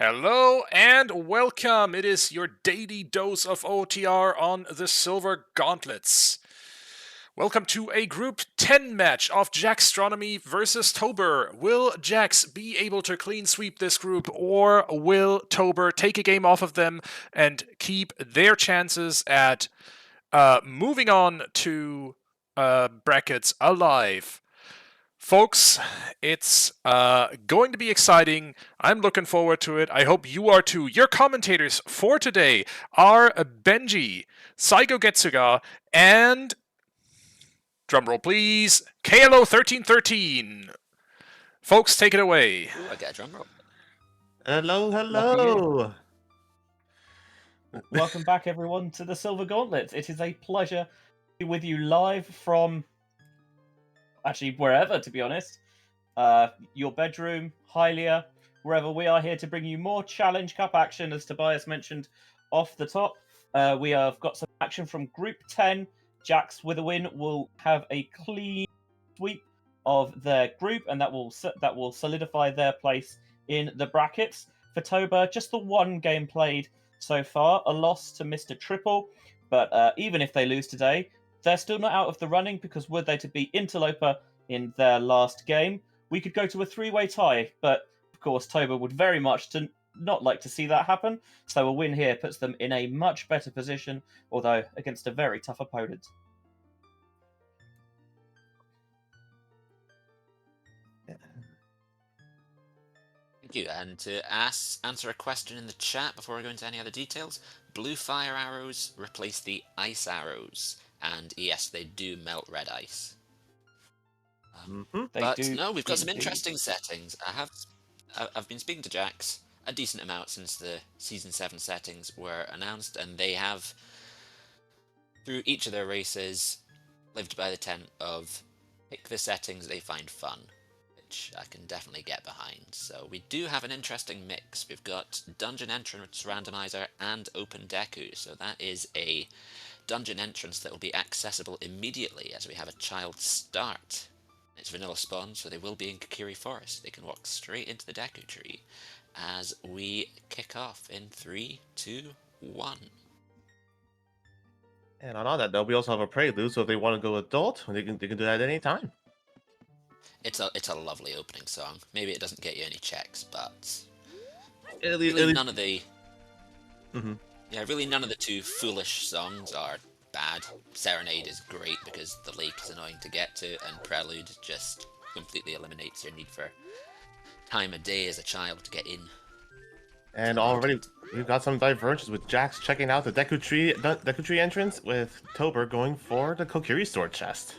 Hello and welcome. It is your daily dose of OTR on the Silver Gauntlets. Welcome to a Group 10 match of jaxstronomy versus toburr. Will Jax be able to clean sweep this group, or will toburr take a game off of them and keep their chances at moving on to brackets alive? Folks, it's going to be exciting. I'm looking forward to it. I hope you are too. Your commentators for today are Benjy, SaigoGetsuga, and, drumroll please, KLO1313. Folks, take it away. Ooh, I got a drum roll. Hello. Welcome back, everyone, to the Silver Gauntlets. It is a pleasure to be with you live from, actually, wherever, to be honest. Your bedroom, Hylia, wherever. We are here to bring you more Challenge Cup action, as Tobias mentioned off the top. We have got some action from Group 10. Jax, with a win, will have a clean sweep of their group, and that will solidify their place in the brackets. For toburr, just the one game played so far, a loss to Mr. Triple, but even if they lose today, they're still not out of the running, because were they to beat Interloper in their last game, we could go to a three-way tie, but of course toburr would very much not like to see that happen, so a win here puts them in a much better position, although against a very tough opponent. Thank you. And to answer a question in the chat before I go into any other details, blue fire arrows replace the ice arrows, and yes, they do melt red ice. We've got some interesting settings. I've been speaking to Jax a decent amount since the Season 7 settings were announced, and they have, through each of their races, lived by the tenet of pick the settings they find fun, which I can definitely get behind. So we do have an interesting mix. We've got Dungeon Entrance Randomizer and Open Deku, so that is a dungeon entrance that will be accessible immediately as we have a child start. It's vanilla spawn, so they will be in Kokiri Forest. They can walk straight into the Deku tree as we kick off in 3, 2, 1. And on that note, we also have a prelude, so if they want to go adult, they can do that at any time. It's a lovely opening song. Maybe it doesn't get you any checks, but Really none of the really none of the two foolish songs are bad. Serenade is great because the lake is annoying to get to, and Prelude just completely eliminates your need for time of day as a child to get in. And already we've got some divergence with Jax checking out the Deku tree entrance, with toburr going for the Kokiri sword chest.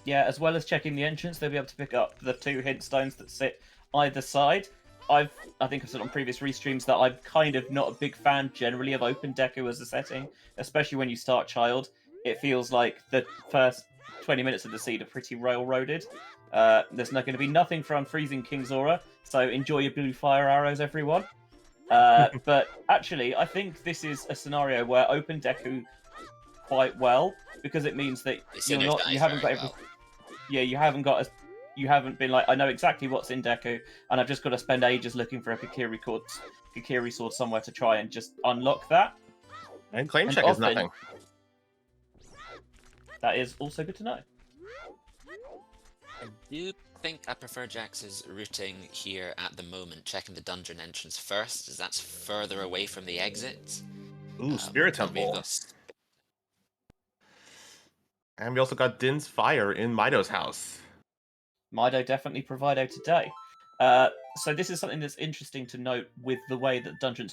Yeah, as well as checking the entrance, they'll be able to pick up the two hint stones that sit either side. I think I've said on previous restreams that I'm kind of not a big fan generally of Open Deku as a setting, especially when you start child. It feels like the first 20 minutes of the seed are pretty railroaded. There's not going to be nothing for Unfreezing King's Aura, so enjoy your blue fire arrows, everyone. But actually, I think this is a scenario where Open Deku quite well, because it means that you haven't been like, I know exactly what's in Deku, and I've just got to spend ages looking for a Kokiri sword somewhere to try and just unlock that. And claim check is nothing. That is also good to know. I do think I prefer Jax's routing here at the moment, checking the dungeon entrance first, as that's further away from the exit. Ooh, Spirit Temple. And we also got Din's Fire in Mido's house. Mido definitely provido today. So this is something that's interesting to note with the way that Dungeon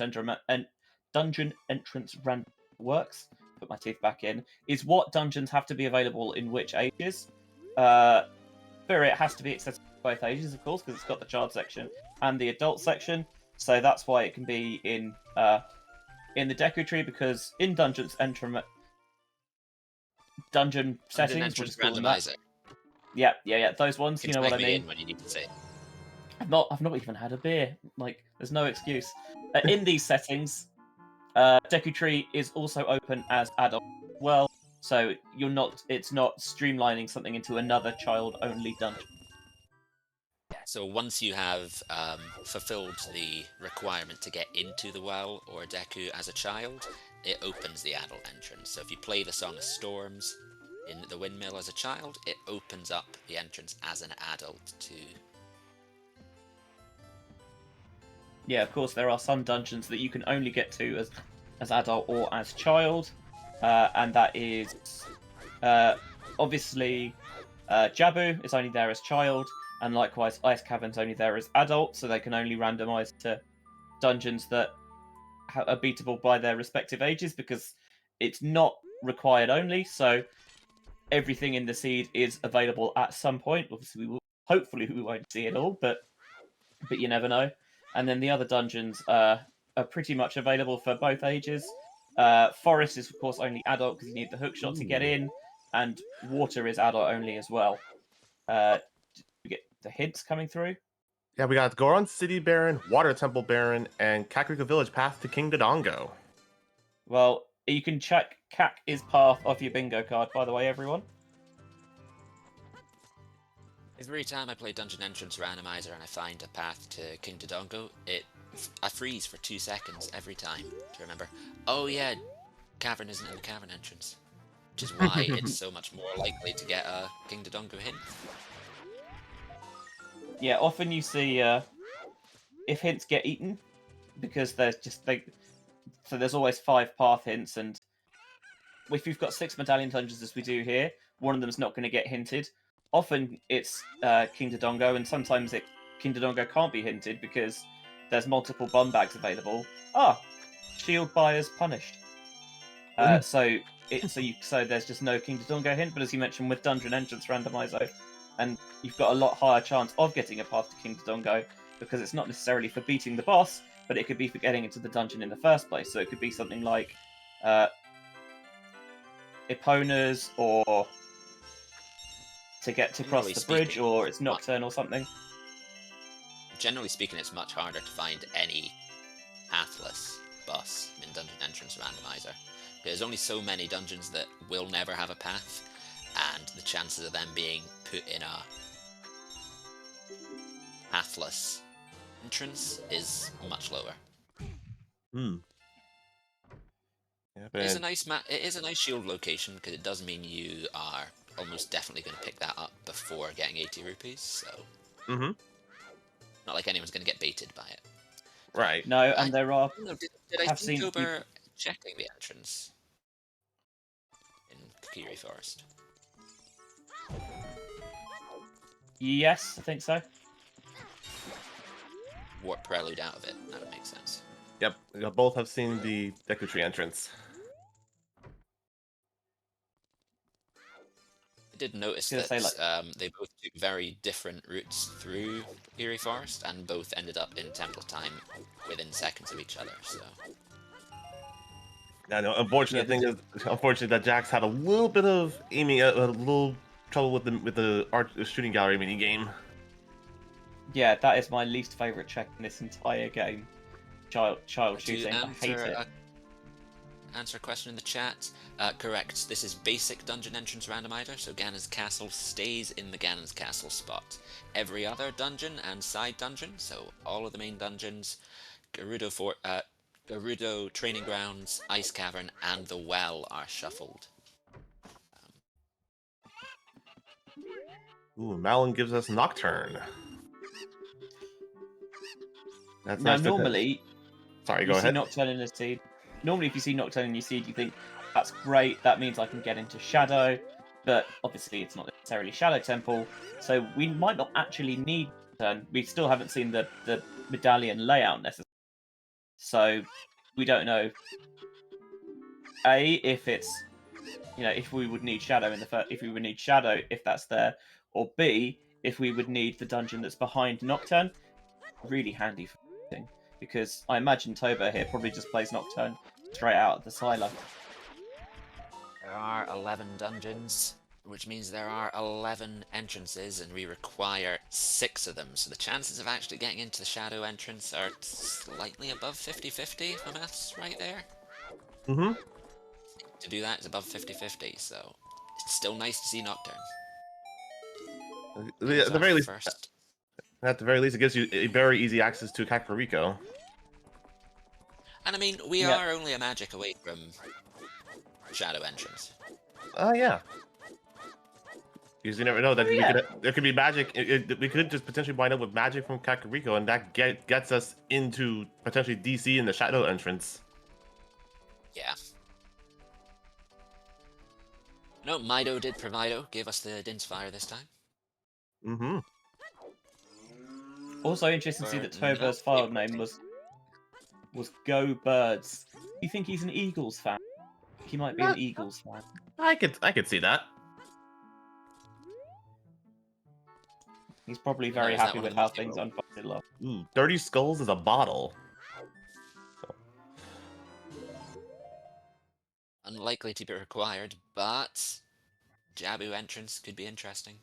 Entrance Random works. Put my teeth back in. Is what dungeons have to be available in which ages. Spirit has to be accessible to both ages, of course, because it's got the child section and the adult section. So that's why it can be in the Deku tree, because in Dungeon settings, Entrance Randomizer. Yeah, those ones, you know what I mean. When you need to say. I've not even had a beer. Like, there's no excuse. In these settings, Deku Tree is also open as adult as well, so it's not streamlining something into another child-only dungeon. So once you have fulfilled the requirement to get into the well or Deku as a child, it opens the adult entrance. So if you play the Song of Storms in the windmill as a child, it opens up the entrance as an adult to... Yeah, of course, there are some dungeons that you can only get to as adult or as child, and that is obviously Jabu is only there as child, and likewise Ice Cavern's only there as adult, so they can only randomize to dungeons that are beatable by their respective ages, because it's not required only, so everything in the seed is available at some point. Obviously, hopefully we won't see it all, but you never know. And then the other dungeons are pretty much available for both ages. Forest is, of course, only adult because you need the hookshot to get in, and water is adult only as well. You get the hints coming through. Yeah, we got Goron City Baron, Water Temple Baron, and Kakariko Village Path to King Dodongo. Well, you can check Kak is path off your bingo card, by the way, everyone. Every time I play Dungeon Entrance Randomizer and I find a path to King Dodongo, I freeze for 2 seconds every time to remember, oh yeah, cavern isn't in the cavern entrance. Which is why it's so much more likely to get a King Dodongo hint. Yeah, often you see if hints get eaten, because there's so there's always 5 path hints, and if you've got 6 medallion dungeons as we do here, one of them's not going to get hinted. Often it's King Dodongo, and sometimes King Dodongo can't be hinted because there's multiple bum bags available. Shield buyers punished. So there's just no King Dodongo hint. But as you mentioned with Dungeon Entrance Randomizer, and you've got a lot higher chance of getting a path to King Dodongo because it's not necessarily for beating the boss, but it could be for getting into the dungeon in the first place. So it could be something like Epona's, or to get to cross the bridge, or it's Nocturne or something. Generally speaking, it's much harder to find any pathless boss in Dungeon Entrance Randomizer. There's only so many dungeons that will never have a path, and the chances of them being put in a pathless entrance is much lower. Yeah, It is a nice shield location because it does mean you are almost definitely going to pick that up before getting 80 rupees. So, not like anyone's going to get baited by it. Right. No, and there are. Did I see Toburr checking the entrance in Kokiri Forest? Yes, I think so. Warp Prelude out of it. That would make sense. Yep, we both have seen the Deku Tree entrance. I did notice that they both took very different routes through Kokiri Forest, and both ended up in Temple Time within seconds of each other. So. I know. Unfortunately that Jax had a little bit of aiming, a little trouble with the shooting gallery mini game. Yeah, that is my least favorite check in this entire game. Child shooting. I hate it. Answer a question in the chat. Correct. This is basic Dungeon Entrance Randomizer, so Ganon's Castle stays in the Ganon's Castle spot. Every other dungeon and side dungeon, so all of the main dungeons, Gerudo Training Grounds, Ice Cavern, and the Well are shuffled. Malin gives us Nocturne. That's now nice. Normally, sorry, go ahead. See Nocturne in a seed. Normally, if you see Nocturne in your seed, you think that's great. That means I can get into Shadow, but obviously it's not necessarily Shadow Temple, so we might not actually need Nocturne. We still haven't seen the medallion layout necessarily, so we don't know. If it's if we would need Shadow if that's there, or B, if we would need the dungeon that's behind Nocturne. Really handy for thing, because I imagine Toburr here probably just plays Nocturne straight out of the silo. There are 11 dungeons, which means there are 11 entrances, and we require 6 of them, so the chances of actually getting into the Shadow entrance are slightly above 50-50, if my math's right there. To do that is above 50-50, so it's still nice to see Nocturne. The very least, At the very least, it gives you a very easy access to Kakariko. And I mean, we Yeah. are only a magic away from Shadow Entrance. Yeah. Because you never know that yeah. there could be magic. We could just potentially wind up with magic from Kakariko, and that gets us into potentially DC in the Shadow Entrance. Yeah. No, Mido did Provido, gave us the Din's Fire this time. Mm-hmm. Also interesting to see that Toburr's file name was Go Birds. You think he's an Eagles fan? He might be an Eagles fan. I could see that. He's probably No, very is that happy one with of how the things roll? unfolded last. Ooh, 30 skulls is a bottle. Unlikely to be required, but Jabu entrance could be interesting.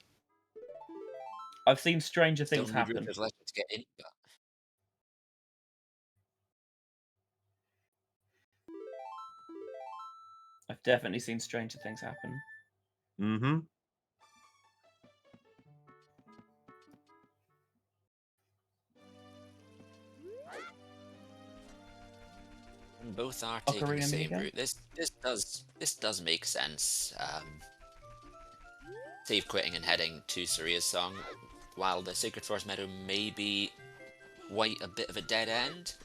I've seen stranger Still things need happen. Rufus Legend to get in, but I've definitely seen stranger things happen. Mm-hmm. both are taking the Ocarina same minigun? route. This does make sense. Save quitting and heading to Saria's song, while the Sacred Forest Meadow may be quite a bit of a dead end.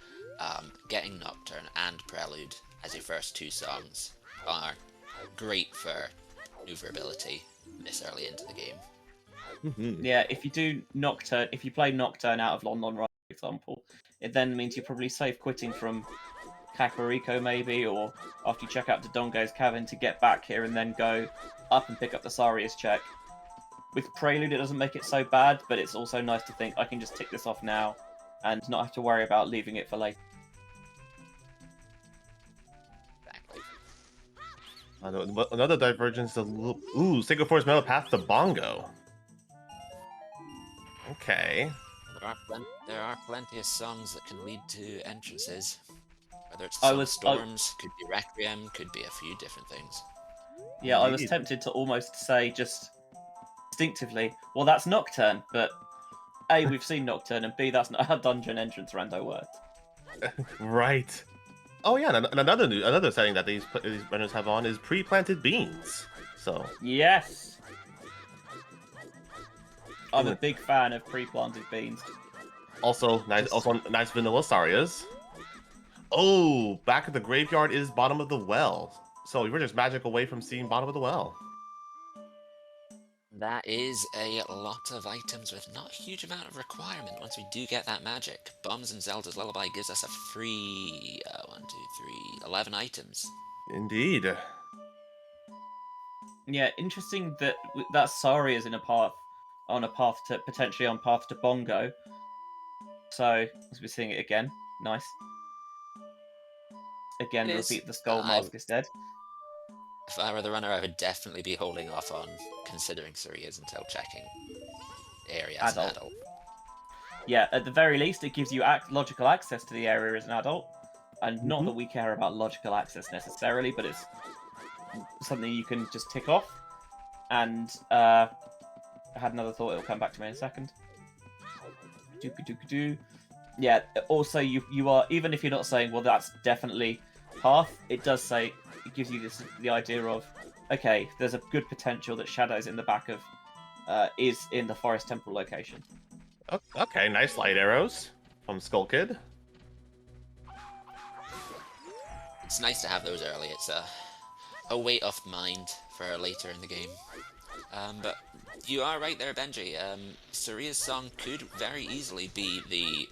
Getting Nocturne and Prelude as your first two songs are great for maneuverability this early into the game. Mm-hmm. Yeah, if you do Nocturne, if you play Nocturne out of Lon Ride, for example, it then means you're probably safe quitting from Kakariko maybe, or after you check out Dodongo's Cavern to get back here and then go up and pick up the Saria's check. With Prelude, it doesn't make it so bad, but it's also nice to think I can just tick this off now and not have to worry about leaving it for later. Exactly. Another divergence of Sacred Forest Meadow path to Bongo. Okay. There are plenty of songs that can lead to entrances. Whether it's I was- Storms, could be Requiem, could be a few different things. Yeah, I was Indeed. tempted to almost say just instinctively, well, that's Nocturne, but A, we've seen Nocturne, and B, that's not how dungeon entrance rando works. Right. Oh yeah, and another setting that these runners have on is pre-planted beans. So Yes! I'm a big fan of pre-planted beans. also nice vanilla Sarias. Oh, back at the graveyard is bottom of the well. So we're just magic away from seeing bottom of the well. That is a lot of items with not a huge amount of requirement once we do get that magic. Bombs and Zelda's Lullaby gives us a free 11 items. Indeed. Yeah, interesting that that Sari is on a path to potentially on path to Bongo. So as we're seeing it again, nice. Again, It is. repeat the skull mask is dead. If I were the runner, I would definitely be holding off on considering Sarias until checking the area as an adult. Yeah, at the very least, it gives you logical access to the area as an adult, and not that we care about logical access necessarily, but it's something you can just tick off. And I had another thought; it'll come back to me in a second. Yeah. Also, you are, even if you're not saying, well, that's definitely path. It does say, it gives you the idea of, okay, there's a good potential that Shadows in the back of is in the Forest Temple location. Okay, nice light arrows from Skull Kid. It's nice to have those early. It's a weight off mind for later in the game. But you are right there, Benjy. Saria's song could very easily be the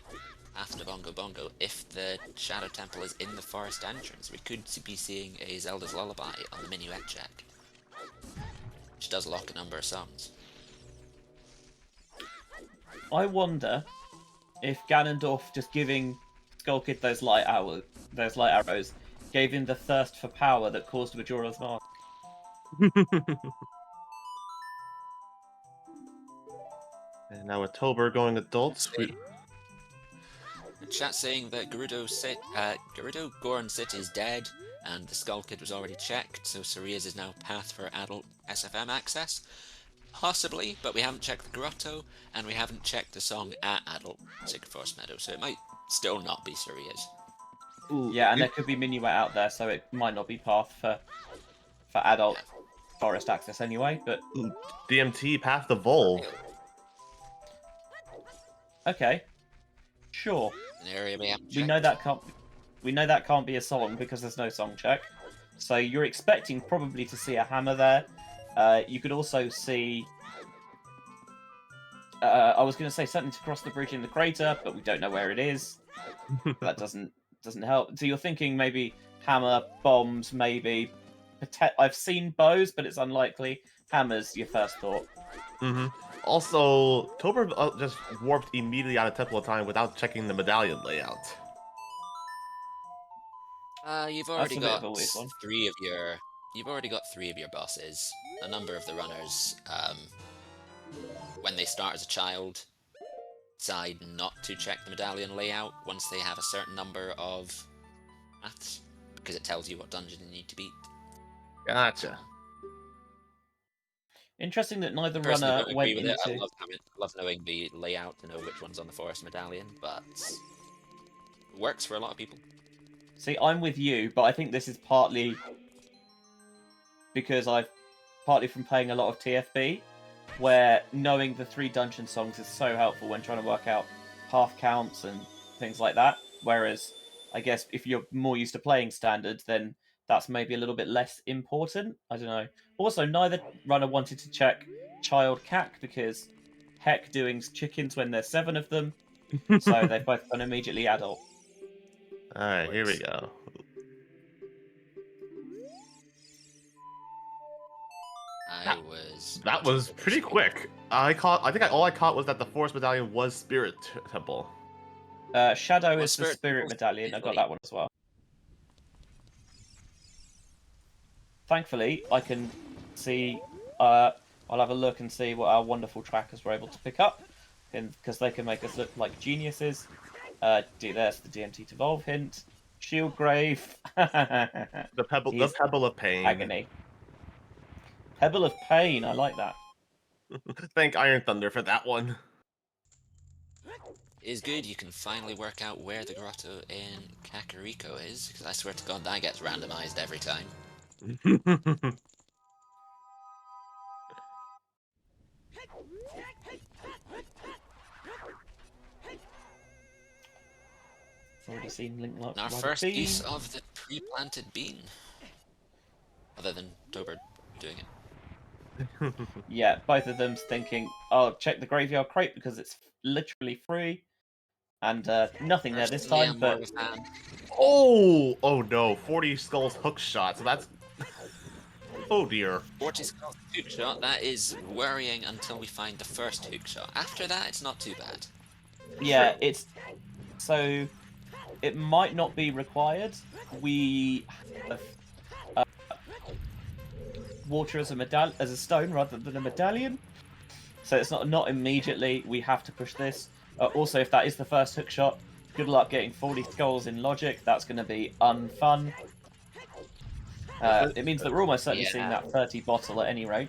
after Bongo Bongo if the Shadow Temple is in the forest entrance. We could be seeing a Zelda's Lullaby on the minuet check, which does lock a number of songs. I wonder if Ganondorf just giving Skull Kid those light arrows gave him the thirst for power that caused Majora's Mask. And now with Toburr going adults. Chat saying that Gerudo Goron City is dead, and the Skull Kid was already checked, so Saria's is now path for adult SFM access. Possibly, but we haven't checked the grotto, and we haven't checked the song at Adult Sacred Forest Meadow, so it might still not be Suria's. Ooh, Yeah, and there could be Minuet out there, so it might not be path for adult forest access anyway. But DMT Path to Volve. okay, sure. An area we haven't We know checked. that can't be a song because there's no song check. So you're expecting probably to see a hammer there. You could also see. I was going to say something to cross the bridge in the crater, but we don't know where it is. That doesn't help. So you're thinking maybe hammer, bombs, maybe. I've seen bows, but it's unlikely. Hammer's your first thought. Also, toburr just warped immediately out of Temple of Time without checking the medallion layout. You've That's already a bit got of a weird one. You've already got 3 of your bosses. A number of the runners, when they start as a child, decide not to check the medallion layout once they have a certain number of paths, because it tells you what dungeon you need to beat. Gotcha. Interesting that neither Personally, runner don't went agree with into. it. I love knowing the layout to know which one's on the forest medallion, but it works for a lot of people. See, I'm with you, but I think this is partly because partly from playing a lot of TFB, where knowing the 3 dungeon songs is so helpful when trying to work out path counts and things like that. Whereas, I guess if you're more used to playing standard, then that's maybe a little bit less important. I don't know. Also, neither runner wanted to check child cack because heck doing chickens when there's 7 of them, so they've both gone immediately adult. Alright, here we go. That was pretty quick. I think all I caught was that the forest medallion was Spirit Temple. Shadow Well, is the Spirit spirit Temple's medallion. I got easily- that one as well. Thankfully, I can see. I'll have a look and see what our wonderful trackers were able to pick up, because they can make us look like geniuses. There's the DMT to Evolve hint. Shield Grave. The pebble of pain. Agony. Pebble of Pain. I like that. Thank Iron Thunder for that one. It is good you can finally work out where the grotto in Kakariko is, because I swear to God that gets randomized every time. Already seen Link like And our first use of the pre-planted bean. Other than toburr doing it. Yeah, both of them's thinking, "I'll check the graveyard crate because it's literally free," and nothing there this Personally, time. I'm more But of a fan. Oh no, 40 skulls hook shot. So that's oh dear. 40 skulls hook shot, that is worrying until we find the first hook shot. After that, it's not too bad. yeah, it's so it might not be required. We have water as a stone rather than a medallion, so it's not immediately we have to push this. Also, if that is the first hook shot, good luck getting 40 skulls in logic. That's going to be unfun. It means that we're almost certainly seeing that 30 bottle at any rate.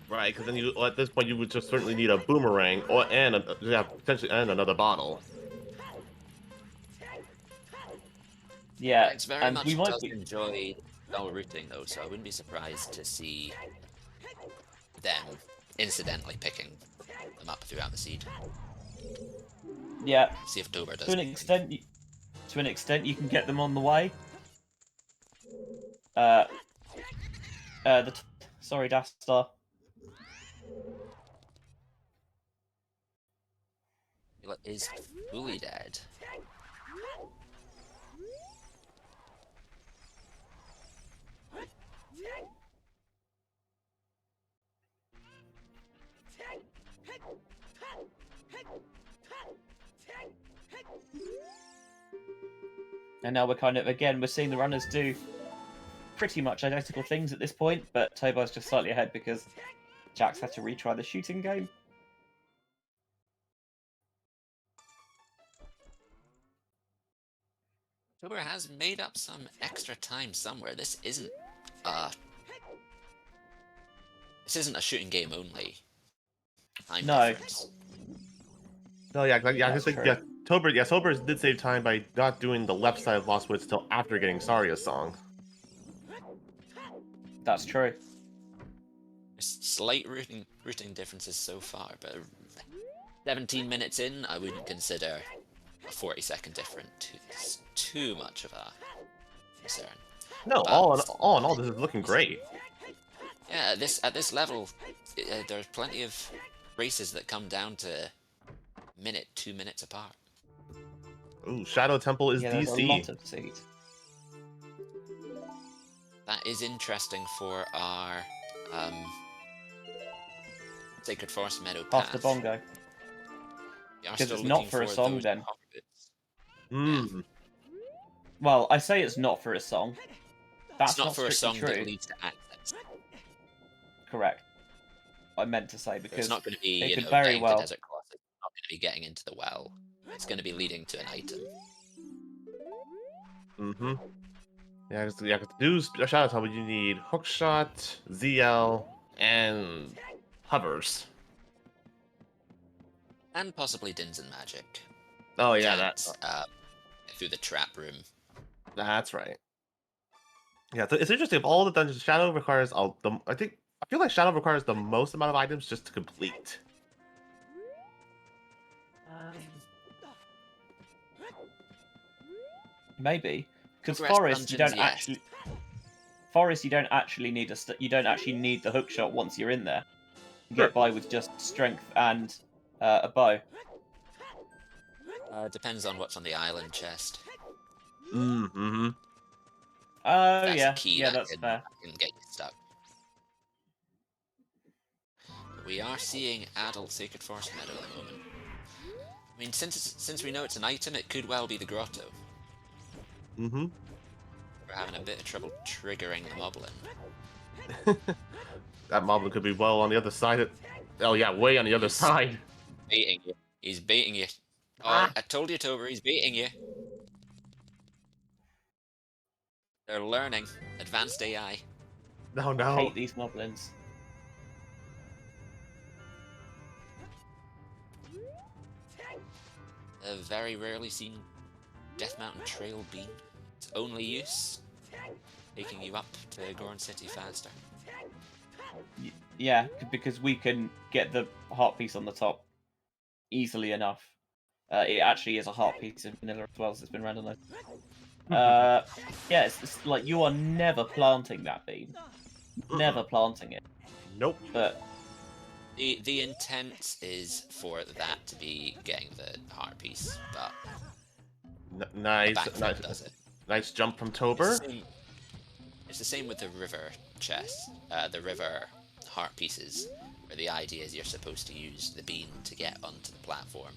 Right, because then at this point you would just certainly need a boomerang potentially and another bottle. Yeah, It's very and much we might does be. enjoy dull routing though, so I wouldn't be surprised to see them incidentally picking them up throughout the seed. Yeah, See if toburr does. to an extent, you can get them on the way. Sorry, Dastar. Is fully dead. And now we're seeing the runners do pretty much identical things at this point, but Tobar's just slightly ahead because Jax had to retry the shooting game. Toburr has made up some extra time somewhere. This isn't This isn't a shooting game only. Time No. difference. No, yeah, I That's just think true. Toburr did save time by not doing the left side of Lost Woods till after getting Saria's song. That's true. There's slight routing differences so far, but 17 minutes in, I wouldn't consider a 40-second difference too much of a concern. No, But all in all, this is looking great. yeah, at this level, there's plenty of races that come down to minute, 2 minutes apart. Ooh, Shadow Temple is Yeah, there's a DC. lot of seeds. That is interesting for our Sacred Forest Meadow path. After Bongo. We are Because still it's not looking for a song those then. copper bits. Hmm. Well, I say it's not for a song. That's It's not for a strictly song true. that leads to access. Correct. I meant to say It's because not going to be, it you could know, very getting well. to Desert Cross. It's not going to be getting into the well. It's going to be leading to an item. Mm-hmm. Yeah, to do Shadow Temple, you need Hookshot, ZL, and hovers. And possibly Dins and Magic. Oh yeah, Can't, through the trap room. that's right. Yeah, it's interesting. Of all the dungeons, Shadow requires I feel like Shadow requires the most amount of items just to complete. Maybe because Progress Forest you dungeons, don't yes. actually. Forest you don't actually need you don't actually need the hook shot once you're in there. You Sure. get by with just strength and a bow. Depends on what's on the island chest. Mm-hmm. Oh That's yeah, a key yeah, that that's can, fair. can get you stuck. But we are seeing adult Sacred Forest Meadow at the moment. I mean, since we know it's an item, it could well be the grotto. Mm-hmm. We're having a bit of trouble triggering the moblin. That moblin could be well on the other side. Oh yeah, way on the other He's- side. Baiting you. He's baiting you. Oh, Ah. I told you, Toburr, he's baiting you. They're learning. Advanced AI. No, I no. hate these moblins. A very rarely seen Death Mountain Trail beam. Its only use, taking you up to Gorn City faster. Yeah, because we can get the heart piece on the top easily enough. It actually is a heart piece in vanilla as well, so it's been randomized. Yeah, it's like you are never planting that beam. Never planting it. Nope. But The intent is for that to be getting the heart piece, but Nice, backflip does it. nice jump from It's Toburr. the same with the river chest, the river heart pieces, where the idea is you're supposed to use the beam to get onto the platform,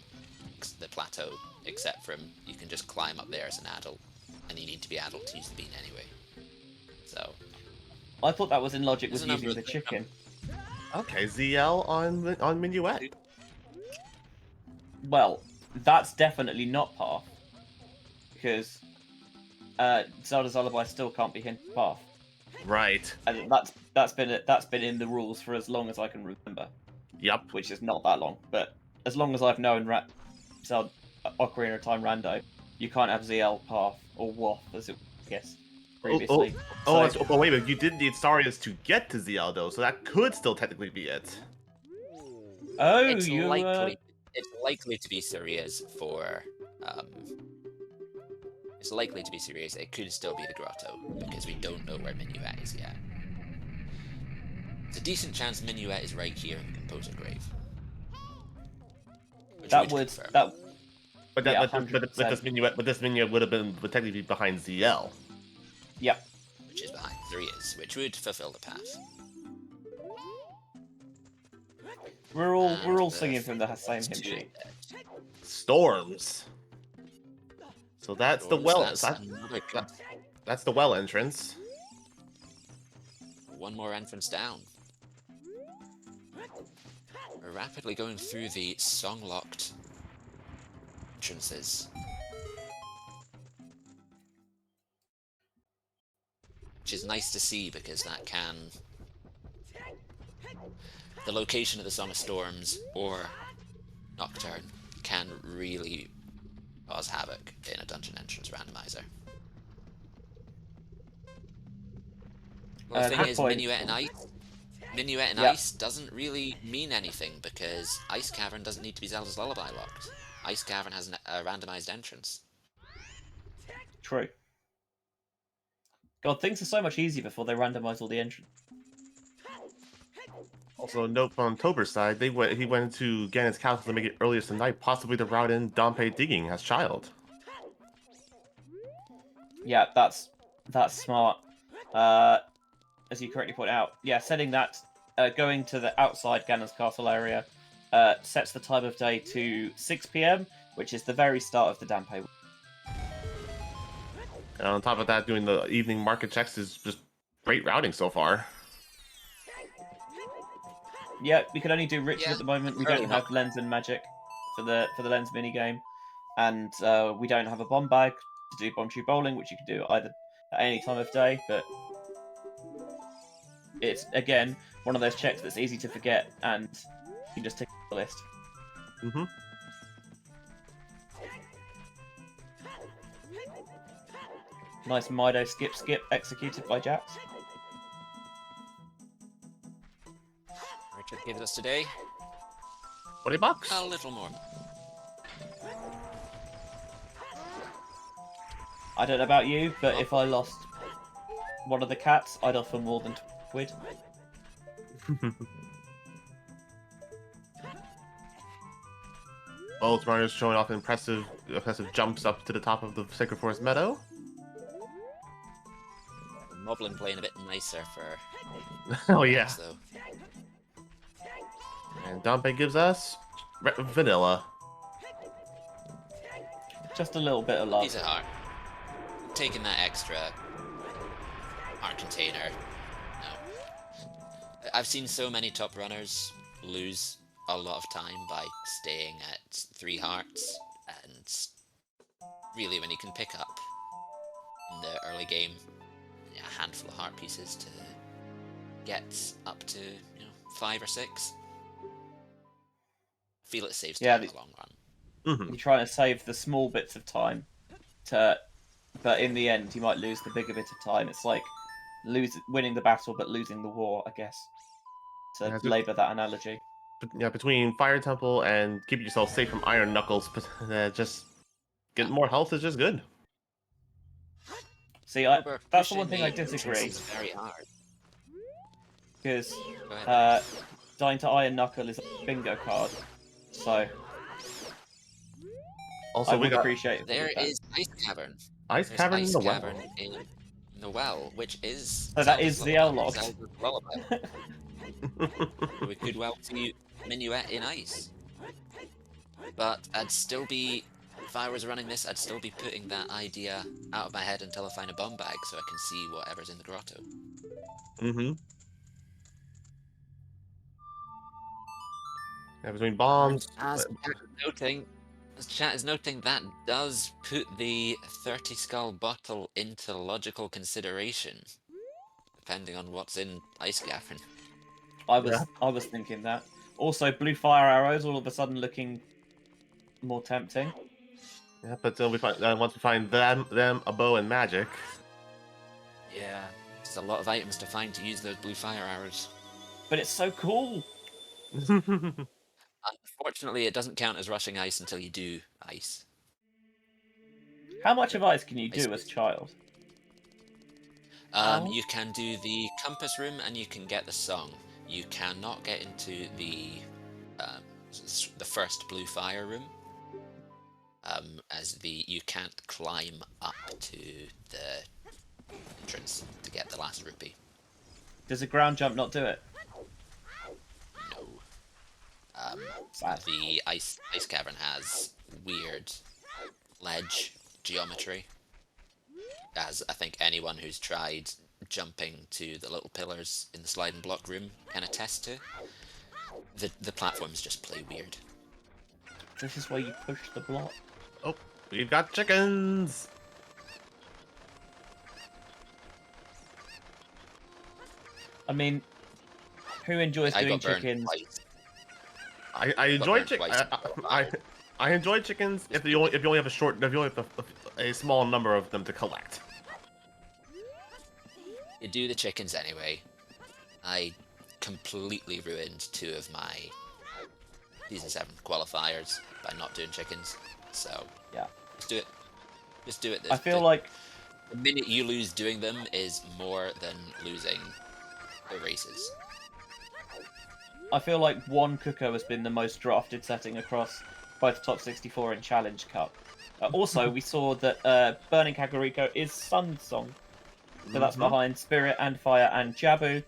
the plateau, except from you can just climb up there as an adult, and you need to be adult to use the beam anyway. So I thought that was in logic with There's a number using the of chicken. Okay, ZL on Minuet. Well, that's definitely not path. Because Zelda's Lullaby still can't be hinted path. Right. And that's been in the rules for as long as I can remember. Yep. Which is not that long, but as long as I've known Zelda Ocarina of Time Rando, you can't have ZL path or WAF as it guessed previously. Oh, wait, but you did need Saria's to get to ZL though, so that could still technically be it. Oh, it's likely to be Saria's for it's likely to be Saria's. It could still be the grotto because we don't know where Minuet is yet. It's a decent chance Minuet is right here in the Composer Grave. Which That would would confirm. that But Yeah, that but this Minuet would technically be behind ZL. Yep. Which is behind 3 is, which would fulfill the path. We're all And singing from the same hymn two sheet. dead. Storms. So that's the Storms, well. that's another That's the well entrance. one more entrance down. We're rapidly going through the song-locked entrances. Which is nice to see because that can the location of the Song of Storms or Nocturne can really cause havoc in a dungeon entrance randomizer. Well, the thing good is, point. Minuet in Yeah. Ice doesn't really mean anything because Ice Cavern doesn't need to be Zelda's Lullaby locked. Ice Cavern has a randomized entrance. True. God, things are so much easier before they randomize all the entrants. Also, a note from Tobur's side, he went to Ganon's castle to make it earliest tonight, possibly to route in Dompe digging as child. Yeah, that's smart. As you correctly point out, yeah, setting that, going to the outside Ganon's castle area, sets the time of day to 6 p.m., which is the very start of the Dampe. And on top of that, doing the evening market checks is just great routing so far. Yeah, we can only do Richard Yeah, at the moment. We early don't have lens and magic for the lens minigame, and we don't have a bomb bag to do bomb shoe bowling, which you can do either at any time of day. But it's again one of those checks that's easy to forget, and you can just tick the list. Mm-hmm. Nice Mido skip executed by Jax. Richard gives us today $20. a little more. I don't know about you, but if I lost one of the cats, I'd offer more than £20. Both runners showing off impressive jumps up to the top of the Sacred Forest Meadow. Moblin playing a bit nicer for Oh yeah. Jax, though. And Dompe gives us vanilla. Just a little bit of love. He's a heart. Taking that extra heart container. No. I've seen so many top runners lose a lot of time by staying at 3 hearts, and really when you can pick up in the early game a handful of heart pieces to get up to 5 or 6, I feel it saves time in the long run. Mm-hmm. You're trying to save the small bits of time but in the end you might lose the bigger bit of time. It's like winning the battle but losing the war, I guess, to labour that analogy. Yeah, between Fire Temple and keeping yourself safe from Iron Knuckles, but just getting more health is just good. See, that's the one thing I disagree. Is very hard. Because dying to Iron Knuckle is a bingo card, so Also, I we would got appreciate it. There is Ice Cavern. Ice There's Cavern in Ice the well. Cavern in the well, which is So that is the L-log. We could well see Minuet in Ice. But I'd still be, if I was running this, I'd still be putting that idea out of my head until I find a bomb bag so I can see whatever's in the grotto. Mm-hmm. Yeah, between bombs. As chat is noting, that does put the 30 skull bottle into logical consideration, depending on what's in Ice Cavern. I was thinking that. Also, blue fire arrows all of a sudden looking more tempting. Yeah, but once we find them, a bow and magic. Yeah, there's a lot of items to find to use those blue fire arrows. But it's so cool. Unfortunately, it doesn't count as rushing ice until you do ice. How much of ice can you do as a child? You can do the compass room and you can get the song. You cannot get into the first blue fire room, as you can't climb up to the entrance to get the last rupee. Does a ground jump not do it? No. Sad. The ice cavern has weird ledge geometry, as I think anyone who's tried jumping to the little pillars in the sliding block room can attest to. The platforms just play weird. This is where you push the block. Oh, we've got chickens! I mean, Who enjoys I doing got burned chickens? twice. I enjoy burned twice. I enjoy chickens if you only have a small number of them to collect. You do the chickens anyway. I completely ruined 2 of my Season 7 qualifiers by not doing chickens. So, Yeah. just do it. Just do it. I feel like the minute you lose doing them is more than losing the races. I feel like one Cuckoo has been the most drafted setting across both Top 64 and Challenge Cup. Also, we saw that Burning Kakariko is Sun Song. So that's behind Spirit and Fire and Jabu.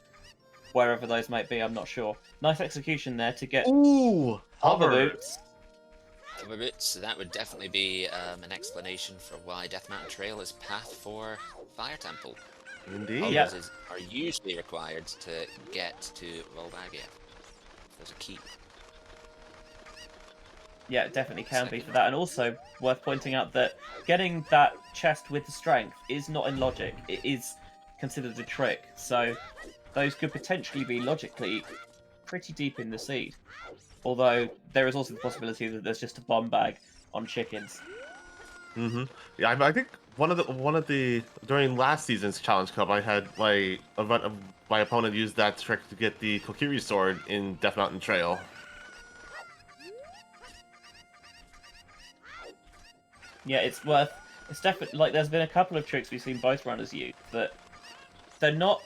Wherever those might be, I'm not sure. Nice execution there to get Ooh, Hover hover. Boots. Hover Boots, so that would definitely be an explanation for why Death Mountain Trail is path for Fire Temple. Indeed. Yeah. Hovers are usually required to get to Volvagia. There's a key. Yeah, it definitely can be for that. And also, worth pointing out that getting that chest with the strength is not in logic. It is considered a trick. So those could potentially be logically pretty deep in the seed. Although there is also the possibility that there's just a bomb bag on chickens. Yeah, I think one of the during last season's Challenge Cup, I had my opponent use that trick to get the Kokiri sword in Death Mountain Trail. Yeah, it's definitely like there's been a couple of tricks we've seen both runners use, but they're not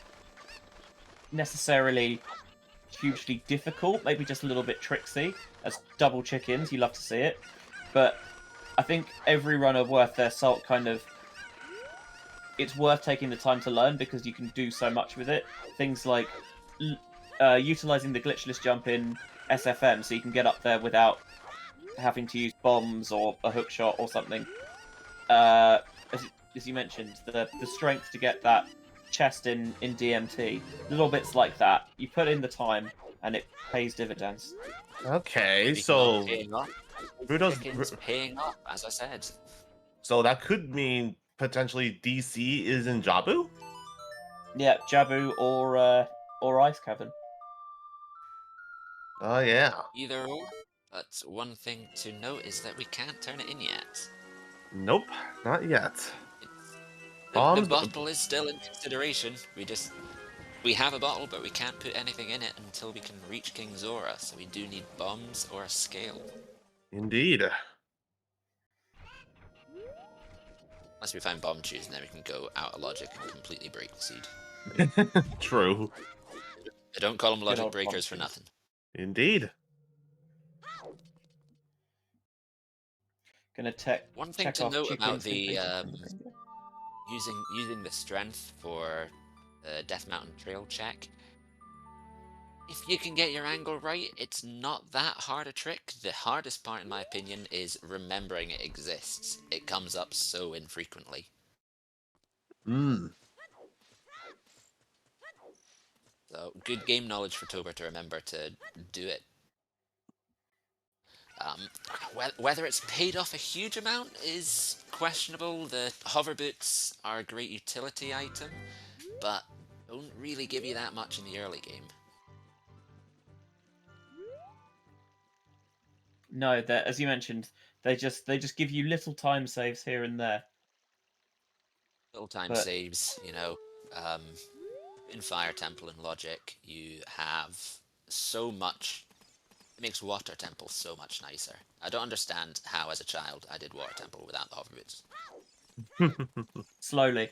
necessarily hugely difficult, maybe just a little bit tricksy. As double chickens, you love to see it. But I think every runner worth their salt it's worth taking the time to learn because you can do so much with it. Things like utilizing the glitchless jump in SFM so you can get up there without having to use bombs or a hook shot or something. As you mentioned, the strength to get that chest in DMT, little bits like that. You put in the time and it pays dividends. Okay, Speaking so of paying off, chickens paying off, as I said. so that could mean potentially DC is in Jabu. Yeah, Jabu or Ice Cavern. Oh yeah. Either or. But one thing to note is that we can't turn it in yet. Nope, not yet. The Bombs. bottle is still in consideration. We have a bottle, but we can't put anything in it until we can reach King Zora. So we do need bombs or a scale. Indeed. Unless we find bomb chews, and then we can go out of logic and completely break the seed. True. I don't call them Good logic old breakers for bomb nothing. Indeed. Gonna check. One thing check to off note about chickens the completed. using the strength for the Death Mountain Trail check. If you can get your angle right, it's not that hard a trick. The hardest part, in my opinion, is remembering it exists. It comes up so infrequently. So, good game knowledge for Toburr to remember to do it. Whether it's paid off a huge amount is questionable. The hover boots are a great utility item, but don't really give you that much in the early game. No, as you mentioned, they just give you little time saves here and there. Little time But- saves, you know. In Fire Temple and Logic, you have so much. It makes Water Temple so much nicer. I don't understand how, as a child, I did Water Temple without the hover boots. Slowly.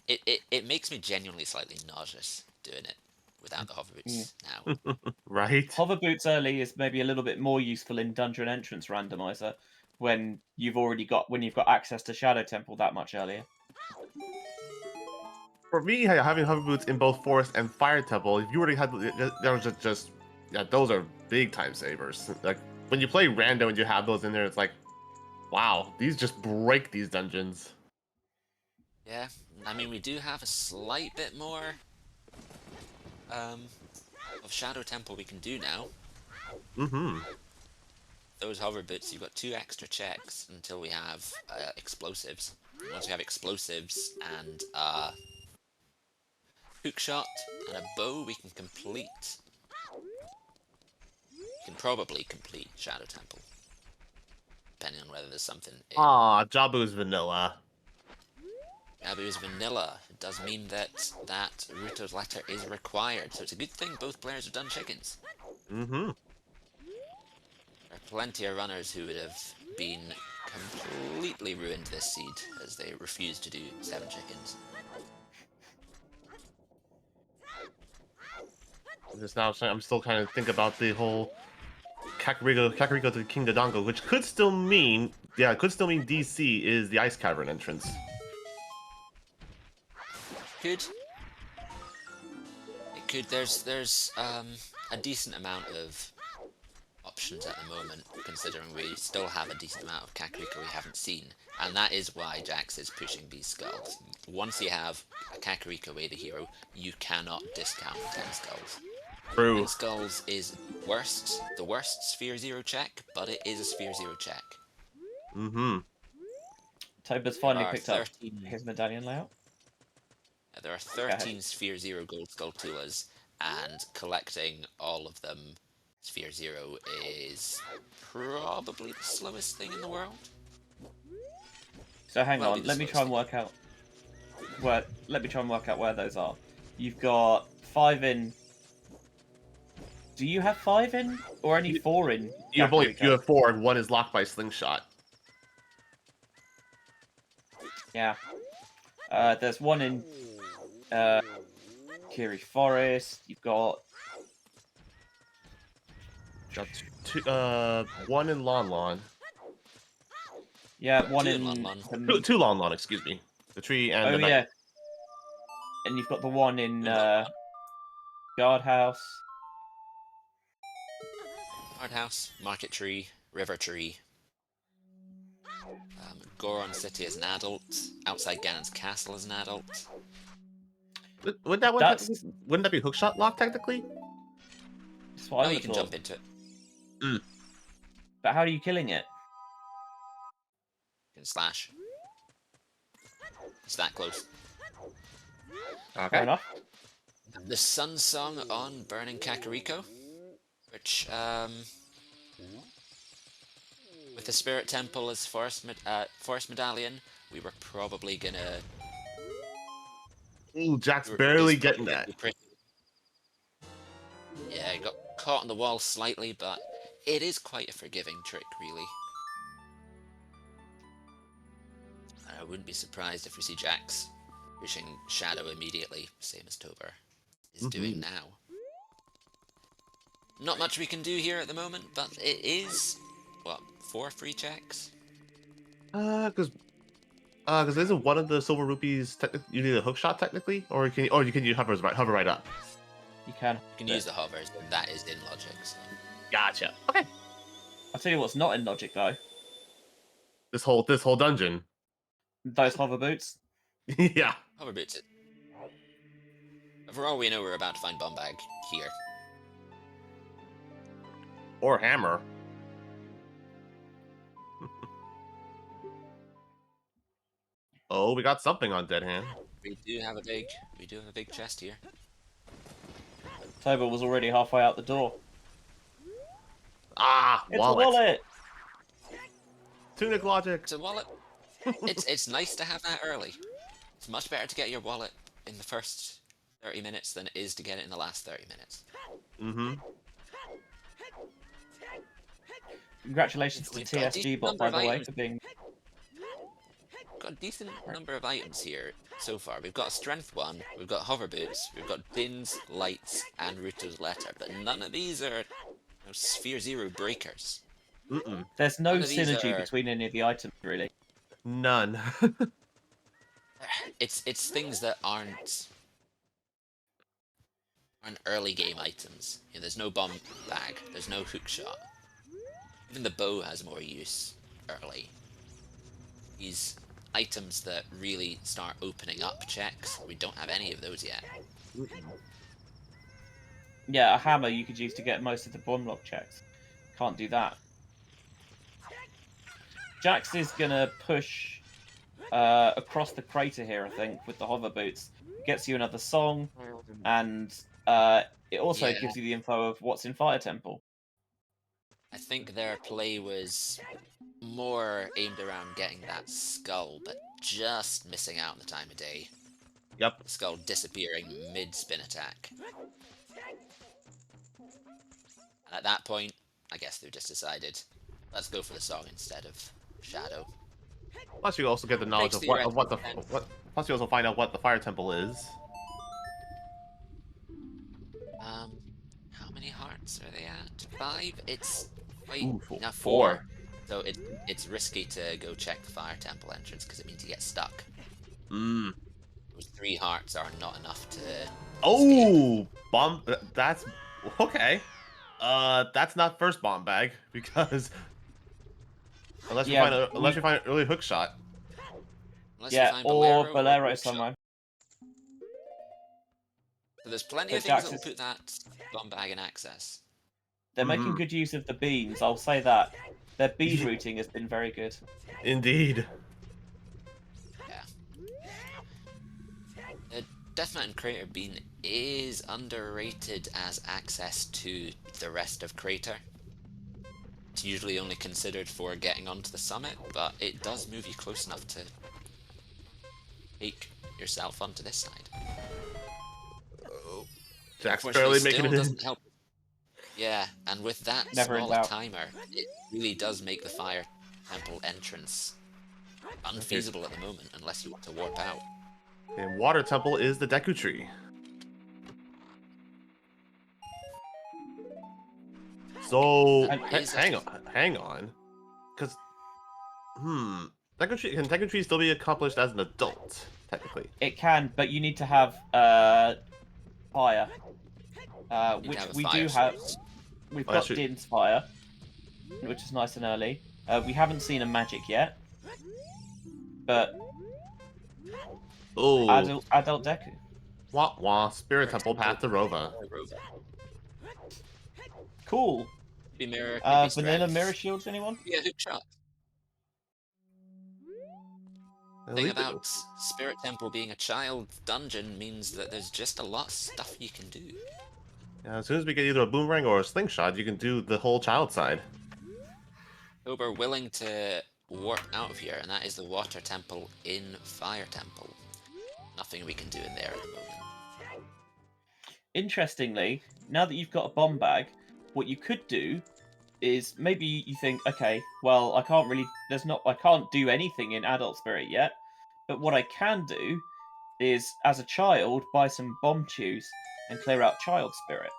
It makes me genuinely slightly nauseous doing it without the hover boots now. Right. Hover boots early is maybe a little bit more useful in Dungeon Entrance Randomizer when you've got access to Shadow Temple that much earlier. For me, having hover boots in both Forest and Fire Temple, if you already had, there was just yeah, those are big time savers. Like when you play rando and you have those in there, it's like, wow, these just break these dungeons. Yeah, I mean, we do have a slight bit more of Shadow Temple we can do now. Those hover boots, you've got 2 extra checks until we have explosives. Once we have explosives and hookshot and a bow, we can complete. We can probably complete Shadow Temple, depending on whether there's something. Ah, Jabu's vanilla. Jabu's vanilla. It does mean that Ruto's letter is required, so it's a good thing both players have done chickens. Mm-hmm. There are plenty of runners who would have been completely ruined this seed as they refused to do 7 chickens. I'm still kind of thinking about the whole Kakariko to King Dodongo, which could still mean, it could still mean DC is the Ice Cavern entrance. Could. It could. There's a decent amount of options at the moment, considering we still have a decent amount of Kakariko we haven't seen, and that is why Jax is pushing these skulls. Once you have a Kakariko way the hero, you cannot discount 10 skulls. True. 10 skulls is the worst Sphere 0 check, but it is a Sphere 0 check. Mm-hmm. Tobur's finally There are picked up 13 his medallion layout. There are 13 Sphere 0 Gold Skulltulas, and collecting all of them Sphere 0 is probably the slowest thing in the world. So hang Well, on, the let me try and slowest work out where those are. You've got 5 in. Do you have 5 in, or only 4 in? You have 4, and 1 is locked by Slingshot. Yeah. There's 1 in Kiri Forest. You've got Two, 1 in Lon Lon. yeah, 1 Two in in Lon Lon. the... 2 Lon Lon, excuse me. The tree and the Oh knight. yeah. And you've got the 1 in Guardhouse. Guardhouse, Market Tree, River Tree. Goron City as an adult. Outside Ganon's Castle as an adult. Wouldn't that be hookshot lock technically? That's what I No, would you can thought. jump into it. But how are you killing it? You can slash. It's that close. Fair Okay. enough. The Sun Song on Burning Kakariko, which, with the Spirit Temple as Forest Medallion, we were probably gonna... Ooh, Jack's we were- barely it's probably getting gonna that. be pretty- Yeah, he got caught on the wall slightly, but it is quite a forgiving trick, really. I wouldn't be surprised if we see Jax pushing Shadow immediately, same as Toburr is doing now. Not much we can do here at the moment, but it is, what, 4 free checks? Because isn't one of the silver rupees you need a hook shot technically, or you can use hover right up. You can. You can use the hovers, but that is in logic, so... Gotcha. Okay. I'll tell you what's not in logic though. This whole dungeon. Those hover boots. Yeah. Hover boots it. For all we know, we're about to find Bombag here. Or hammer. Oh, we got something on Dead Hand. We do have a big chest here. Toburr was already halfway out the door. Ah, It's wallet. a wallet. Tunic logic. It's a wallet. It's nice to have that early. It's much better to get your wallet in the first 30 minutes than it is to get it in the last 30 minutes. Mm-hmm. Congratulations to We've got a TSG decent bot, number by of the way, items. for being. We've got a decent number of items here so far. We've got a strength 1, we've got hover boots, we've got Din's, lights, and Ruto's letter, but none of these are Sphere 0 breakers. Mm-mm. There's no None of these synergy are- between any of the items, really. None. It's things that aren't early game items. You know, there's no bomb bag, there's no hook shot. Even the bow has more use early. These items that really start opening up checks, we don't have any of those yet. Yeah, a hammer you could use to get most of the bomb lock checks. Can't do that. Jax is gonna push across the crater here, I think, with the hover boots. It gets you another song, and it also Yeah. gives you the info of what's in Fire Temple. I think their play was more aimed around getting that skull, but just missing out on the time of day. Yep. The skull disappearing mid-spin attack. And at that point, I guess they've just decided, let's go for the song instead of Shadow. Plus, you also get the knowledge Makes of what the theoretical sense. what. Plus, you also find out what the fire temple is. How many hearts are they at? 5? It's wait, Ooh, no, 4. four. So it's risky to go check the fire temple entrance because it means you get stuck. Mm. Those 3 hearts are not enough to escape. Oh, bomb. That's okay. That's not first bomb bag because unless you find an early hook shot. Unless you Yeah, find or Bolero Bolero Hookshot. somewhere. So there's plenty But of things Jax that will is- put that bomb bag in access. They're making good use of the beans, I'll say that. Their bean routing has been very good. Indeed. Yeah. The Death Mountain Crater Bean is underrated as access to the rest of Crater. It's usually only considered for getting onto the summit, but it does move you close enough to take yourself onto this side. Jack's Unfortunately, barely making still it in. doesn't help. Yeah, and with that Never in small a doubt. timer, it really does make the fire temple entrance unfeasible at the moment unless you want to warp out. And water temple is the Deku tree. So hang on, because can Deku tree still be accomplished as an adult technically? It can, but you need to have fire, You which have a we fire do have. source. We've Oh, got that's true. Din's fire, which is nice and early. We haven't seen a magic yet, but Oh, adult Deku. wah wah! Spirit temple path to Rova. Cool. Could be mirror, could be Vanilla strength. mirror shields, anyone? Yeah, hook shot. Thing about Spirit Temple being a child dungeon means that there's just a lot of stuff you can do. Yeah, as soon as we get either a boomerang or a slingshot, you can do the whole child side. Toburr willing to warp out of here, and that is the Water Temple in Fire Temple. Nothing we can do in there at the moment. Interestingly, now that you've got a bomb bag, what you could do is maybe you think, okay, well, I can't do anything in Adult Spirit yet, but what I can do is, as a child, buy some bomb chews and clear out Child Spirit.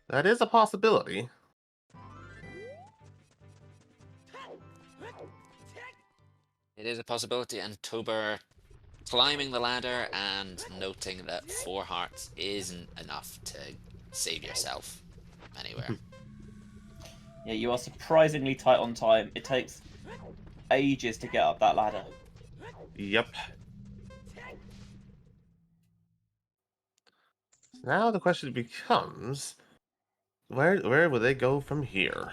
That is a possibility. It is a possibility, and Toburr climbing the ladder and noting that 4 hearts isn't enough to save yourself anywhere. Yeah, you are surprisingly tight on time. It takes ages to get up that ladder. Yep. Now the question becomes, where will they go from here?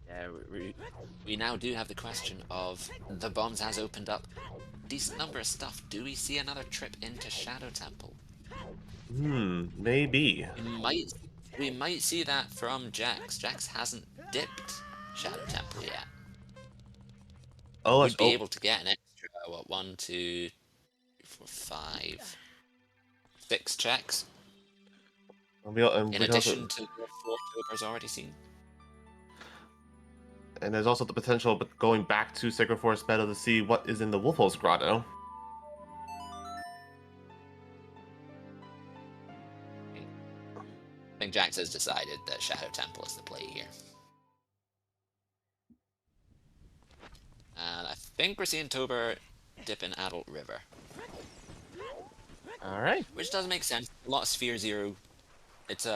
Yeah, we now do have the question of the bombs has opened up a decent number of stuff. Do we see another trip into Shadow Temple? Maybe. We might see that from Jax. Jax hasn't dipped Shadow Temple yet. Oh, Would be able to get an extra, what, 1, 2, 3, 4, 5, 6 checks. In addition to the 4 Toburr's already seen. And there's also the potential of going back to Sacred Forest Meadow to see what is in the Wolfos Grotto. I think Jax has decided that Shadow Temple is the play here. And I think we're seeing Toburr dip in Adult River. Alright. Which does make sense. A lot of Sphere 0. It's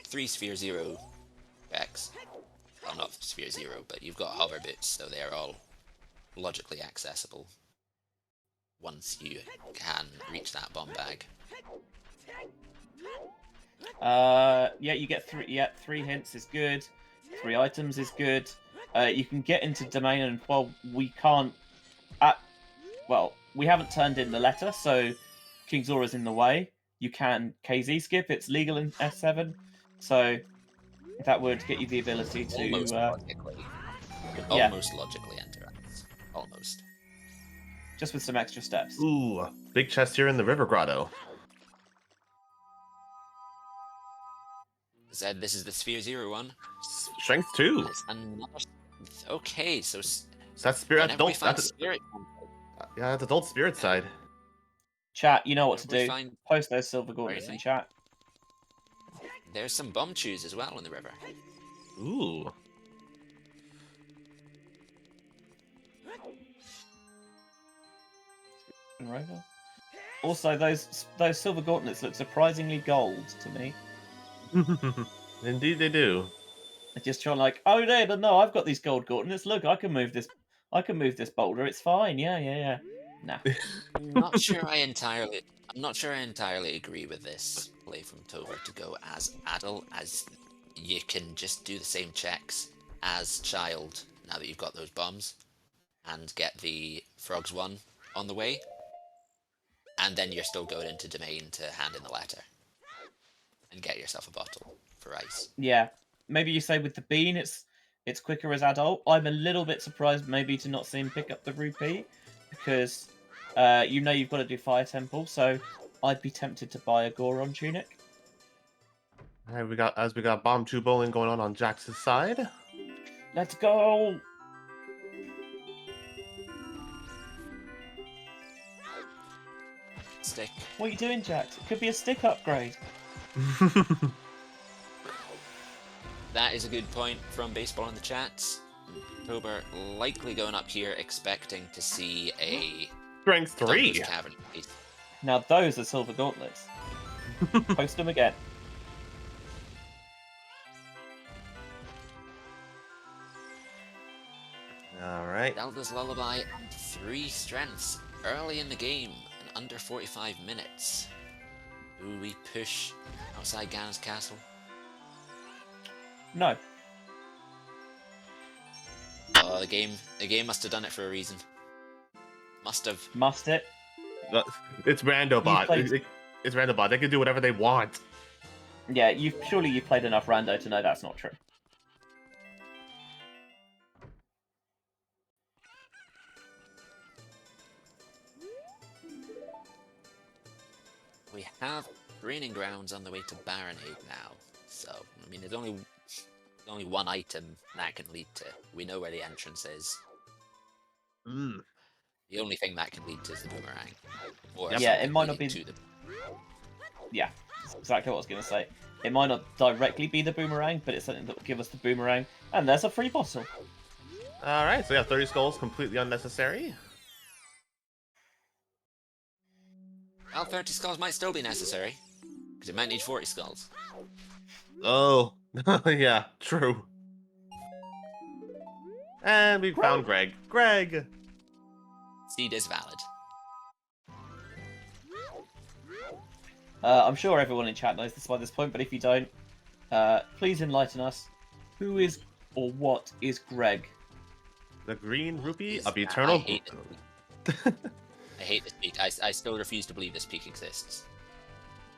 3 Sphere 0 X. Well, not Sphere 0, but you've got hover boots, so they're all logically accessible once you can reach that bomb bag. Yeah, you get 3. Yeah, 3 hints is good. 3 items is good. You can get into domain, and while we can't, we haven't turned in the letter, so King Zora's in the way. You can KZ skip; it's legal in S7, so that would get you the ability to Almost logically. yeah. Almost logically enter us. Almost. Just with some extra steps. Ooh, big chest here in the River Grotto. Said this is the Sphere 0 one. Strength 2. That's another. Okay, so So that's spirit. whenever we Adult. find That's, spirit, yeah, that's adult spirit side. Chat, you know what to whenever we do. find- Post those silver gauntlets in Anything? chat. there's some bomb chews as well in the river. Ooh. Rover. Also, those silver gauntlets look surprisingly gold to me. Indeed, they do. They're just trying like, oh no, I've got these gold gauntlets. Look, I can move this. I can move this boulder. It's fine. Yeah. Nah. I'm not sure I entirely agree with this play from Toburr to go as adult, as you can just do the same checks as child now that you've got those bombs, and get the frogs one on the way, and then you're still going into domain to hand in the letter and get yourself a bottle for ice. Yeah. Maybe you say with the bean, it's quicker as adult. I'm a little bit surprised maybe to not see him pick up the rupee, because you've got to do Fire Temple, so I'd be tempted to buy a Goron tunic. All right, we got bomb 2 bowling going on Jax's side. Let's go! Stick. What are you doing, Jax? It could be a stick upgrade. That is a good point from Baseball in the chats. Toburr likely going up here expecting to see a Strength 3. Dungeons Cavern piece. Now those are silver gauntlets. Post them again. All right. Zelda's Lullaby and 3 strengths early in the game and under 45 minutes. Do we push outside Ganon's castle? No. Oh, the game must have done it for a reason. Must have. Must it? It's Randobot. played- It's Randobot. They can do whatever they want. Yeah, surely you've played enough Rando to know that's not true. We have training grounds on the way to Baronade now. So, I mean, there's only one item that can lead to. We know where the entrance is. Mm. The only thing that can lead to is the boomerang. Or Yeah, it something might not leading be- to the. Yeah, that's exactly what I was going to say. It might not directly be the boomerang, but it's something that will give us the boomerang. And there's a free bottle. All right, so yeah, 30 skulls, completely unnecessary. Well, 30 skulls might still be necessary. Because it might need 40 skulls. Oh, yeah, true. And we found Greg. Greg! Seed is valid. I'm sure everyone in chat knows this by this point, but if you don't, please enlighten us. Who is or what is Greg? The green rupee Is- of I eternal... hate I hate this peak. I still refuse to believe this peak exists.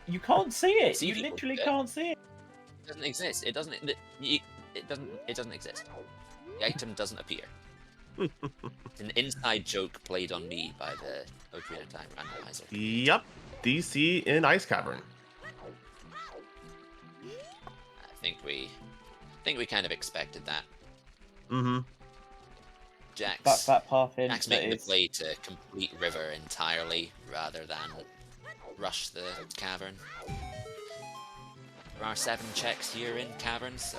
You can't see it. See You people literally do it. can't see it. It doesn't exist. It doesn't. It doesn't exist. The item doesn't appear. It's an inside joke played on me by the Ocarina Randomizer. Yep, DC in Ice Cavern. I think we kind of expected that. Mm-hmm. Jax. That's that path in. Jax that making the is- play to complete River entirely rather than rush the cavern. There are 7 checks here in cavern, so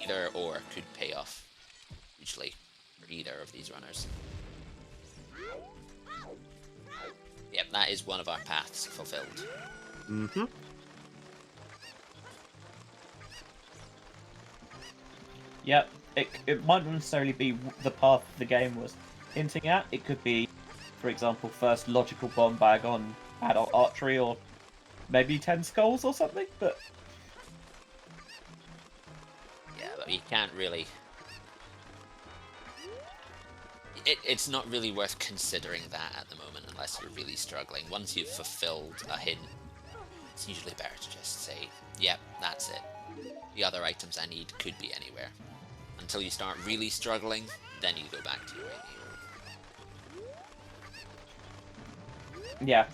either or could pay off hugely for either of these runners. Yep, that is one of our paths fulfilled. Mm-hmm. Yep. It might not necessarily be the path the game was hinting at. It could be, for example, first logical bomb bag on adult archery, or maybe 10 skulls or something. But Yeah, but you can't really. It's not really worth considering that at the moment unless you're really struggling. Once you've fulfilled a hint, it's usually better to just say, yep, that's it. The other items I need could be anywhere. Until you start really struggling, then you go back to your hero. Yeah.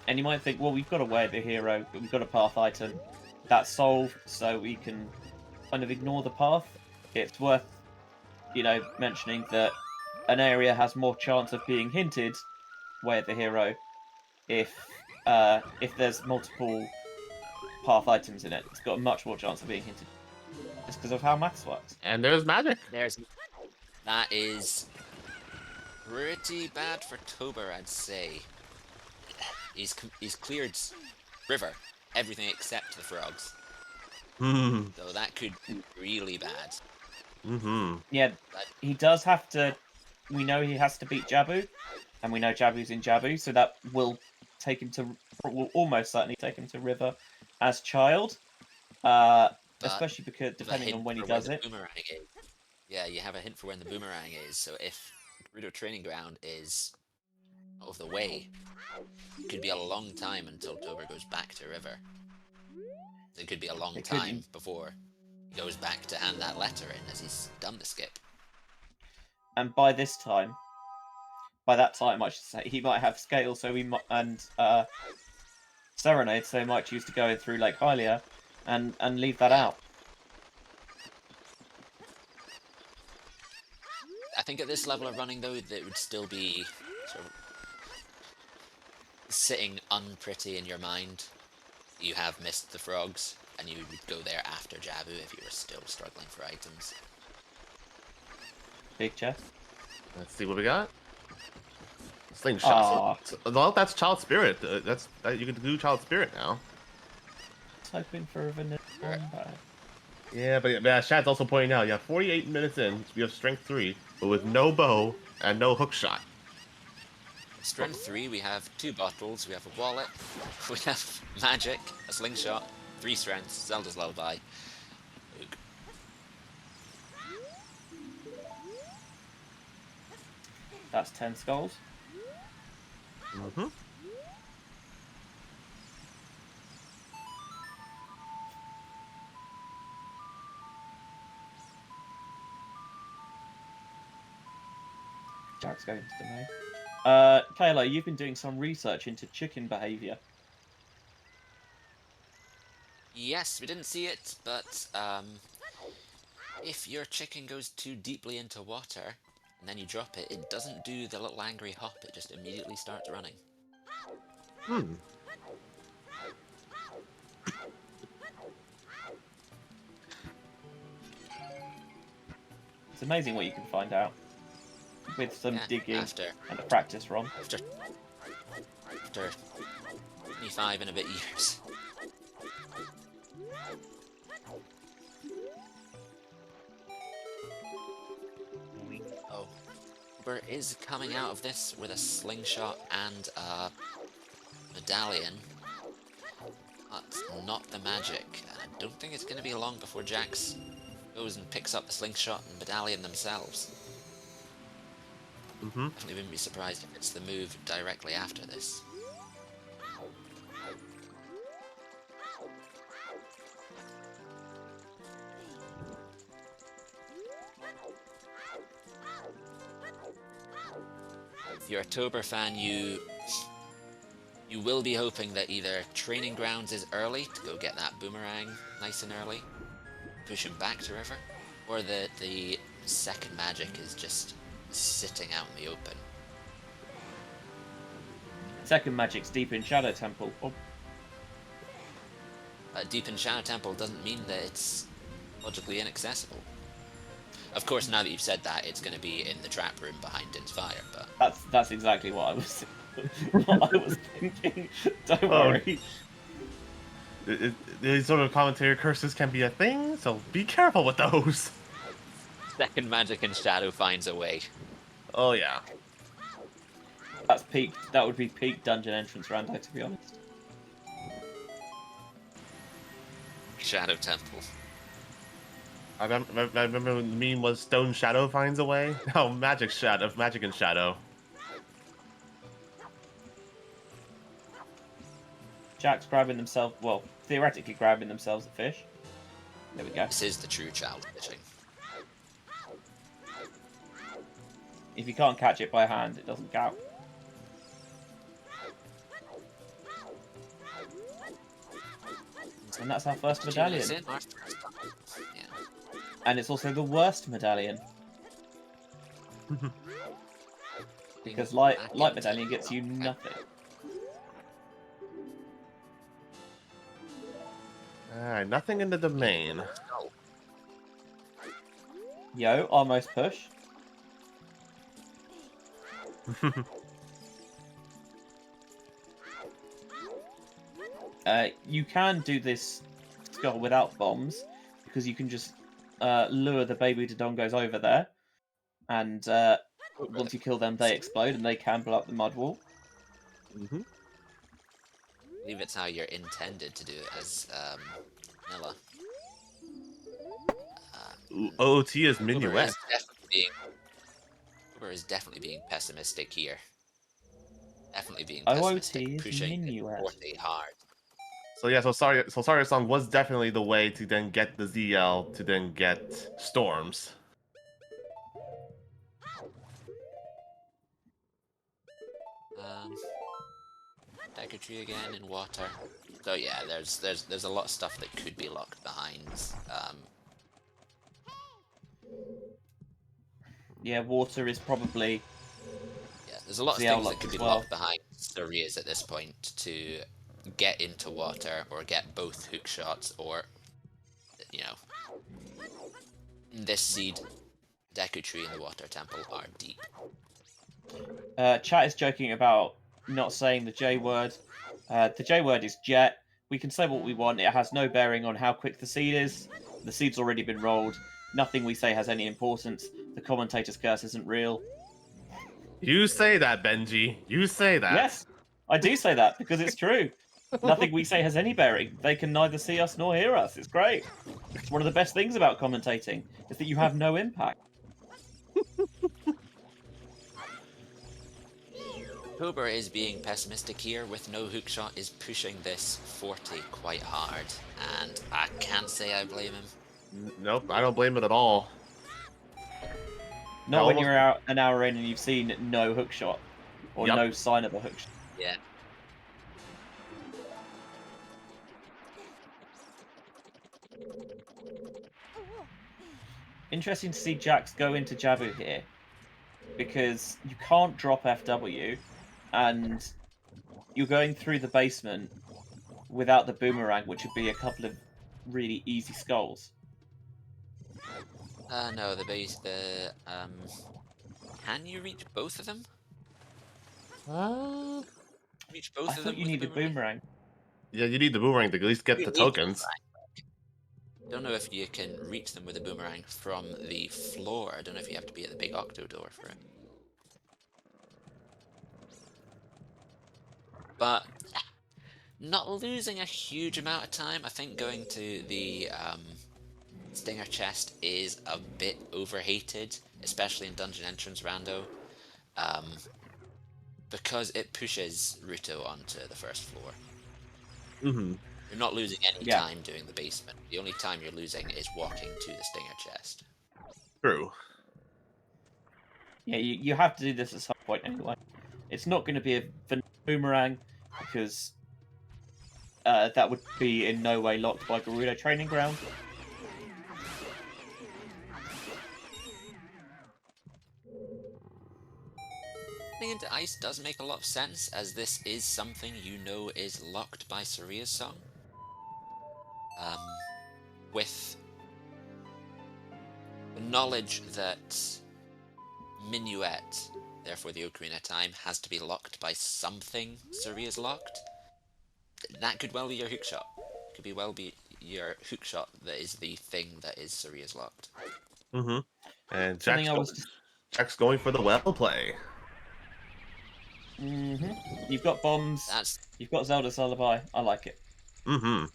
And you might think, well, we've got a way of the hero, but we've got a path item. That's solved, so we can kind of ignore the path. It's worth, mentioning that an area has more chance of being hinted, way of the hero, if there's multiple path items in it. It's got a much more chance of being hinted, just because of how maths works. And there's magic. That is pretty bad for Toburr, I'd say. He's cleared river, everything except the frogs. So that could be really bad. Yeah, he does have to. We know he has to beat Jabu, and we know Jabu's in Jabu, so that will almost certainly take him to river as child. Especially because depending on when he does it. Yeah, you have a hint for when the boomerang is. So if Gerudo Training Ground is out of the way, it could be a long time until Toburr goes back to river. It could be a long time before he goes back to hand that letter in, as he's done the skip. And by that time, I should say, he might have scale, so he might, and serenade, so he might choose to go in through Lake Hylia and leave that out. I think at this level of running, though, that would still be sort of sitting unpretty in your mind. You have missed the frogs, and you would go there after Jabu if you were still struggling for items. Big chest. Let's see what we got. Slingshot. Well, that's Child Spirit. You can do Child Spirit now. I was hoping for a vanilla one, but... Yeah, but Shad's also pointing out, 48 minutes in, we have Strength 3, but with no bow and no hook shot. Strength 3, we have 2 bottles, we have a wallet, we have magic, a slingshot, 3 strengths, Zelda's Lullaby. That's 10 skulls. Jack's going to the main. Kayla, you've been doing some research into chicken behavior. Yes, we didn't see it, but if your chicken goes too deeply into water, and then you drop it, it doesn't do the little angry hop, it just immediately starts running. It's amazing what you can find out with some digging and a practice run. After 25 and a bit years. Oh, Toburr is coming out of this with a slingshot and a medallion, but not the magic. And I don't think it's going to be long before Jax goes and picks up the slingshot and medallion themselves. Definitely wouldn't be surprised if it's the move directly after this. If you're a Toburr fan, you will be hoping that either Training Grounds is early to go get that boomerang nice and early, push him back to river, or that the second magic is just sitting out in the open. Second magic's deep in Shadow Temple. Oh. Deep in Shadow Temple doesn't mean that it's logically inaccessible. Of course, now that you've said that, it's going to be in the trap room behind Din's Fire, but... That's exactly what I was thinking. Don't worry. These sort of commentary curses can be a thing, so be careful with those. Second magic and Shadow finds a way. Oh yeah. That's peak. That would be peak dungeon entrance rando, to be honest. Shadow Temple. I remember when the meme was Stone Shadow finds a way. Oh, Magic and Shadow. Jack's grabbing themselves, well, theoretically grabbing themselves a fish. There we go. This is the true child fishing. If you can't catch it by hand, it doesn't count. And that's our first medallion. Yeah. And it's also the worst medallion. Because light medallion gets you nothing. Alright, nothing in the domain. Yo, almost push. You can do this skull without bombs, because you can just lure the baby Dodongos over there, and once you kill them, they explode and they can blow up the mud wall. Mm-hmm. I believe it's how you're intended to do it as Nilla. OOT is Minuet. Toburr is definitely being pessimistic here. Definitely being OOT pessimistic, is pushing Minuet. Forte hard. So yeah, so sorry song was definitely the way to then get the ZL to then get storms. Deku tree again in water. So yeah, there's a lot of stuff that could be locked behind. Yeah, water is probably... Yeah, there's a lot of ZL things that locked could as be well. locked behind Sarias at this point to get into water or get both hook shots, or you know, in this seed, Deku tree and the water temple are deep. Chat is joking about not saying the J word. The J word is jet. We can say what we want. It has no bearing on how quick the seed is. The seed's already been rolled. Nothing we say has any importance. The commentator's curse isn't real. You say that, Benjy. You say that. Yes, I do say that because it's true. Nothing we say has any bearing. They can neither see us nor hear us. It's great. It's one of the best things about commentating, is that you have no impact. Toburr is being pessimistic here with no hookshot, is pushing this Forte quite hard, and I can't say I blame him. Nope, I don't blame it at all. Not when almost- you're an hour in and you've seen no hookshot, or Yep. no sign of a hookshot. Yeah. Interesting to see Jax go into Jabu here, because you can't drop FW, and you're going through the basement without the boomerang, which would be a couple of really easy skulls. No, can you reach both of them? Reach both I of thought them you with need a boomerang. Yeah, you need the boomerang to at least get You the need tokens. Don't know if you can reach them with a boomerang from the floor. I don't know if you have to be at the big octo door for it. But not losing a huge amount of time. I think going to the Stinger chest is a bit overhated, especially in Dungeon Entrance Rando, because it pushes Ruto onto the first floor. Mm-hmm. You're not losing any time doing the basement. The only time you're losing is walking to the Stinger chest. True. Yeah, you have to do this at some point anyway. It's not going to be a boomerang, because that would be in no way locked by Gerudo Training Ground. Getting into ice does make a lot of sense, as this is something you know is locked by Saria's song. With the knowledge that Minuet, therefore the Ocarina time, has to be locked by something Saria's locked, that could well be your hookshot. Could be your hookshot that is the thing that is Saria's locked. Mm-hmm. And Something Jack's going for the well play. Mm-hmm. You've got bombs. You've got Zelda's Lullaby. I like it. Mm-hmm.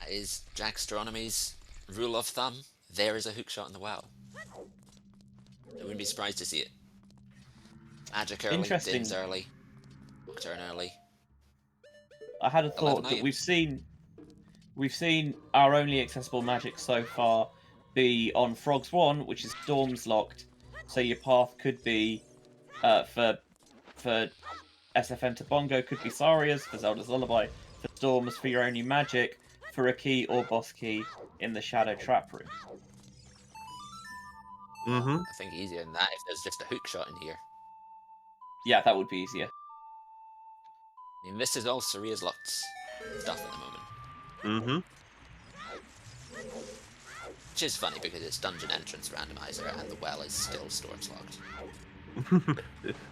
That is jaxstronomy's rule of thumb, there is a hook shot in the well. I wouldn't be surprised to see it. Magic early, Interesting. Dims early, Nocturne early. I had a 11 thought that items. we've seen our only accessible magic so far be on Frogs 1, which is Storms locked. So your path could be for SFM to Bongo could be Saria's, for Zelda's Lullaby, for Storms for your only magic, for a key or boss key in the Shadow Trap room. Mm-hmm. I think easier than that if there's just a hook shot in here. Yeah, that would be easier. I mean, this is all Saria's locked stuff at the moment. Mm-hmm. Which is funny because it's Dungeon Entrance Randomizer and the well is still Storms locked.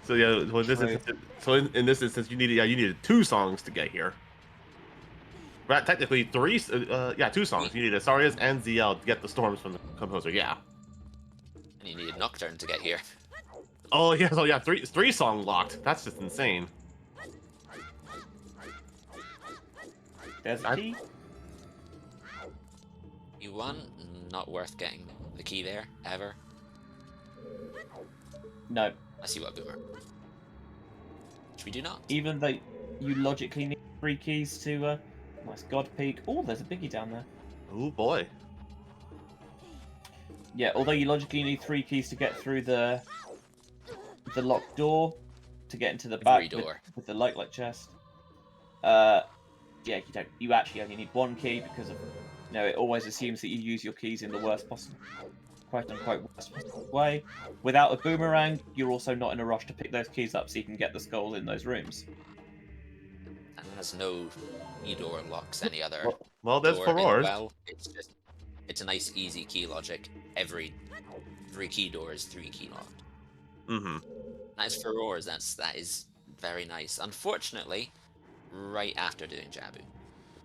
So yeah, well, this True. is so in this instance, you needed 2 songs to get here. Right, technically 3. 2 songs. You needed Asaria's and ZL to get the storms from the composer. Yeah. And you needed Nocturne to get here. Oh yeah, so yeah, 3 song locked. That's just insane. There's a key. E1, not worth getting the key there, ever. No. Unless you want Boomer. Which we do not. Even though you logically need 3 keys to nice God Peak. Oh, there's a biggie down there. Oh boy. Yeah, although you logically need 3 keys to get through the locked door to get into the back with the light chest. Yeah, you don't. You actually only need 1 key because of it always assumes that you use your keys in the worst possible, quote unquote, worst possible way. Without a boomerang, you're also not in a rush to pick those keys up so you can get the skulls in those rooms. And there's no E-door locks any other Well, there's door in the Furores. well. It's a nice easy key logic. Every key door is 3 key locked. Mm-hmm. Nice Furores, that is very nice. Unfortunately, right after doing Jabu.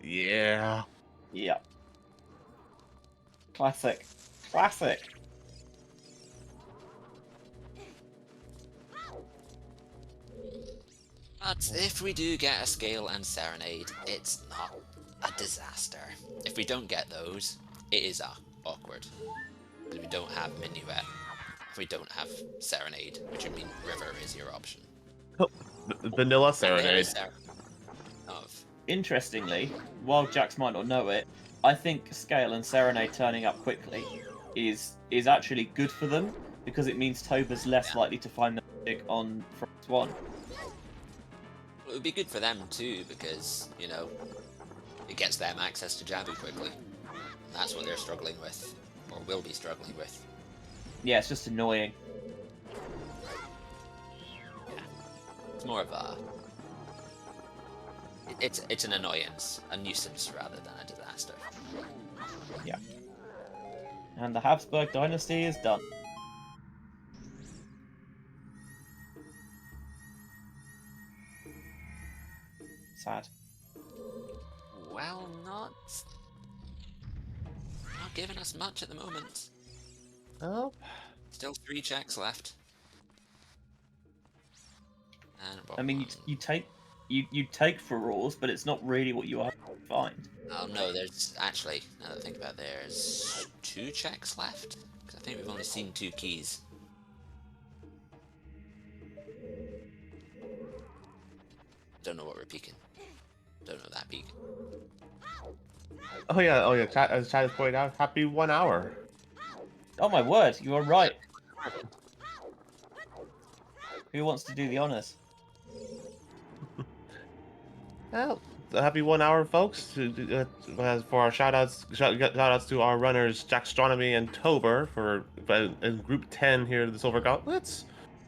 Yeah. Yeah. Classic. Classic. But if we do get a Scale and Serenade, it's not a disaster. If we don't get those, it is awkward. Because we don't have Minuet. If we don't have Serenade, which would mean River is your option. Vanilla Serenade. Interestingly, while Jax might not know it, I think Scale and Serenade turning up quickly is actually good for them because it means Tobur's less likely to find the magic on Frost 1. It would be good for them too because, it gets them access to Jabu quickly. And that's what they're struggling with, or will be struggling with. Yeah, it's just annoying. Yeah. It's more of a... It's an annoyance, a nuisance rather than a disaster. Yeah. And the Habsburg dynasty is done. Sad. Well, not giving us much at the moment. Oh. Still 3 checks left. And I mean, you take Furores, but it's not really what you are to find. Oh no, there's actually, now that I think about it, there's 2 checks left? Because I think we've only seen 2 keys. Don't know what we're peeking. Don't know that peak. Oh yeah. Chat, as Chad has pointed out, happy 1 hour. Oh my word, you are right. Who wants to do the honors? Well, happy 1 hour, folks. For our shoutouts to our runners jaxstronomy and toburr for in Group 10 here at the Silver Gauntlets.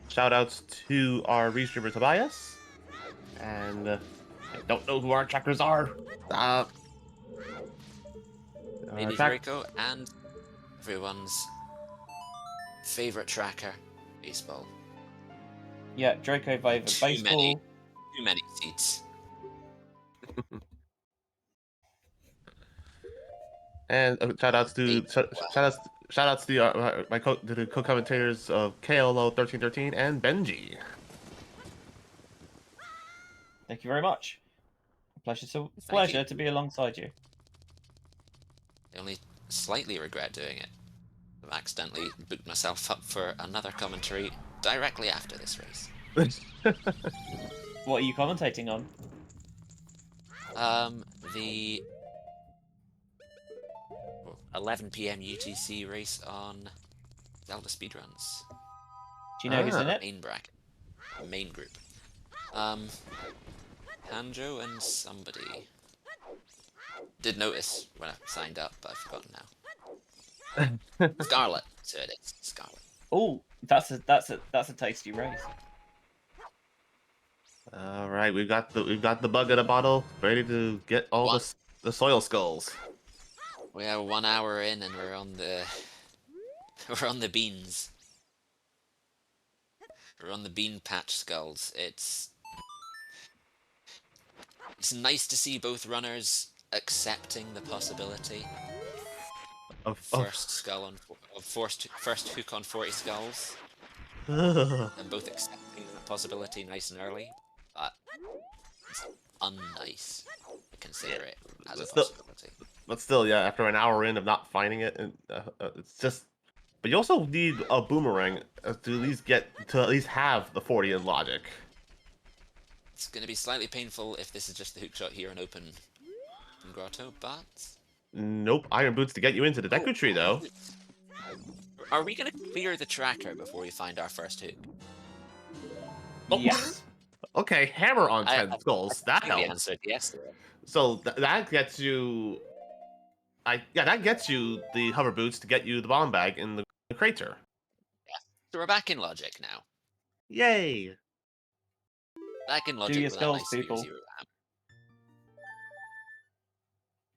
Shoutouts to our restreamer Tobias. And I don't know who our trackers are. Maybe Draco and everyone's favorite tracker, baseball. Yeah, Draco Viva baseball. Too many seats. And shoutouts to the co-commentators of KLO 1313 and Benjy. Thank you very much. Pleasure to be alongside you. The only slightly regret doing it. I've accidentally booked myself up for another commentary directly after this race. What are you commentating on? The 11 p.m. UTC race on Zelda speedruns. Do you know who's in Ah. it? Main bracket. Main group. Hanjo and somebody. Did notice when I signed up, but I've forgotten now. Scarlet. So it is Scarlet. Oh, that's a tasty race. All right, we've got the bug in a bottle, ready to get all the soil skulls. We are 1 hour in and we're on the we're on the beans. We're on the bean patch skulls. It's nice to see both runners accepting the possibility Of first skull on first hook on 40 skulls, Ugh. and both accepting that possibility nice and early. But it's unnice to consider it as a possibility. But still, yeah, after an hour in of not finding it, and it's just. But you also need a boomerang to at least have the 40 in logic. It's going to be slightly painful if this is just the hook shot here in open grotto, but Nope, iron boots to get you into the Deku tree though. Are we going to clear the tracker before we find our first hook? Oh. Yes. Okay, hammer on 10 skulls. That The helps. answer yes. So that gets you. That gets you the hover boots to get you the bomb bag in the crater. So we're back in logic now. Yay! Back in Do logic your with that skulls, nice people. 0 ham.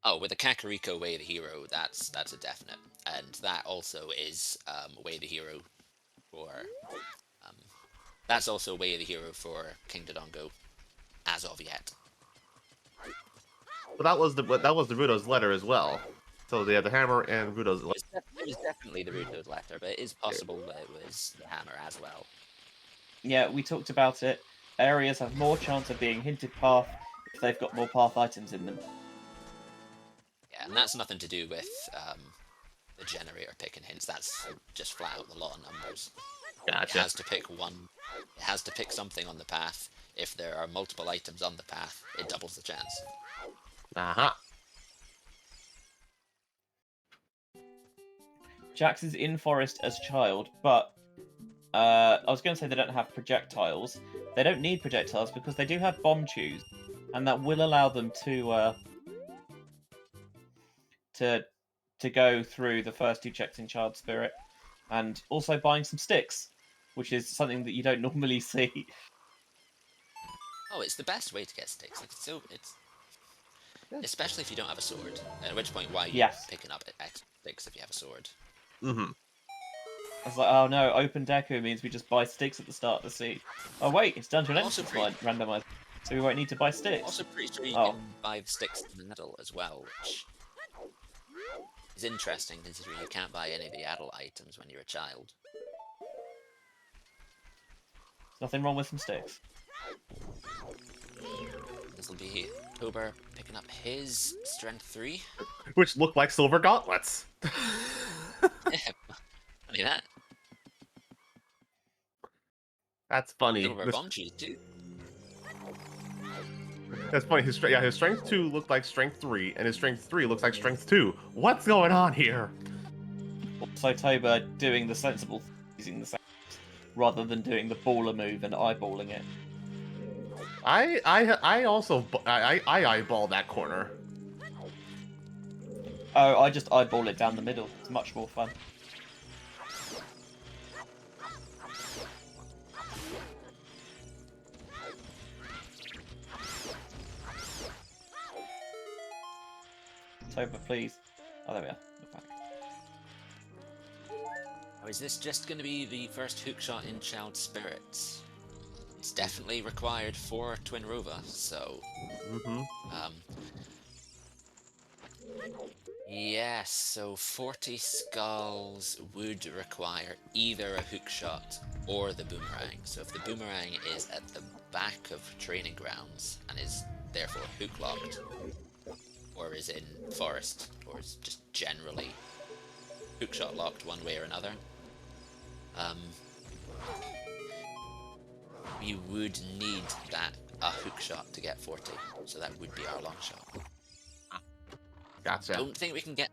Oh, with the Kakariko Way the Hero, that's a definite, and that also is Way the Hero for that's also Way the Hero for King Dodongo, as of yet. But that was the Rudo's letter as well. So they had the hammer and Rudo's letter. It was definitely the Ruto's letter, but it is possible that it was the hammer as well. Yeah, we talked about it. Areas have more chance of being hinted path if they've got more path items in them. Yeah, and that's nothing to do with the generator picking hints. That's just flat out the law of numbers. Gotcha. It has to pick one. It has to pick something on the path. If there are multiple items on the path, it doubles the chance. Uh-huh. Jax is in forest as a child, but I was going to say they don't have projectiles. They don't need projectiles because they do have bomb chews, and that will allow them to go through the first 2 checks in Child Spirit, and also buying some sticks, which is something that you don't normally see. Oh, it's the best way to get sticks. Like, it's Yeah. especially if you don't have a sword. At which point, why are you Yes. picking up extra sticks if you have a sword? Mm-hmm. I was like, oh no, open Deku means we just buy sticks at the start of the siege. Oh wait, it's Dungeon Also Entrance Randomizer, so we won't need to buy sticks. Also, pretty sure you Oh. can buy the sticks in the middle as well, which is interesting considering you can't buy any of the adult items when you're a child. There's nothing wrong with some sticks. This will be Toburr picking up his strength 3. Which look like silver gauntlets. Funny that. That's funny. Silver bomb cheese too. That's funny. His strength 2 looked like strength 3, and his strength 3 looks like strength 2. What's going on here? Also, Toba doing the sensible using the rather than doing the baller move and eyeballing it. I also eyeball that corner. Oh, I just eyeball it down the middle. It's much more fun. Toba, please. Oh, there we are. We're back. Or is this just going to be the first hookshot in Child Spirits? It's definitely required for Twin Rova, so... Mm-hmm. Yes, so 40 skulls would require either a hookshot or the boomerang. So if the boomerang is at the back of training grounds and is therefore hook locked, or is in forest, or is just generally hookshot locked one way or another. We would need a hookshot to get 40, so that would be our long shot. Gotcha. Don't think we can get.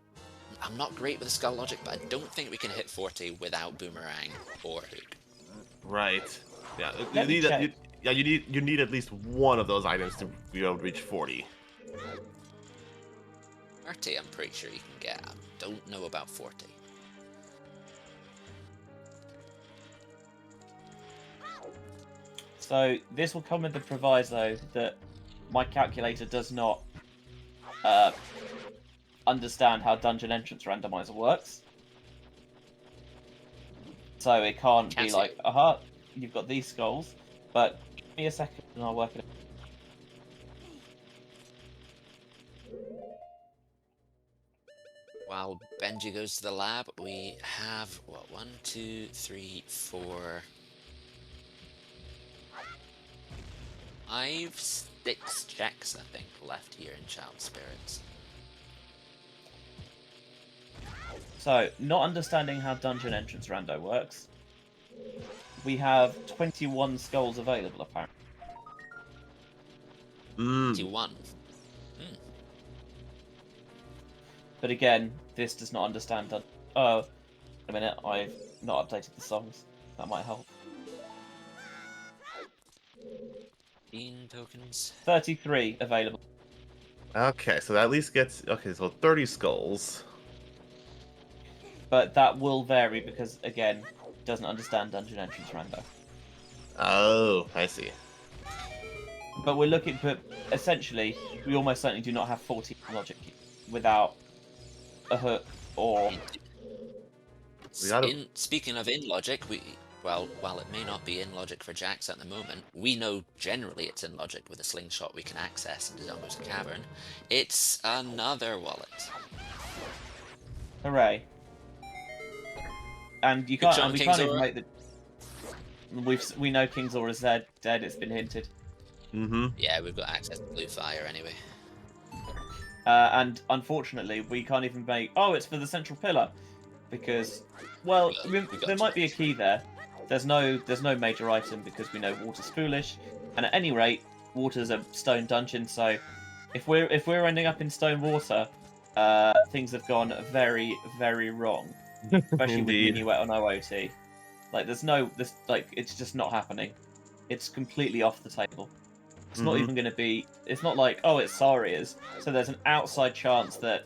I'm not great with skull logic, but I don't think we can hit 40 without boomerang or hook. Right. Yeah. Let me check. You need at least one of those items to be able to reach 40. 30, I'm pretty sure you can get. I don't know about 40. So this will come with the proviso that my calculator does not understand how Dungeon Entrance Randomizer works. So it can't be like, aha, you've got these skulls, but give me a second and I'll work it out. While Benjy goes to the lab, we have, what, 1, 2, 3, 4... 5, 6 checks, I think, left here in Child Spirits. So, not understanding how Dungeon Entrance Rando works, we have 21 skulls available, apparently. 21. But again, this does not understand... Oh, wait a minute, I've not updated the songs. That might help. 15 tokens. 33 available. Okay, so that at least gets... Okay, so 30 skulls. But that will vary because, again, it doesn't understand Dungeon Entrance Rando. Oh, I see. But we're looking... But essentially, we almost certainly do not have 40 logic without a hook or... Speaking of in logic, while it may not be in logic for Jax at the moment, we know generally it's in logic with a slingshot we can access into Zombo's Cavern. It's another wallet. Hooray. And you can't, and we can't even make the... We know King Zora's dead, it's been hinted. Mm-hmm. Yeah, we've got access to Blue Fire anyway. And unfortunately, we can't even make... Oh, it's for the central pillar. Because, well, there might be a key there. There's no major item because we know water's foolish. And at any rate, water's a stone dungeon, so if we're ending up in stone water, things have gone very, very wrong. Especially with Minuet on OOT. Like, it's just not happening. It's completely off the table. It's not even going to be... It's not like, oh, it's Saria's. So there's an outside chance that,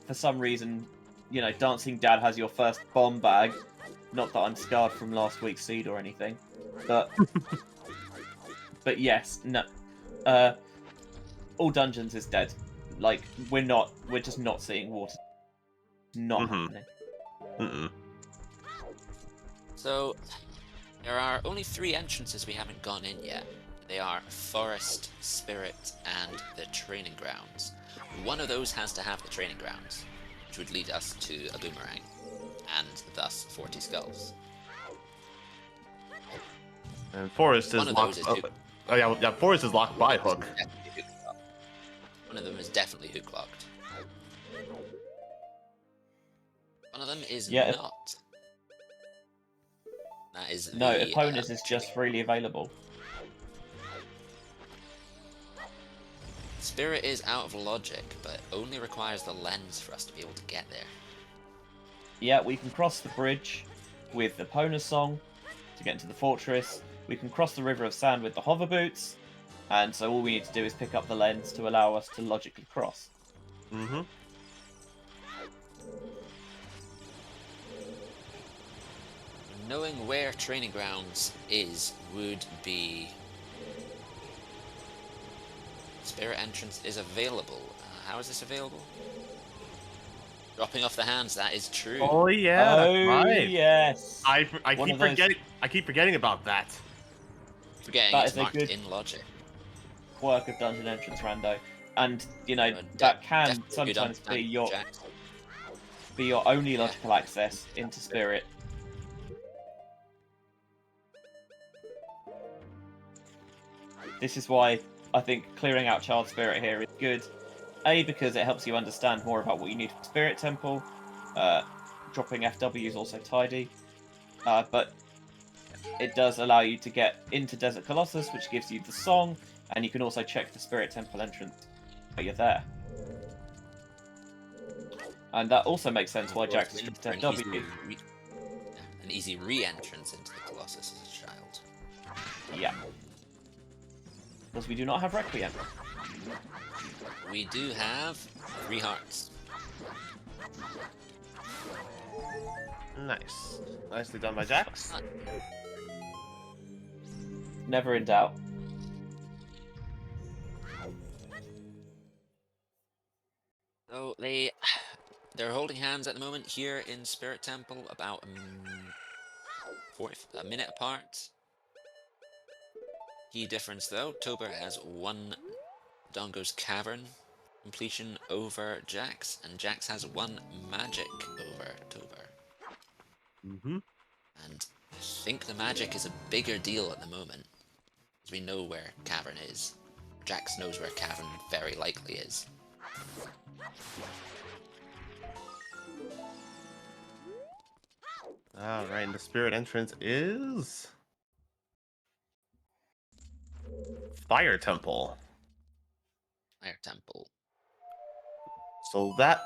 for some reason, you know, Dancing Dad has your first bomb bag. Not that I'm scarred from last week's seed or anything. But... but yes, no. All Dungeons is dead. Like, we're just not seeing water. Not happening. So, there are only 3 entrances we haven't gone in yet. They are Forest, Spirit, and the Training Grounds. One of those has to have the Training Grounds, which would lead us to a Boomerang, and thus 40 skulls. And Forest is locked. Oh yeah, Forest is locked by Hook. One of them is definitely hook locked. One of them is not. That is no, Opponent is just freely available. Spirit is out of logic, but only requires the lens for us to be able to get there. Yeah, we can cross the bridge with the Pona Song to get into the fortress. We can cross the River of Sand with the hover boots. And so all we need to do is pick up the lens to allow us to logically cross. Knowing where Training Grounds is would be... Spirit entrance is available. How is this available? Dropping off the hands, that is true. Oh yeah, that's right. Yes. I keep forgetting about that. Forgetting that it's is a marked good in logic. Quirk of Dungeon Entrance Rando. And, you know, that can sometimes be your only logical access into Spirit. This is why I think clearing out Child Spirit here is good. A, because it helps you understand more about what you need for Spirit Temple. dropping FW is also tidy. But it does allow you to get into Desert Colossus, which gives you the song, and you can also check the Spirit Temple entrance while you're there. And that also makes sense why Jax is just For an FW. an easy re-entrance into the Colossus as a child. Yeah. Because we do not have Requiem. We do have 3 hearts. Nice. Nicely done by Jax. Never in doubt. So they're holding hands at the moment here in Spirit Temple, about a minute apart. Key difference though, Toburr has 1 Dongo's Cavern completion over Jax, and Jax has 1 magic over Toburr. Mm-hmm. And I think the magic is a bigger deal at the moment, as we know where Cavern is. Jax knows where Cavern very likely is. Alright, and the spirit entrance is... Fire Temple. Fire Temple. So that...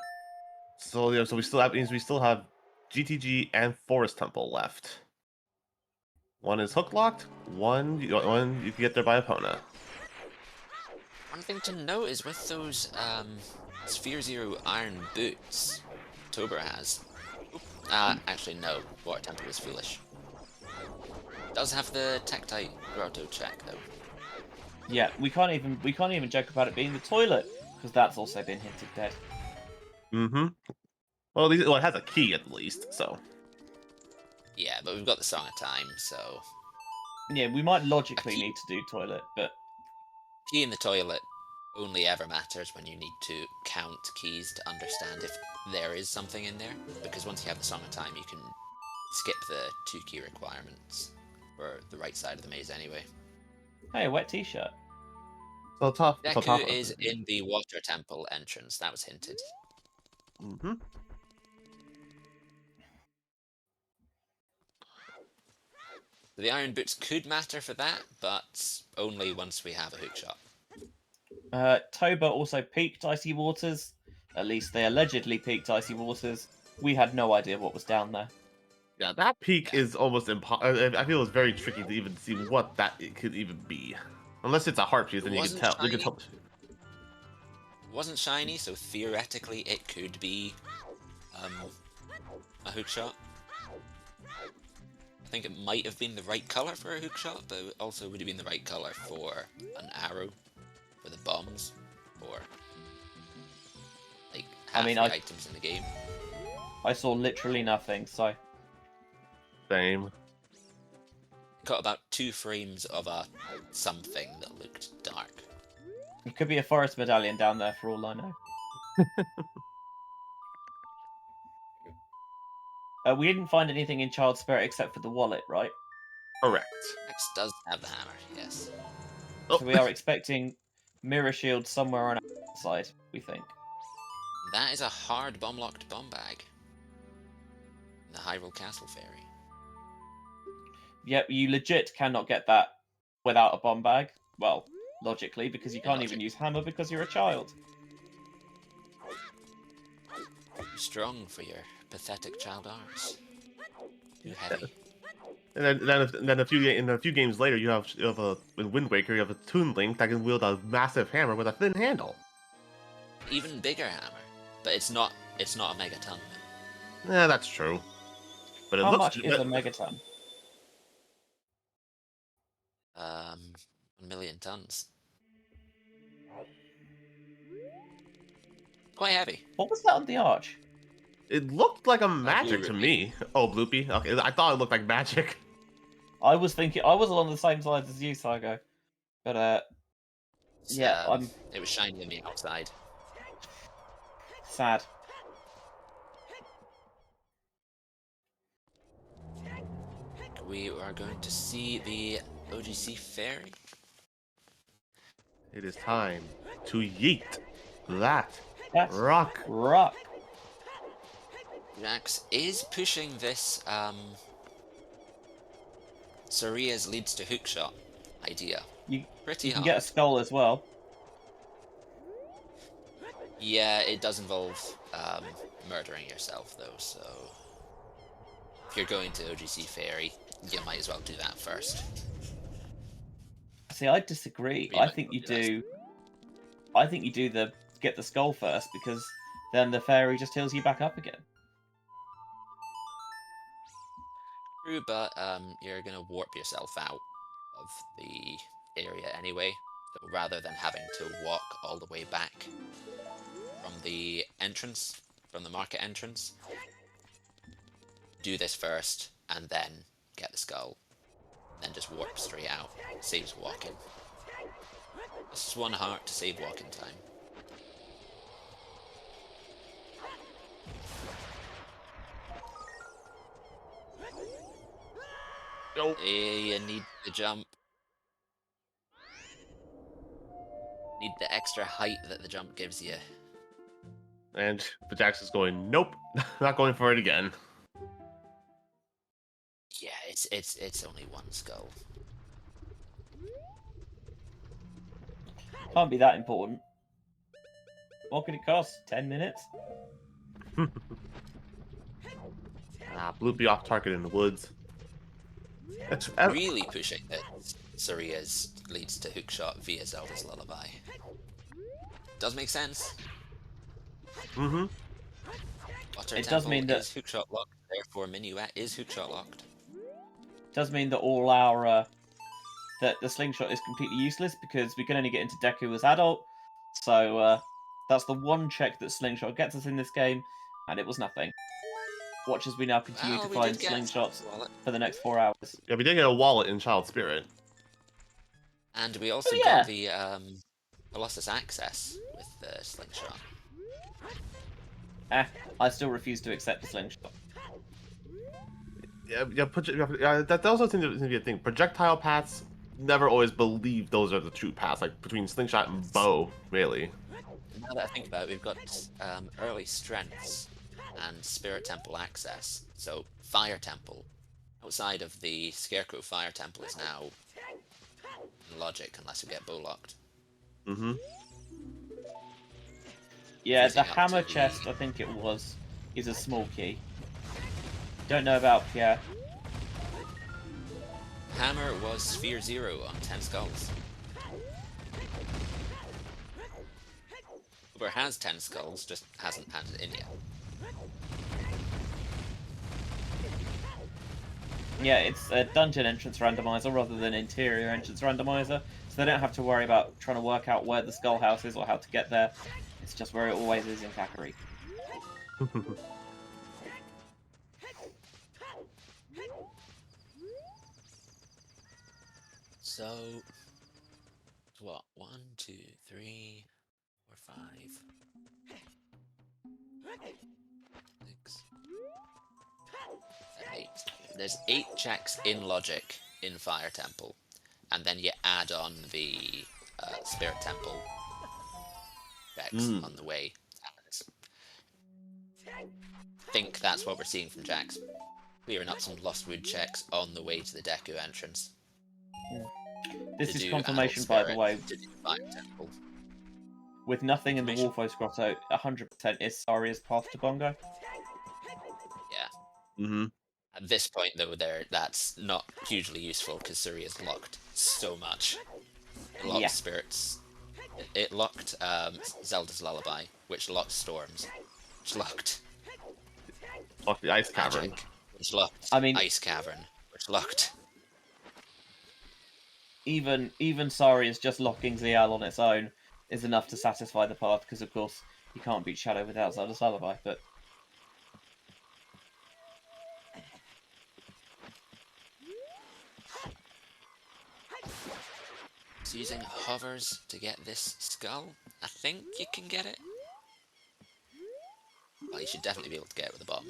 So yeah, so we still have means we still have GTG and Forest Temple left. One is hook locked, one you can get there by Epona. One thing to note is with those Sphere Zero iron boots Toburr has. Actually no, Water Temple was foolish. Does have the Tektite Grotto check though. Yeah, we can't even joke about it being the toilet, because that's also been hinted dead. Mm-hmm. Well, at least, it has a key at least, so... Yeah, but we've got the Song of Time, so... Yeah, we might logically need to do toilet, but... Key in the toilet only ever matters when you need to count keys to understand if there is something in there, because once you have the Song of Time you can skip the 2 key requirements for the right side of the maze anyway. Hey, a wet t-shirt. So tough. Deku is in the Water Temple entrance, that was hinted. Mm-hmm. The iron boots could matter for that, but only once we have a hookshot. Toba also peaked Icy Waters. At least they allegedly peaked Icy Waters. We had no idea what was down there. Yeah, that peak is almost impossible. I feel it's very tricky to even see what that it could even be. Unless it's a heart piece, then you can tell. You can tell. It wasn't shiny, so theoretically it could be a hookshot. I think it might have been the right color for a hookshot, but it also would have been the right color for an arrow, for the bombs, or like half the items in the game. I saw literally nothing, so... Same. Got about 2 frames of a something that looked dark. It could be a forest medallion down there for all I know. We didn't find anything in Child Spirit except for the wallet, right? Correct. X does have the hammer, yes. Oh. So we are expecting Mirror Shield somewhere on our side, we think. That is a hard bomb-locked bomb bag. The Hyrule Castle Fairy. Yep, you legit cannot get that without a bomb bag. Well, logically, because you can't even use hammer because you're a child. Too strong for your pathetic child arms. Too heavy. And then a few games later, you have in Wind Waker, you have a Toon Link that can wield a massive hammer with a thin handle. Even bigger hammer, but it's not a megaton. Yeah, that's true. But it How looks much is a megaton? 1 million tons. Quite heavy. What was that on the arch? It looked like a magic Blue to Rupee. me. Oh, Bloopy. Okay, I thought it looked like magic. I was along the same lines as you, Saigo. But yeah, It was shiny on the outside. sad. We are going to see the OGC Fairy. It is time to yeet that That's rock. rock. Jax is pushing this Soria's leads to hookshot idea. You Pretty you can hard. get a skull as well. Yeah, it does involve murdering yourself though, so if you're going to OGC Fairy, you might as well do that first. See, I disagree. You I might think as you well do do. I think you do the get the skull first because then the fairy just heals you back up again. True, but you're gonna warp yourself out of the area anyway. So rather than having to walk all the way back from the entrance, from the market entrance, do this first and then get the skull. Then just warp straight out. Saves walking. This is 1 heart to save walking time. Nope. You need the jump. Need the extra height that the jump gives you. And the Jax is going, nope, not going for it again. Yeah, it's only 1 skull. Can't be that important. What could it cost? 10 minutes? Bloopy off target in the woods. Really pushing that Soria's leads to hookshot via Zelda's Lullaby. Does make sense. Mm-hmm. Water It Temple does mean that- is hookshot locked, therefore Minuet is hookshot locked. Does mean that all our that the slingshot is completely useless because we can only get into Deku as adult. So that's the one check that slingshot gets us in this game, and it was nothing. Watch as we now continue Well, to we find did get slingshots wallet. for the next 4 hours. Yeah, we did get a wallet in Child Spirit. And we also yeah. got the Colossus access with the slingshot. I still refuse to accept the slingshot. That also seems to be a thing. Projectile paths, never always believe those are the true paths. Like between slingshot and bow, really. Now that I think about it, we've got early strengths and Spirit Temple access. So Fire Temple, outside of the Scarecrow Fire Temple, is now in logic unless we get bow locked. Mm-hmm. Yeah, Fusing the up hammer to the- chest, I think it was, is a small key. Don't know about Pierre. Hammer was Sphere 0 on 10 skulls. Uber has 10 skulls, just hasn't handed it in yet. Yeah, it's a dungeon entrance randomizer rather than interior entrance randomizer, so they don't have to worry about trying to work out where the skull house is or how to get there. It's just where it always is in Kakariko. So, what? 1, 2, 3, 4, 5, 6, 7, 8. There's 8 checks in logic in Fire Temple, and then you add on the Spirit Temple checks on the way. I think that's what we're seeing from Jax. Clearing up some Lost Wood checks on the way to the Deku entrance. This To is do confirmation, Adult by the way, Spirit, to do Fire Temple. with nothing in the Confirmation. Wolfos Grotto, 100% is Saria's path to Bongo. Yeah. Mm-hmm. At this point, though, that's not hugely useful because Suri is locked so much. It locked Yeah. spirits. It locked Zelda's Lullaby, which locked storms, which locked Off the ice cavern. magic, which locked Ice Cavern, which locked. Even Saria's just locking Zial on its own is enough to satisfy the path, because of course you can't beat Shadow without Zelda's Lullaby, but So using hovers to get this skull, I think you can get it. Well, you should definitely be able to get it with a bomb.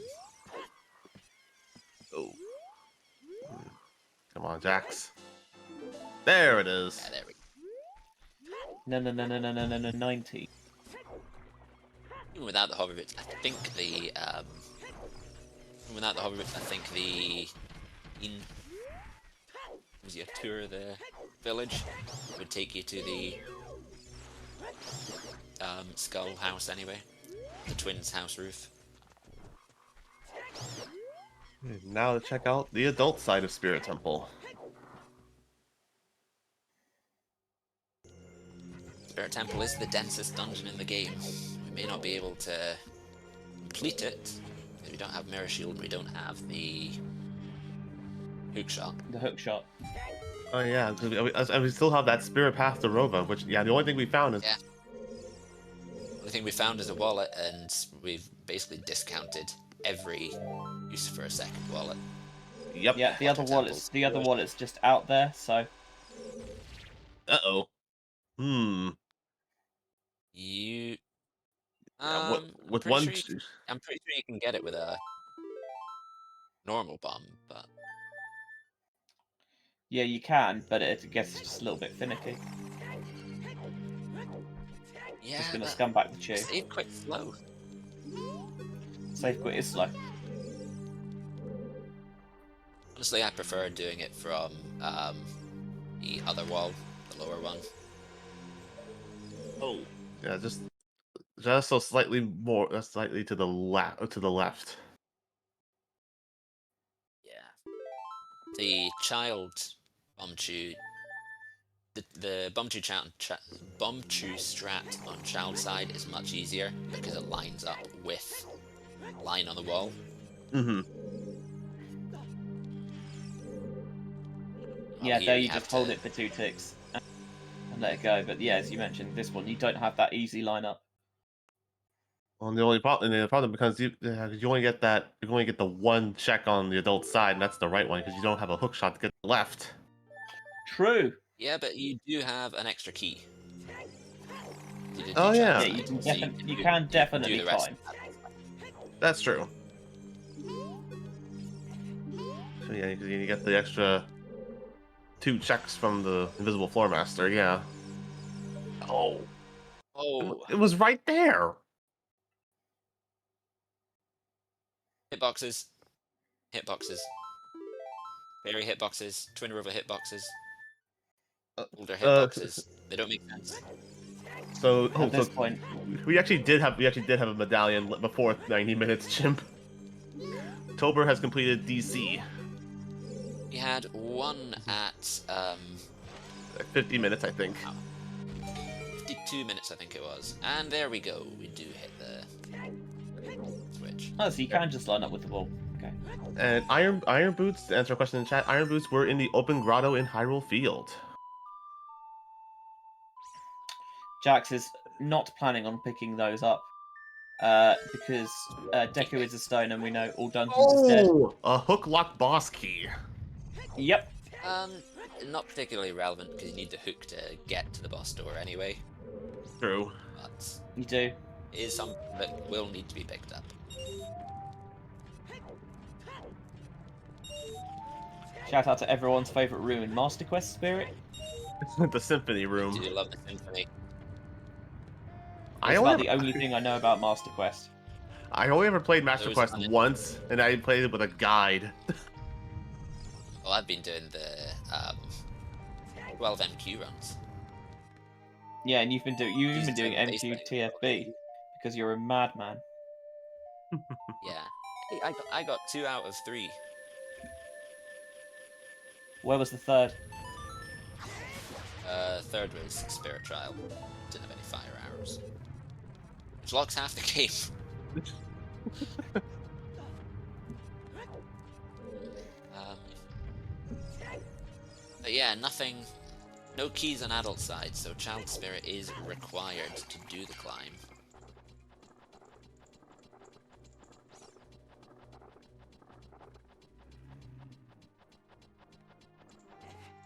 Oh. Come on, Jax. There it is. Yeah, there we go. no, 90. Even without the hover bits, I think the Without the hover, I think the was your tour of the village would take you to the skull house anyway, the twins' house roof. Now to check out the adult side of Spirit Temple. Spirit Temple is the densest dungeon in the game. We may not be able to complete it, because we don't have Mirror Shield, we don't have the hook shot. The hook shot. Oh yeah, because we still have that Spirit Path to Rova, which the only thing we found is Yeah. The only thing we found is a wallet, and we've basically discounted every use for a second wallet. Yep. Yeah, the other Temples. wallet's just out there, so Uh-oh. You Yeah, I'm with pretty one sure I'm pretty sure you can get it with a normal bomb, but yeah, you can, but I guess it's just a little bit finicky. yeah, Just gonna that scum back the chew. save quite slow. Save quit is slow. Honestly, I prefer doing it from the other wall, the lower one. Oh. Yeah, just so slightly more, slightly to the left. Yeah. The child Bumchu, the Bumchu strat on child side is much easier because it lines up with a line on the wall. Mm-hmm. Yeah, Here there you you have just hold to- it for 2 ticks and let it go. But yeah, as you mentioned, this one you don't have that easy lineup. Well, the problem because you only get the one check on the adult side, and that's the right one because you don't have a hook shot to get the left. True. Yeah, but you do have an extra key. You did Oh, do yeah. child Yeah, you side, can so you do- can you definitely do the rest. climb. That's true. So yeah, because you get the extra 2 checks from the invisible floor master. Yeah. Oh, Oh, it was right there. hitboxes, hitboxes, fairy hitboxes, twin river hitboxes, older Uh, hitboxes. They don't make sense. At this point, we actually did have a medallion before 90 minutes, Chimp. Toburr has completed DC. We had one at 50 minutes, I think. 52 minutes, I think it was. And there we go. We do hit the switch. oh, so you can just line up with the wall. Okay. And Iron Boots, to answer a question in chat, Iron Boots were in the open grotto in Hyrule Field. Jax is not planning on picking those up because Deku is a stone, and we know all dungeons is dead. Oh, a hook lock boss key. Yep. Not particularly relevant because you need the hook to get to the boss door anyway. True. But You do. it is something that will need to be picked up. Shout out to everyone's favourite room in Master Quest Spirit. The Symphony I Room. do love the symphony. That's about the only thing I know about Master Quest. I only ever played Master Those Quest on it. once, and I played it with a guide. Well, I've been doing the 12 MQ runs. Yeah, and you've been doing Jesus, MQ basically. TFB because you're a madman. Yeah. Hey, I got 2 out of 3. Where was the third? Third was Spirit Trial. Didn't have any fire arrows. Which locks half the game. But yeah, no keys on adult side, so Child Spirit is required to do the climb.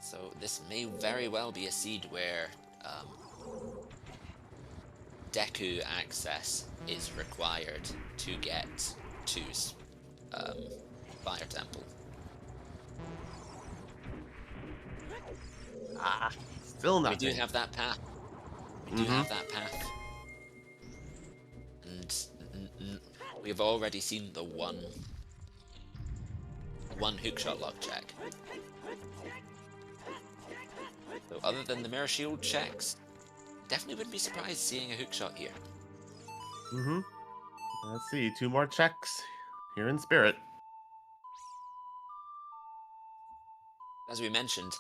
So this may very well be a seed where Deku access is required to get to Fire Temple. Still We nothing. do have that path. We do have that path. And we've already seen the one one hookshot lock check. So other than the mirror shield checks, definitely wouldn't be surprised seeing a hookshot here. Mm-hmm. Let's see, 2 more checks here in Spirit. As we mentioned,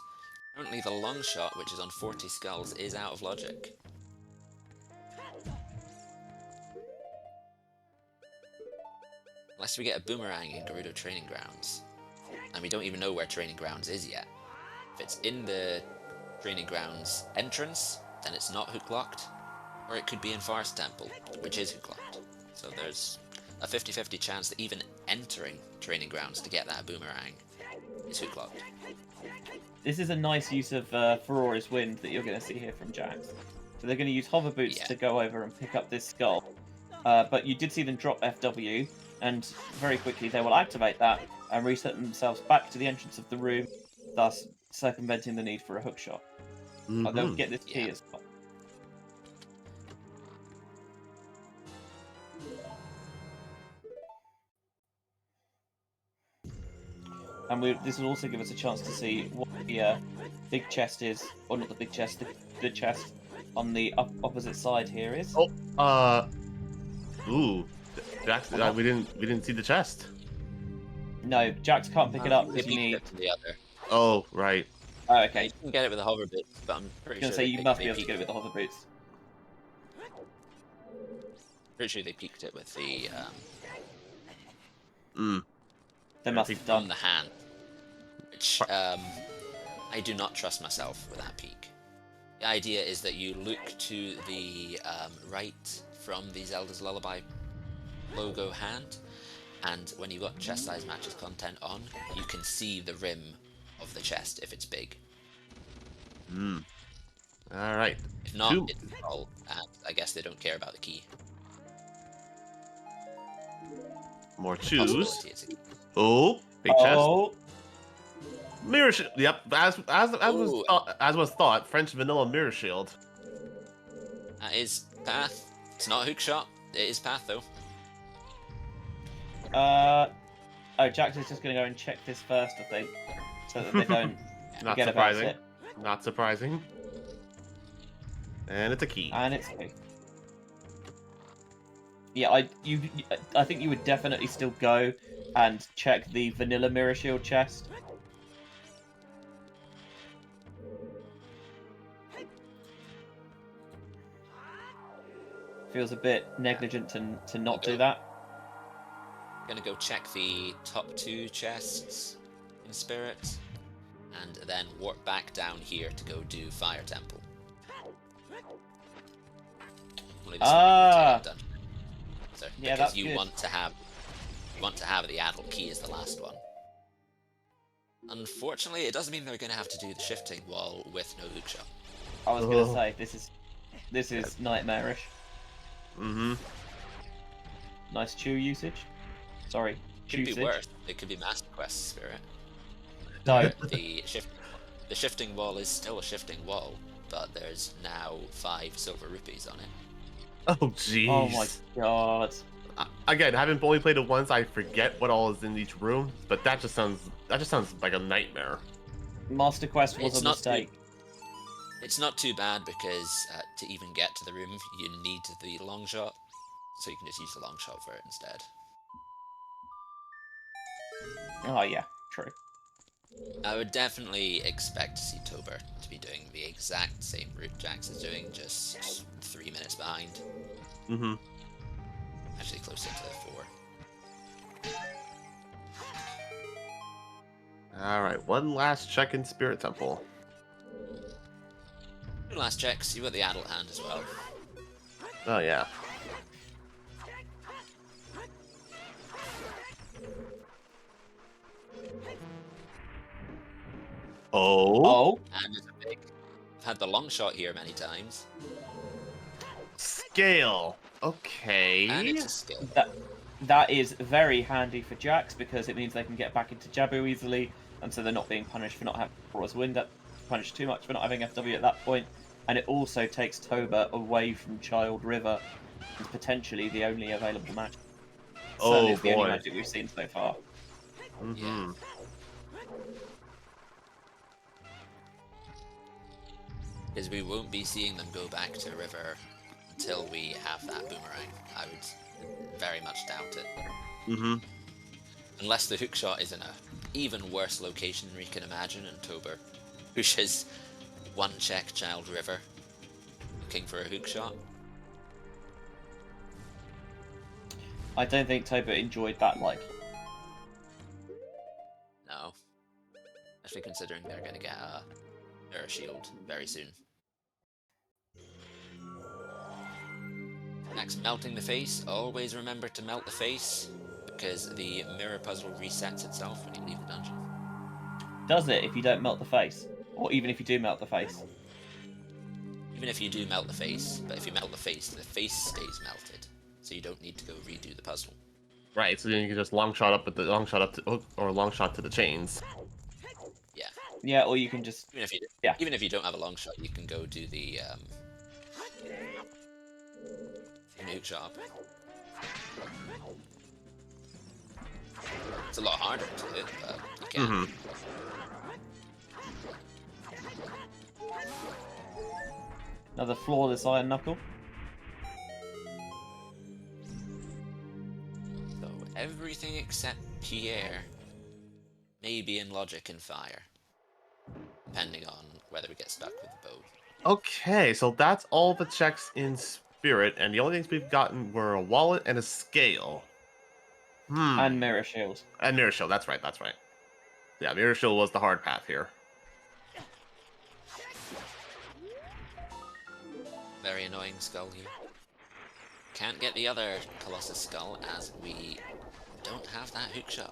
currently the long shot, which is on 40 skulls, is out of logic. Unless we get a boomerang in Gerudo Training Grounds. And we don't even know where Training Grounds is yet. If it's in the Training Grounds entrance, then it's not hook locked. Or it could be in Forest Temple, which is hook locked. So there's a 50-50 chance that even entering Training Grounds to get that boomerang is hook locked. This is a nice use of Ferora's Wind that you're going to see here from Jax. So they're going to use hover boots to go over and pick up this skull. But you did see them drop FW, and very quickly they will activate that and reset themselves back to the entrance of the room, thus circumventing the need for a hookshot. They'll get this key as well. And this will also give us a chance to see what the big chest is, or not the big chest, the chest on the opposite side here is. Ooh, Jax, we didn't see the chest. No, Jax can't pick it up because you need. The other. Oh, right. Oh, okay. You can get it with a hover boot, but I'm pretty I was sure going to say you must be able to get it with the hover boots. Pretty sure they peeked it with the They must have done on the hand, which I do not trust myself with that peek. The idea is that you look to the right from the Zelda's Lullaby logo hand, and when you've got chest size matches content on, you can see the rim of the chest if it's big. All right. If not, it's all, and I guess they don't care about the key. More choose. Possibility it's a key. Oh, big chest. Mirror shield. Yep. As was thought, French vanilla mirror shield. That is path. It's not a hook shot. It is path though. Oh, Jax is just going to go and check this first, I think, so that they don't Not forget surprising. about it. Not surprising. And it's a key. And it's a key. Yeah, I think you would definitely still go and check the vanilla mirror shield chest. Feels a bit negligent to not do that. Gonna go check the top 2 chests in Spirit, and then warp back down here to go do Fire Temple. Only this one done. So, yeah, because that's you good. want to have the adult key as the last one. Unfortunately, it does mean they're gonna have to do the shifting wall with no hookshot. I was gonna say this is nightmarish. Nice chew usage. Sorry, Could be worse. It could be Master Quest Spirit. No. The shifting wall is still a shifting wall, but there's now 5 silver rupees on it. Oh jeez. Oh my god. Again, having only played it once, I forget what all is in each room, but that just sounds like a nightmare. Master Quest was a mistake. It's not too bad because to even get to the room, you need the long shot, so you can just use the long shot for it instead. Oh yeah, true. I would definitely expect to see toburr to be doing the exact same route Jax is doing, just 3 minutes behind. Actually closer to the 4. Alright, one last check in Spirit Temple. 2 last checks, you've got the adult hand as well. Oh yeah. Oh. And it's a big... I've had the long shot here many times. Scale. Okay. And it's a skill. That is very handy for Jax because it means they can get back into Jabu easily, and so they're not being punished for not having Ferora's Wind up, punished too much for not having FW at that point. And it also takes toburr away from Child River, and potentially the only available magic. Certainly it's the only magic we've seen so far. Yeah. Because we won't be seeing them go back to River until we have that boomerang. I would very much doubt it. Mm-hmm. Unless the hookshot is in a even worse location than we can imagine, and toburr pushes one check Child River looking for a hookshot. I don't think toburr enjoyed that likely. No. Especially considering they're going to get a mirror shield very soon. Next, melting the face. Always remember to melt the face, because the mirror puzzle resets itself when you leave the dungeon. Does it if you don't melt the face? Or even if you do melt the face? Even if you do melt the face, but if you melt the face stays melted, so you don't need to go redo the puzzle. Right, so then you can just long shot up or long shot to the chains. Yeah. Yeah, or you can just... Even if you don't have a long shot, you can go do the nuke shop. It's a lot harder to hit, but you can. Mm-hmm. Another flawless iron knuckle. So everything except Pierre may be in logic and fire, depending on whether we get stuck with the bow. Okay, so that's all the checks in spirit, and the only things we've gotten were a wallet and a scale. And mirror shield. And mirror shield, that's right. Yeah, mirror shield was the hard path here. Very annoying skull here. Can't get the other Colossus skull as we don't have that hookshot.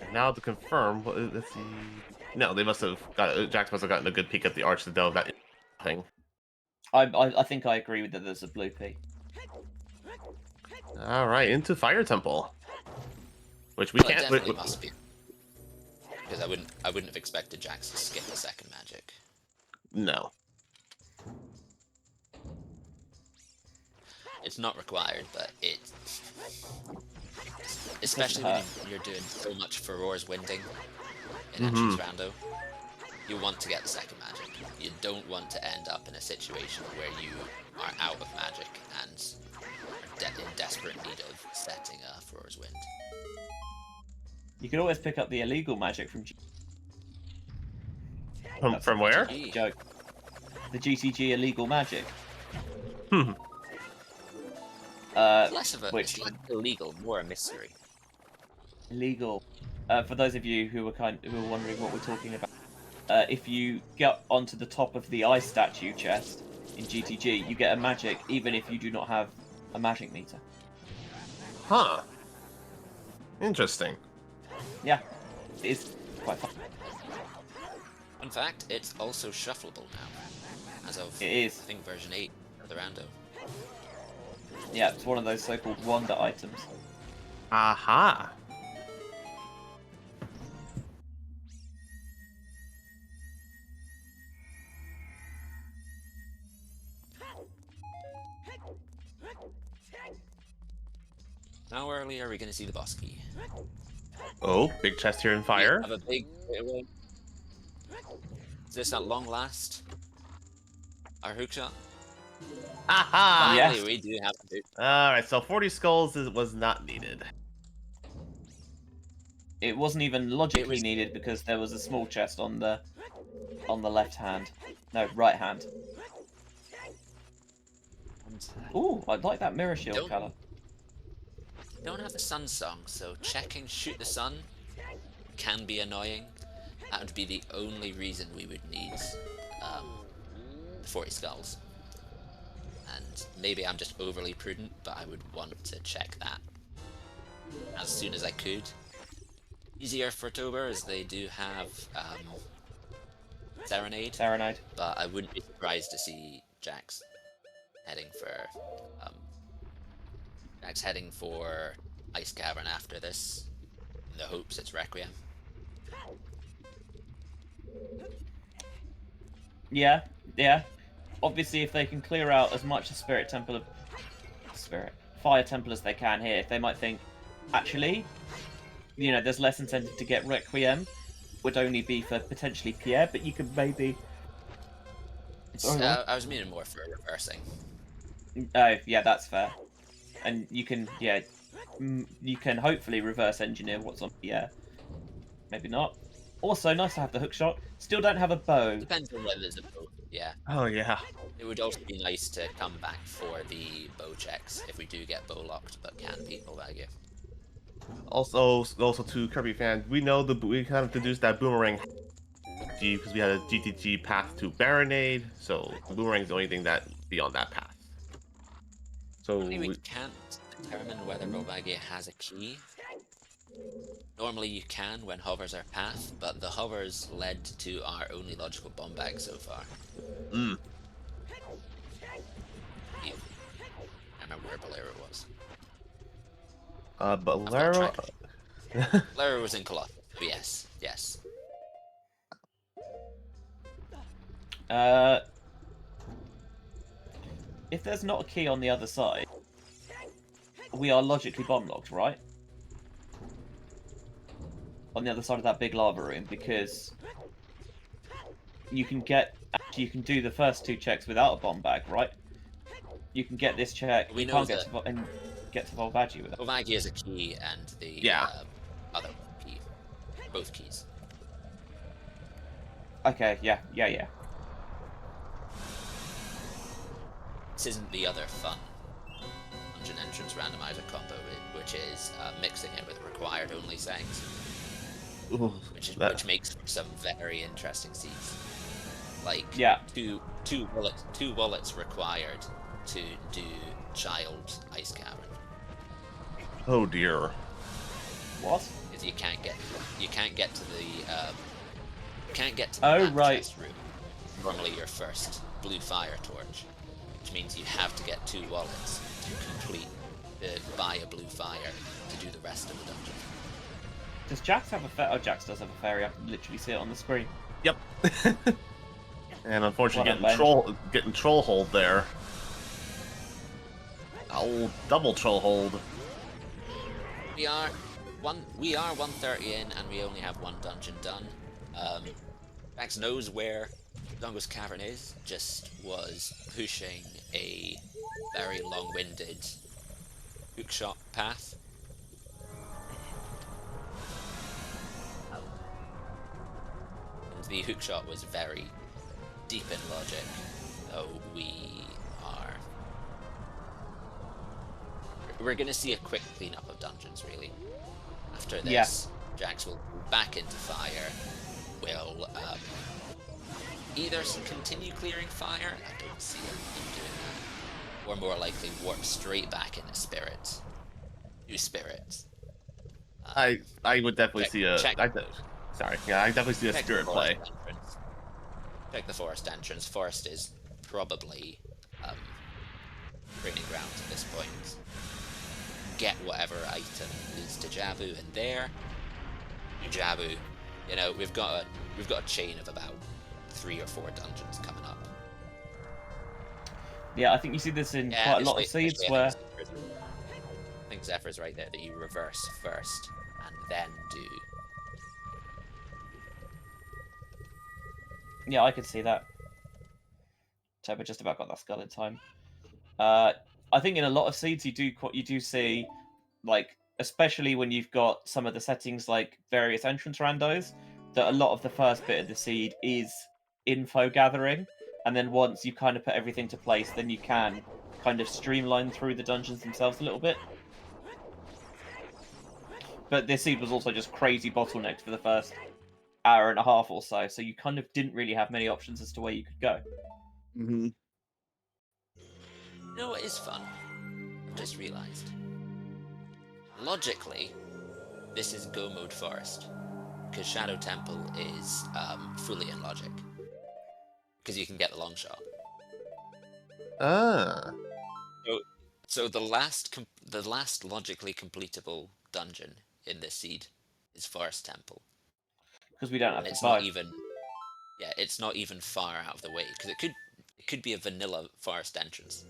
And now to confirm, let's see. No, they must have Jax must have gotten a good peek at the arch to delve that thing. I think I agree with that. There's a blue P. All right, into Fire Temple, which we Well, can't. it definitely must be, because I wouldn't have expected Jax to skip a second magic. No. It's not required, but it, especially when you're doing so much Furor's winding in Entrance Rando, you want to get the second magic. You don't want to end up in a situation where you are out of magic and are in desperate need of setting Furor's wind. You can always pick up the illegal magic from... From where? GG. Joke. The GCG illegal magic. Less of a which- it's like illegal, more a mystery. Illegal. For those of you who were wondering what we're talking about, if you get onto the top of the ice statue chest in GTG, you get a magic even if you do not have a magic meter. Huh. Interesting. Yeah, it is quite fun. In fact, it's also shuffleable now, as of It is. I think version 8 of the Rando. Yeah, it's one of those so-called wonder items. Aha. How early are we going to see the boss key? Oh, big chest here in fire. We have a big... Is this at long last? Our hookshot? Aha! Yes. Finally, we do have a hook. Alright, so 40 skulls was not needed. It wasn't even logically was- needed because there was a small chest on the left hand. No, right hand. Ooh, I like that mirror shield Don't- colour. Don't have the sun song, so checking shoot the sun can be annoying. That would be the only reason we would need the 40 skulls. And maybe I'm just overly prudent, but I would want to check that as soon as I could. Easier for toburr as they do have Serenade, Serenade. but I wouldn't be surprised to see Jax heading for Ice Cavern after this, in the hopes it's Requiem. Yeah, yeah. Obviously, if they can clear out as much of Fire Temple as they can here, they might think, actually, you know, there's less incentive to get Requiem. would only be for potentially Pierre, but you could maybe. Sorry, what? I was meaning more for reversing. Oh, yeah, that's fair. And you can, yeah, you can hopefully reverse engineer what's on Pierre. Maybe not. Also, nice to have the hook shot. Still don't have a bow. Depends on whether there's a bow. Yeah. Oh yeah. It would also be nice to come back for the bow checks if we do get bow locked, but can people value. Also to Kirby fans, we know we kind of introduced that boomerang G because we had a GTG path to Baronade, so the boomerang is the only thing that be on that path. So Normally we can't determine whether Robagia has a key. Normally you can when hovers are path, but the hovers led to our only logical bomb bag so far. Mm. I remember where Bolero was. Bolero. Bolero was in Colossus. Oh, yes, yes. If there's not a key on the other side, we are logically bomb locked, right? On the other side of that big lava room, because you can do the first 2 checks without a bomb bag, right? You can get this check. We you know can't that get to Volvagi with it. Volvagi is a key and the other key. Both keys. Okay, yeah. This isn't the other fun dungeon entrance randomizer combo, which is mixing it with required only settings, which makes for some very interesting seeds. Like two wallets required to do child ice cavern. Oh dear. What? Because you can't get to the right. chest room. Normally your first blue fire torch, which means you have to get 2 wallets to buy a blue fire to do the rest of the dungeon. Does Jax have a fairy? Oh, Jax does have a fairy. I can literally see it on the screen. Yep. And unfortunately, What getting troll hold there. Oh, double troll hold. We are 130 in, and we only have 1 dungeon done. Jax knows where Dongo's Cavern is, just was pushing a very long-winded hookshot path. And the hookshot was very deep in logic, so we're gonna see a quick cleanup of dungeons, really. After this, Jax will go back into fire, will either continue clearing fire, I don't see him doing that, or more likely warp straight back into spirits. New spirits. I would definitely see a. I definitely see a spirit play. Check the forest entrance. Forest is probably training ground at this point. Get whatever item leads to Jabu in there. Jabu, you know, we've got a chain of about 3 or 4 dungeons coming up. Yeah, I think you see this in quite a lot of seeds where. I think Zephyr's right there, that you reverse first and then do. Yeah, I could see that. Toba just about got that skull in time. I think in a lot of seeds you do see, like, especially when you've got some of the settings like various entrance randos, that a lot of the first bit of the seed is info gathering, and then once you kind of put everything to place, then you can kind of streamline through the dungeons themselves a little bit. But this seed was also just crazy bottlenecked for the first hour and a half or so you kind of didn't really have many options as to where you could go. Mm-hmm. You know what is fun? I've just realised. Logically, this is Go Mode Forest, because Shadow Temple is fully in logic, because you can get the long shot. Ah. So the last logically completable dungeon in this seed is Forest Temple. Because we don't have it's to not buy. even. Yeah, it's not even far out of the way, because it could be a vanilla forest entrance.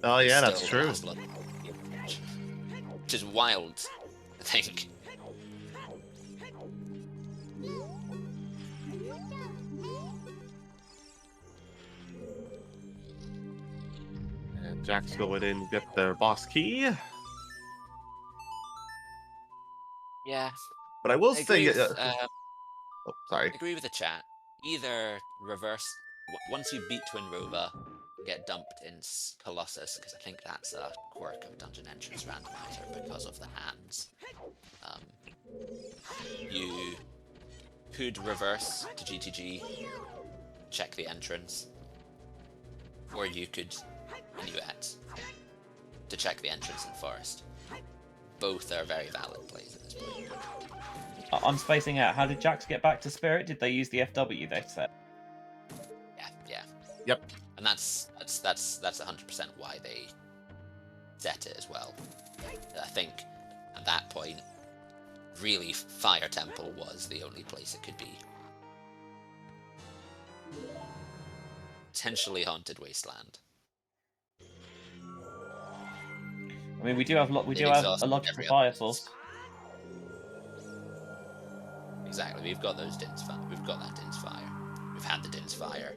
Oh yeah, that's true. Which is wild, I think. Jax go in and get their boss key. Yeah, But I will I say, agree with, oh, sorry. I agree with the chat. Either reverse once you beat Twin Rover, get dumped in Colossus, because I think that's a quirk of Dungeon Entrance Randomizer because of the hands. You could reverse to GTG, check the entrance, or you could minuet to check the entrance in Forest. Both are very valid plays at this point. I'm spacing out. How did Jax get back to Spirit? Did they use the FW they set? Yeah. Yep. And that's 100% why they set it as well. I think at that point, really, Fire Temple was the only place it could be. Potentially Haunted Wasteland. I mean, we do have a logical fire source. Exactly, we've got those Din's Fire. We've got that Din's Fire. We've had the Din's Fire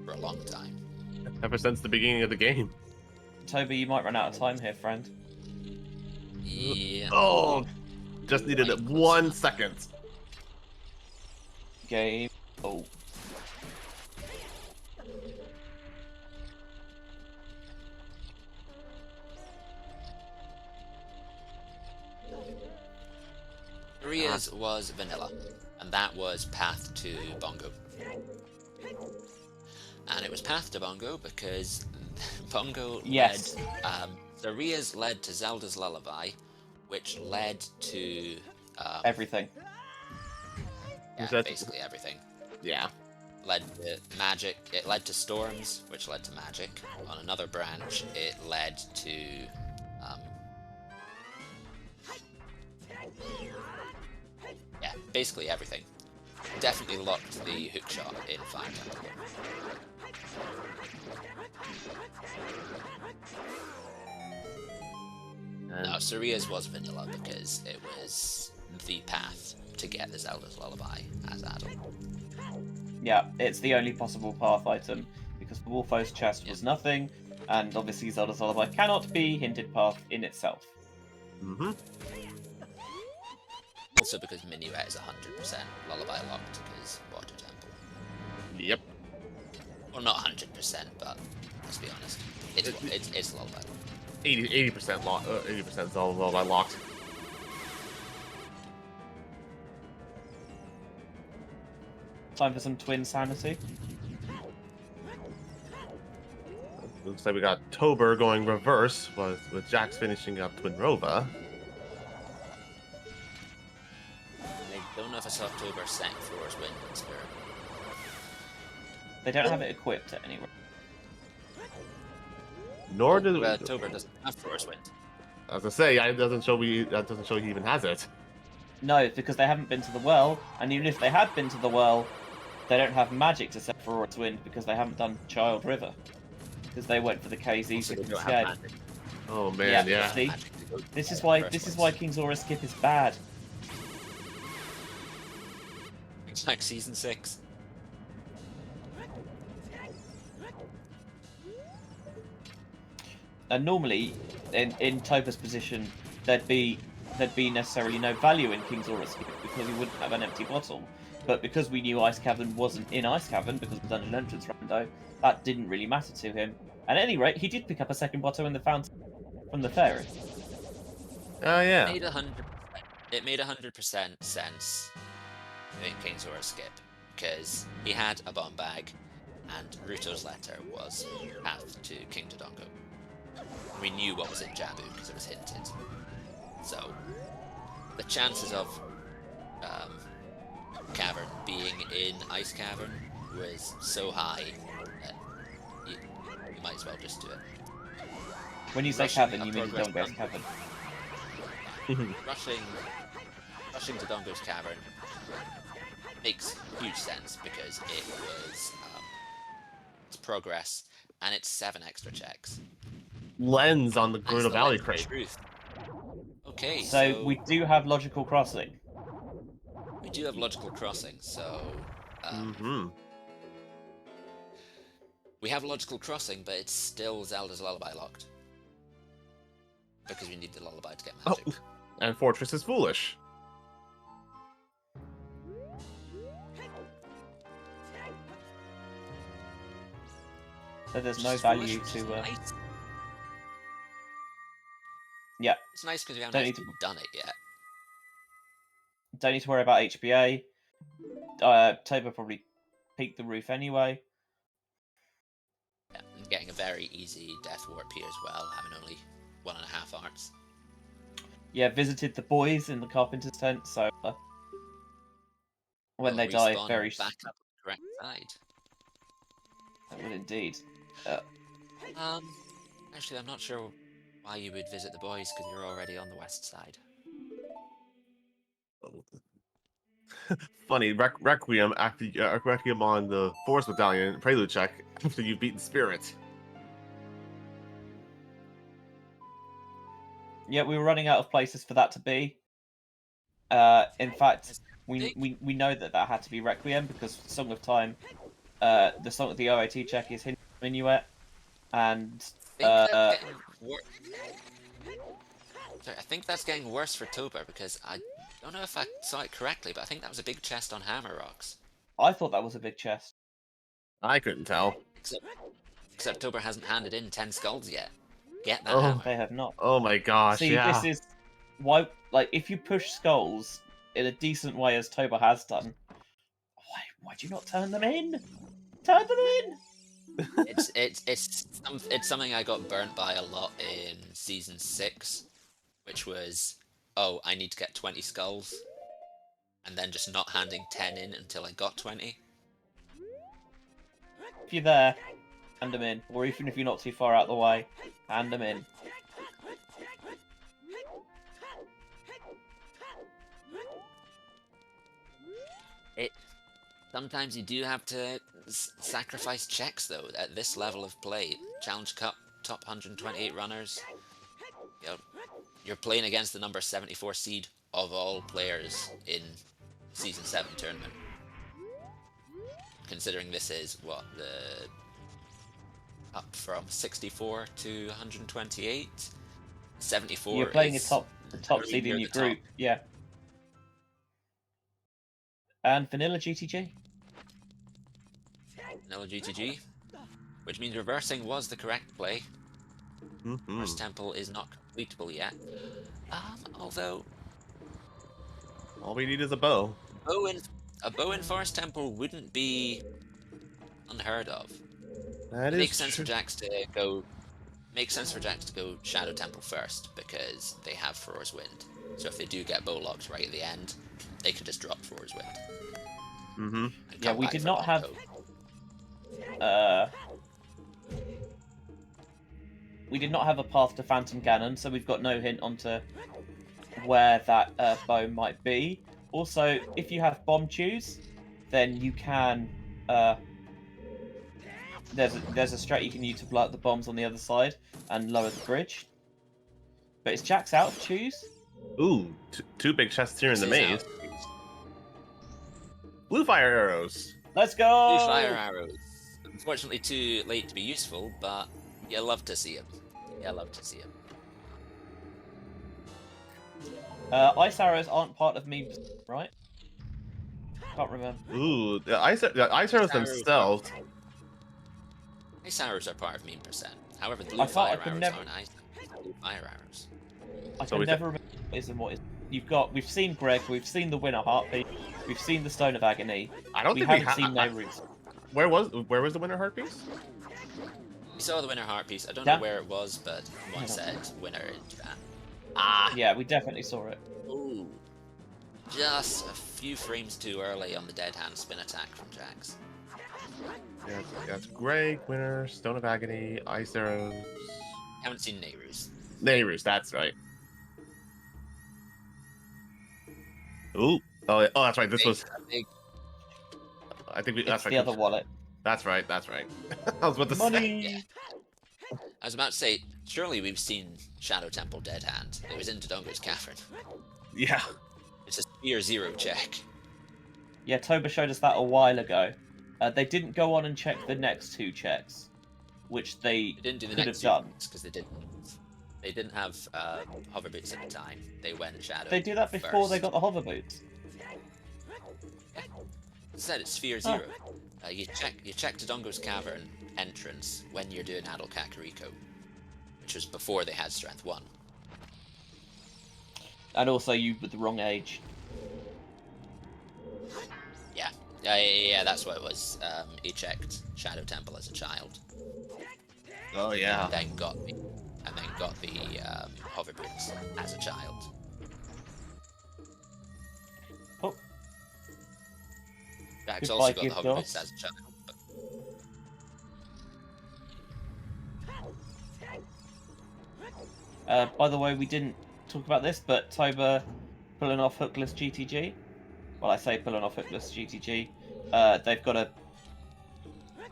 for a long time. Ever since the beginning of the game. Toby, you might run out of time here, friend. Yeah. Oh, just needed it 1 second. Game. Oh. Maria's was vanilla, and that was path to Bongo. And it was path to Bongo because Bongo led. So Ria's led to Zelda's Lullaby, which led to Everything. Yeah, basically everything. Yeah. Led to magic. It led to Storms, which led to magic. On another branch, it led to yeah, basically everything. Definitely locked the hookshot in Fire Temple. No, Saria's was vanilla because it was the path to get the Zelda's Lullaby as adult. Yeah, it's the only possible path item because the Wolfo's chest was nothing, and obviously Zelda's Lullaby cannot be hinted path in itself. Mm-hmm. Also because Minuet is 100% Lullaby locked because Water Temple. Yep. Well, not 100%, but let's be honest, it's Lullaby. 80% lock. 80% Zelda locked. Time for some twin sanity. Looks like we got Toburr going reverse, with Jax finishing up Twin Rova. I don't know if I saw Toburr set Floor's Wind in Spirit. They don't have it equipped at any rate. Nor did Toburr doesn't have Floor's Wind. As I say, that doesn't show he even has it. No, because they haven't been to the well, and even if they had been to the well, they don't have magic to set Aurora's Wind because they haven't done Child River. Because they went for the KZ Also, they skip don't have instead. magic. Oh man, yeah. See? This is why King's Aura skip is bad. It's like Season 6. And normally, in Topa's position, there'd be necessarily no value in King's Aura skip because he wouldn't have an empty bottle. But because we knew Ice Cavern wasn't in Ice Cavern because of Dungeon Entrance Rando, that didn't really matter to him. And at any rate, he did pick up a second bottle in the fountain from the fairy. Oh yeah. It made 100% sense in King's Aura skip because he had a bomb bag, and Ruto's letter was path to King Dodongo. We knew what was in Jabu because it was hinted. So the chances of Cavern being in Ice Cavern was so high that you might as well just do it. When you say Rushing Cavern, a you mean you don't progress go to Cavern. rushing to Dongo's Cavern makes huge sense because it was it's progress and it's 7 extra checks. Lens on the That's Gordo the Valley length of crate. truth. Okay, So we do have logical crossing. we do have logical crossing. So We have Logical Crossing, but it's still Zelda's Lullaby locked. Because we need the Lullaby to get magic. Oh, and Fortress is foolish. So there's Which no is value foolish, which to. is nice. Yeah, It's nice because we haven't Don't need actually done it yet. don't need to worry about HBA. Toburr probably peeked the roof anyway. Yeah, and getting a very easy Death Warp here as well, having only 1.5 arts. Yeah, visited the boys in the carpenter's tent, so when Will they die, respawn very back up the correct side. that would indeed. Actually, I'm not sure why you would visit the boys because you're already on the west side. Funny, Requiem after Requiem on the Force Battalion Prelude check after you've beaten Spirit. Yeah, we were running out of places for that to be. In fact, we know that had to be Requiem because Song of Time, the song of the OOT check is Minuet, and I think that's getting worse for Toburr because I don't know if I saw it correctly, but I think that was a big chest on Hammer Rocks. I thought that was a big chest. I couldn't tell. Except Toburr hasn't handed in 10 skulls yet. Get that Oh. hammer. They have not. Oh my gosh, See, yeah. this is why. Like, if you push skulls in a decent way, as Toburr has done, why do you not turn them in? Turn them in. It's something I got burnt by a lot in season 6, which was, oh, I need to get 20 skulls, and then just not handing 10 in until I got 20. If you're there, hand them in, or even if you're not too far out of the way, hand them in. Sometimes you do have to sacrifice checks, though, at this level of play. Challenge Cup, top 128 runners. You know, you're playing against the number 74 seed of all players in Season 7 tournament. Considering this is, what, the... up from 64 to 128? 74 You're playing is the top seed in your group, yeah. And Vanilla GTG. Vanilla GTG. Which means reversing was the correct play. First temple is not completable yet. Although... all we need is a bow. A bow in Forest Temple wouldn't be unheard of. That It is makes sense true. for Jax to go... Makes sense for Jax to go Shadow Temple first, because they have Furor's Wind. So if they do get bow locked right at the end, they can just drop Furor's Wind. Yeah, we did not have... we did not have a path to Phantom Ganon, so we've got no hint onto where that bow might be. Also, if you have bomb chews, then you can... there's a strat you can use to blow up the bombs on the other side and lower the bridge. But is Jax out of chews? Ooh, two big chests here in the maze. Blue fire arrows. Let's go! Blue fire arrows. Unfortunately too late to be useful, but you love to see them. You love to see them. Ice arrows aren't part of memes, right? Can't remember. Ooh, the ice arrows themselves. Ice arrows are part of meme percent. However, the blue fire arrows aren't ice. Blue fire arrows. I can never remember what is and what is. We've seen Greg, we've seen the Winter Heartbeat, we've seen the Stone of Agony. I don't think we haven't seen Nehru's. Where was the Winter Heartpiece? We saw the Winter Heartpiece. I don't know where it was, but someone said Winter in chat. Yeah, we definitely saw it. Ooh. Just a few frames too early on the dead hand spin attack from Jax. Yeah, it's Greg, Winter, Stone of Agony, Ice Arrows. Haven't seen Nehru's. Nehru's, that's right. Ooh. Oh, that's right. This was. I think that's right. The other wallet. That's right. I was about to Money. say. Yeah. I was about to say, surely we've seen Shadow Temple Dead Hand. It was in Dodongo's Cavern. Yeah. It's a Spear 0 check. Yeah, Toburr showed us that a while ago. They didn't go on and check the next 2 checks, which they They didn't do the could next have done. because they didn't have hover boots at the time. They went shadow. They do that before they first. got the hover boots. As I said, it's Sphere Huh. 0. You check Dodongo's Cavern entrance when you're doing Adult Kakariko, which was before they had Strength 1. And also, you were the wrong age. Yeah, that's what it was. He checked Shadow Temple as a child, Oh yeah. and then got the hover boots as a child. Oh, Jax Goodbye, also got the gift hover boots gods. as a child. But by the way, we didn't talk about this, but Toburr pulling off hookless GTG. Well, I say pulling off hookless GTG. They've got a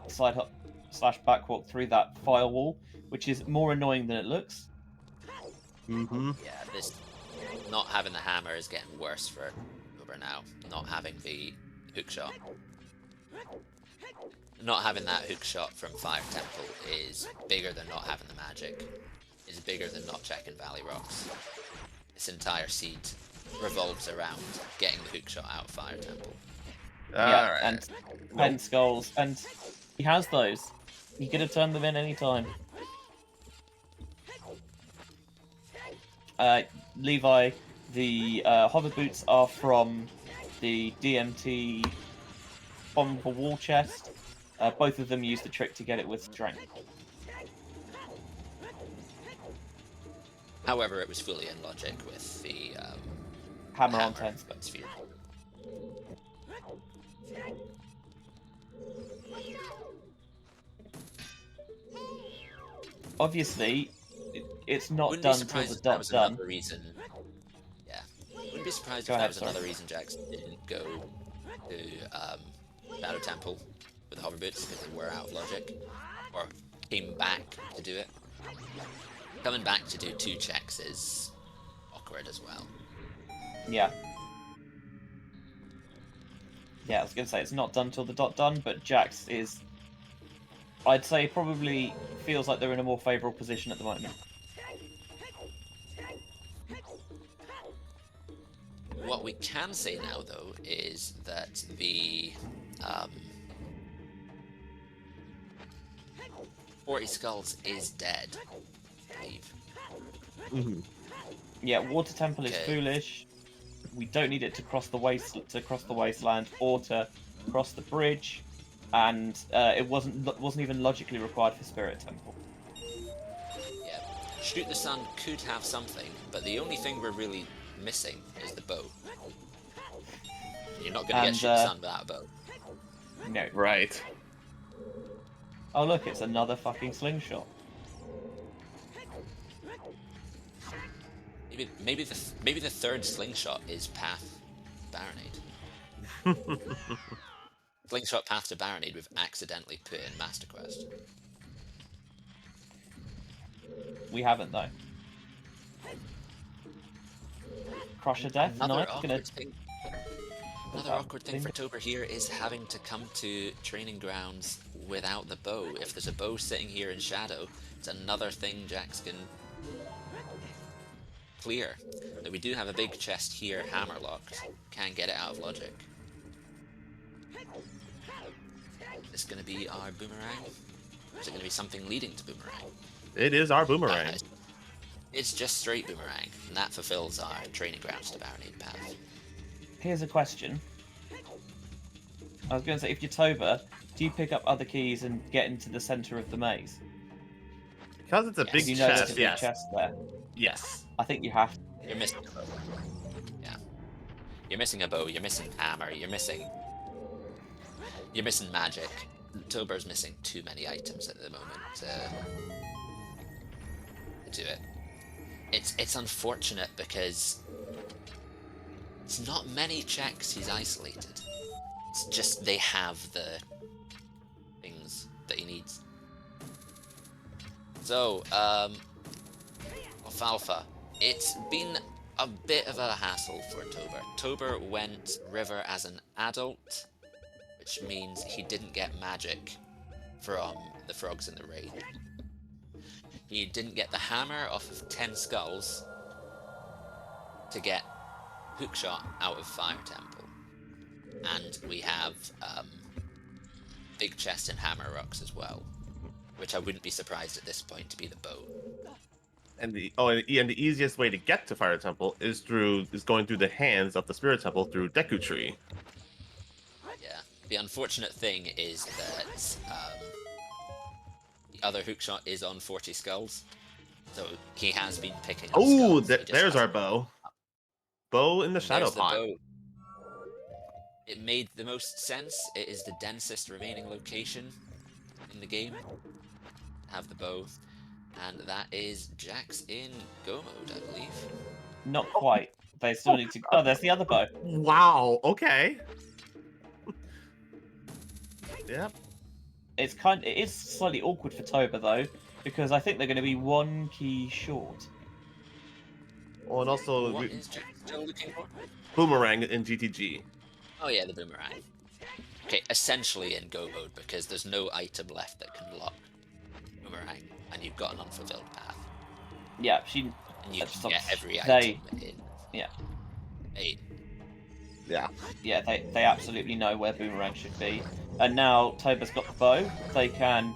side hop / backwalk through that firewall, which is more annoying than it looks. Mm-hmm. yeah, this not having the hammer is getting worse for Uber now. Not having the hook shot. Not having that hook shot from Fire Temple is bigger than not having the magic. Is bigger than not checking Valley Rocks. This entire seed revolves around getting the hook shot out of Fire Temple. Yeah, and 10 skulls, and he has those. He could have turned them in any time. Levi, the hover boots are from the DMT bomb for wall chest. Both of them use the trick to get it with strength. However, it was fully in logic with the Hammer on 10 but sphere. Obviously, it's not Wouldn't be done till surprised the if that dot's was done. another reason. Yeah, wouldn't be surprised Go if that ahead, was sorry. another reason Jackson didn't go to Shadow Temple with the hover boots because they were out of logic, or came back to do it. Coming back to do 2 checks is awkward as well. Yeah. Yeah, I was going to say it's not done till the dot done, but Jax is, I'd say, probably feels like they're in a more favourable position at the moment. What we can say now, though, is that the 40 Skulls is dead, I believe. Mm-hmm. Yeah, Water Temple is Okay. foolish. We don't need it to cross the wasteland or to cross the bridge, and it wasn't even logically required for Spirit Temple. Yeah, Shoot the Sun could have something, but the only thing we're really missing is the bow. You're not going to get And, Shoot the Sun without a bow. No. Right. Oh look, it's another fucking slingshot. Maybe the third slingshot is Path Baronade. Slingshot Path to Baronade we've accidentally put in Master Quest. We haven't though. Crusher Death, Another nice. Gonna awkward thing for Tober here is having to come to training grounds without the bow. If there's a bow sitting here in shadow, it's another thing Jax can clear. Now, we do have a big chest here, hammerlocked. Can't get it out of logic. Is this going to be our boomerang? Or is it going to be something leading to boomerang? It is our boomerang. It's just straight boomerang, and that fulfills our training grounds to Baronade Path. Here's a question. I was going to say, if you're Toba, do you pick up other keys and get into the center of the maze? Because it's a Yes. big You know there's a chest, big yes. chest there. Yes. I think you have to. You're missing a bow. Yeah. You're missing a bow, you're missing hammer, you're missing magic. Tober's missing too many items at the moment to do it. It's unfortunate because it's not many checks he's isolated. It's just they have the things that he needs. So, Alfalfa. It's been a bit of a hassle for Tober. Tober went River as an adult, which means he didn't get magic from the frogs in the raid. He didn't get the hammer off of 10 skulls to get hookshot out of Fire Temple. And we have big chest and hammer rocks as well, which I wouldn't be surprised at this point to be the bow. And the easiest way to get to Fire Temple is going through the hands of the Spirit Temple through Deku Tree. Yeah. The unfortunate thing is that the other hookshot is on 40 skulls, so he has been picking up Oh, skulls. He just there's our hasn't- bow. Bow in the shadow There's the pot. bow. It made the most sense. It is the densest remaining location in the game. Have the bow. And that is Jax in Go mode, I believe. Not quite. They still need to. Oh, there's the other bow. Wow. Okay. Yep. It is slightly awkward for Toba though, because I think they're going to be one key short. Oh, and also What is Jax still looking for? Boomerang in GTG. Oh yeah, the boomerang. Okay, essentially in Go mode, because there's no item left that can lock boomerang, and you've got an unfulfilled path. Yeah, And you that's can get not- every they- item in yeah. 8. Yeah. Yeah, they absolutely know where Boomerang should be. And now Toba's got the bow. They can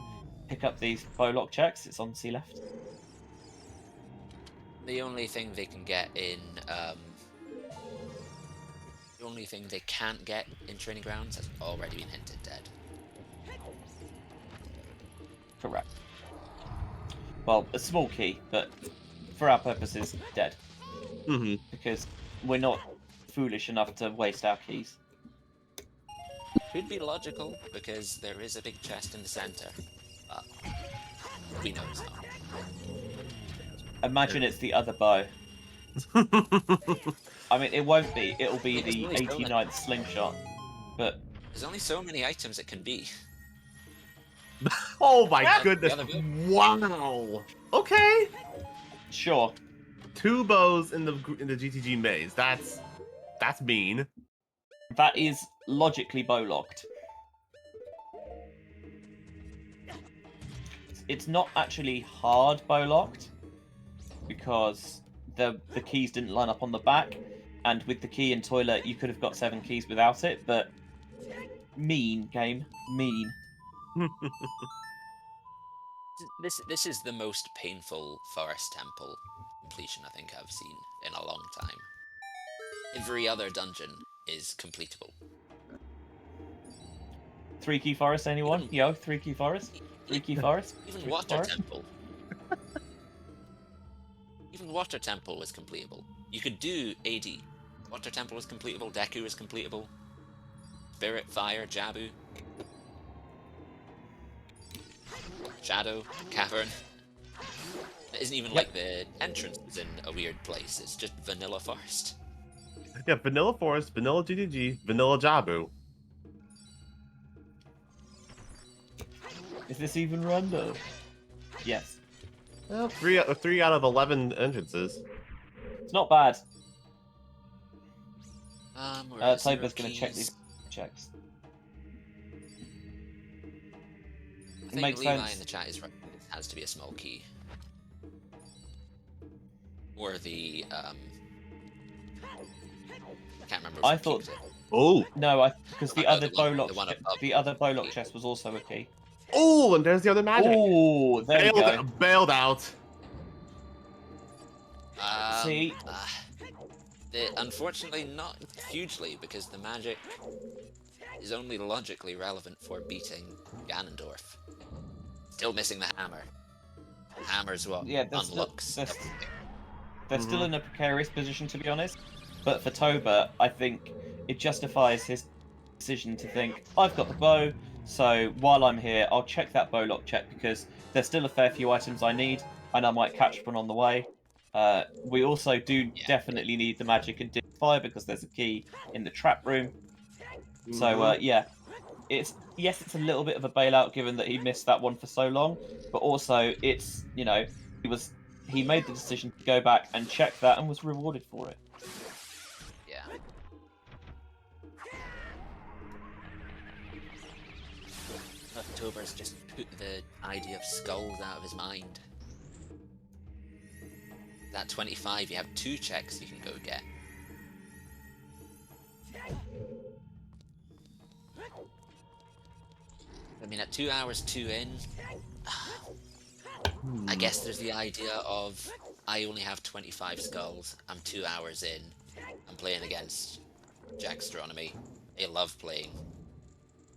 pick up these bow lock checks. It's on C left. The only thing they can get in, the only thing they can't get in training grounds has already been hinted dead. Correct. Well, a small key, but for our purposes, dead. Mm-hmm. Because we're not foolish enough to waste our keys. Could be logical, because there is a big chest in the center, but we know it's not. Imagine it's the other bow. I mean, it won't be. It'll be the 89th slingshot. But There's only so many items it can be. Oh my Yeah, goodness! the other Wow. Okay. sure, 2 bows in the GTG maze. That's mean. that is logically bow locked. It's not actually hard bow locked because the keys didn't line up on the back, and with the key in toilet you could have got 7 keys without it. But mean game, mean. This is the most painful forest temple completion I think I've seen in a long time. Every other dungeon is completable. 3 key forest, anyone? Even- Yo, 3 key forest. 3 key forest. Even 3 key Water forest? Temple. Even Water Temple was completable. You could do AD. Water Temple was completable, Deku was completable. Spirit, Fire, Jabu. Shadow, Cavern. It isn't even like the entrance is in a weird place, it's just vanilla forest. Yeah, vanilla forest, vanilla GTG, vanilla Jabu. Is this even random? Yes. Well, 3 out of 11 entrances. It's not bad. We're at 0 Toba's going to check keys. these checks. I think Makes Levi sense. in the chat is right. It has to be a small key. Or the, can't remember. I which one thought- keeps it. Oh. No, because the Oh, no, other the bow one- lock, the one above the other bow lock key. chest was also a key. Oh, and there's the other magic. Oh, there we go. Bailed out. See? Unfortunately, not hugely, because the magic is only logically relevant for beating Ganondorf. Still missing the hammer. Hammer's what Yeah, they're still, unlocks. they're, everything. they're still in a precarious position, to be honest. But for Toba, I think it justifies his decision to think, I've got the bow, so while I'm here, I'll check that bow lock check because there's still a fair few items I need, and I might catch one on the way. We also do definitely need the magic and fire because there's a key in the trap room. So yeah, it's a little bit of a bailout given that he missed that one for so long, but also it's he made the decision to go back and check that and was rewarded for it. Yeah. Tobur's just put the idea of skulls out of his mind. That 25, you have 2 checks you can go get. I mean, at 2 hours 2 in, I guess there's the idea of I only have 25 skulls. I'm 2 hours in. I'm playing against jaxstronomy. They love playing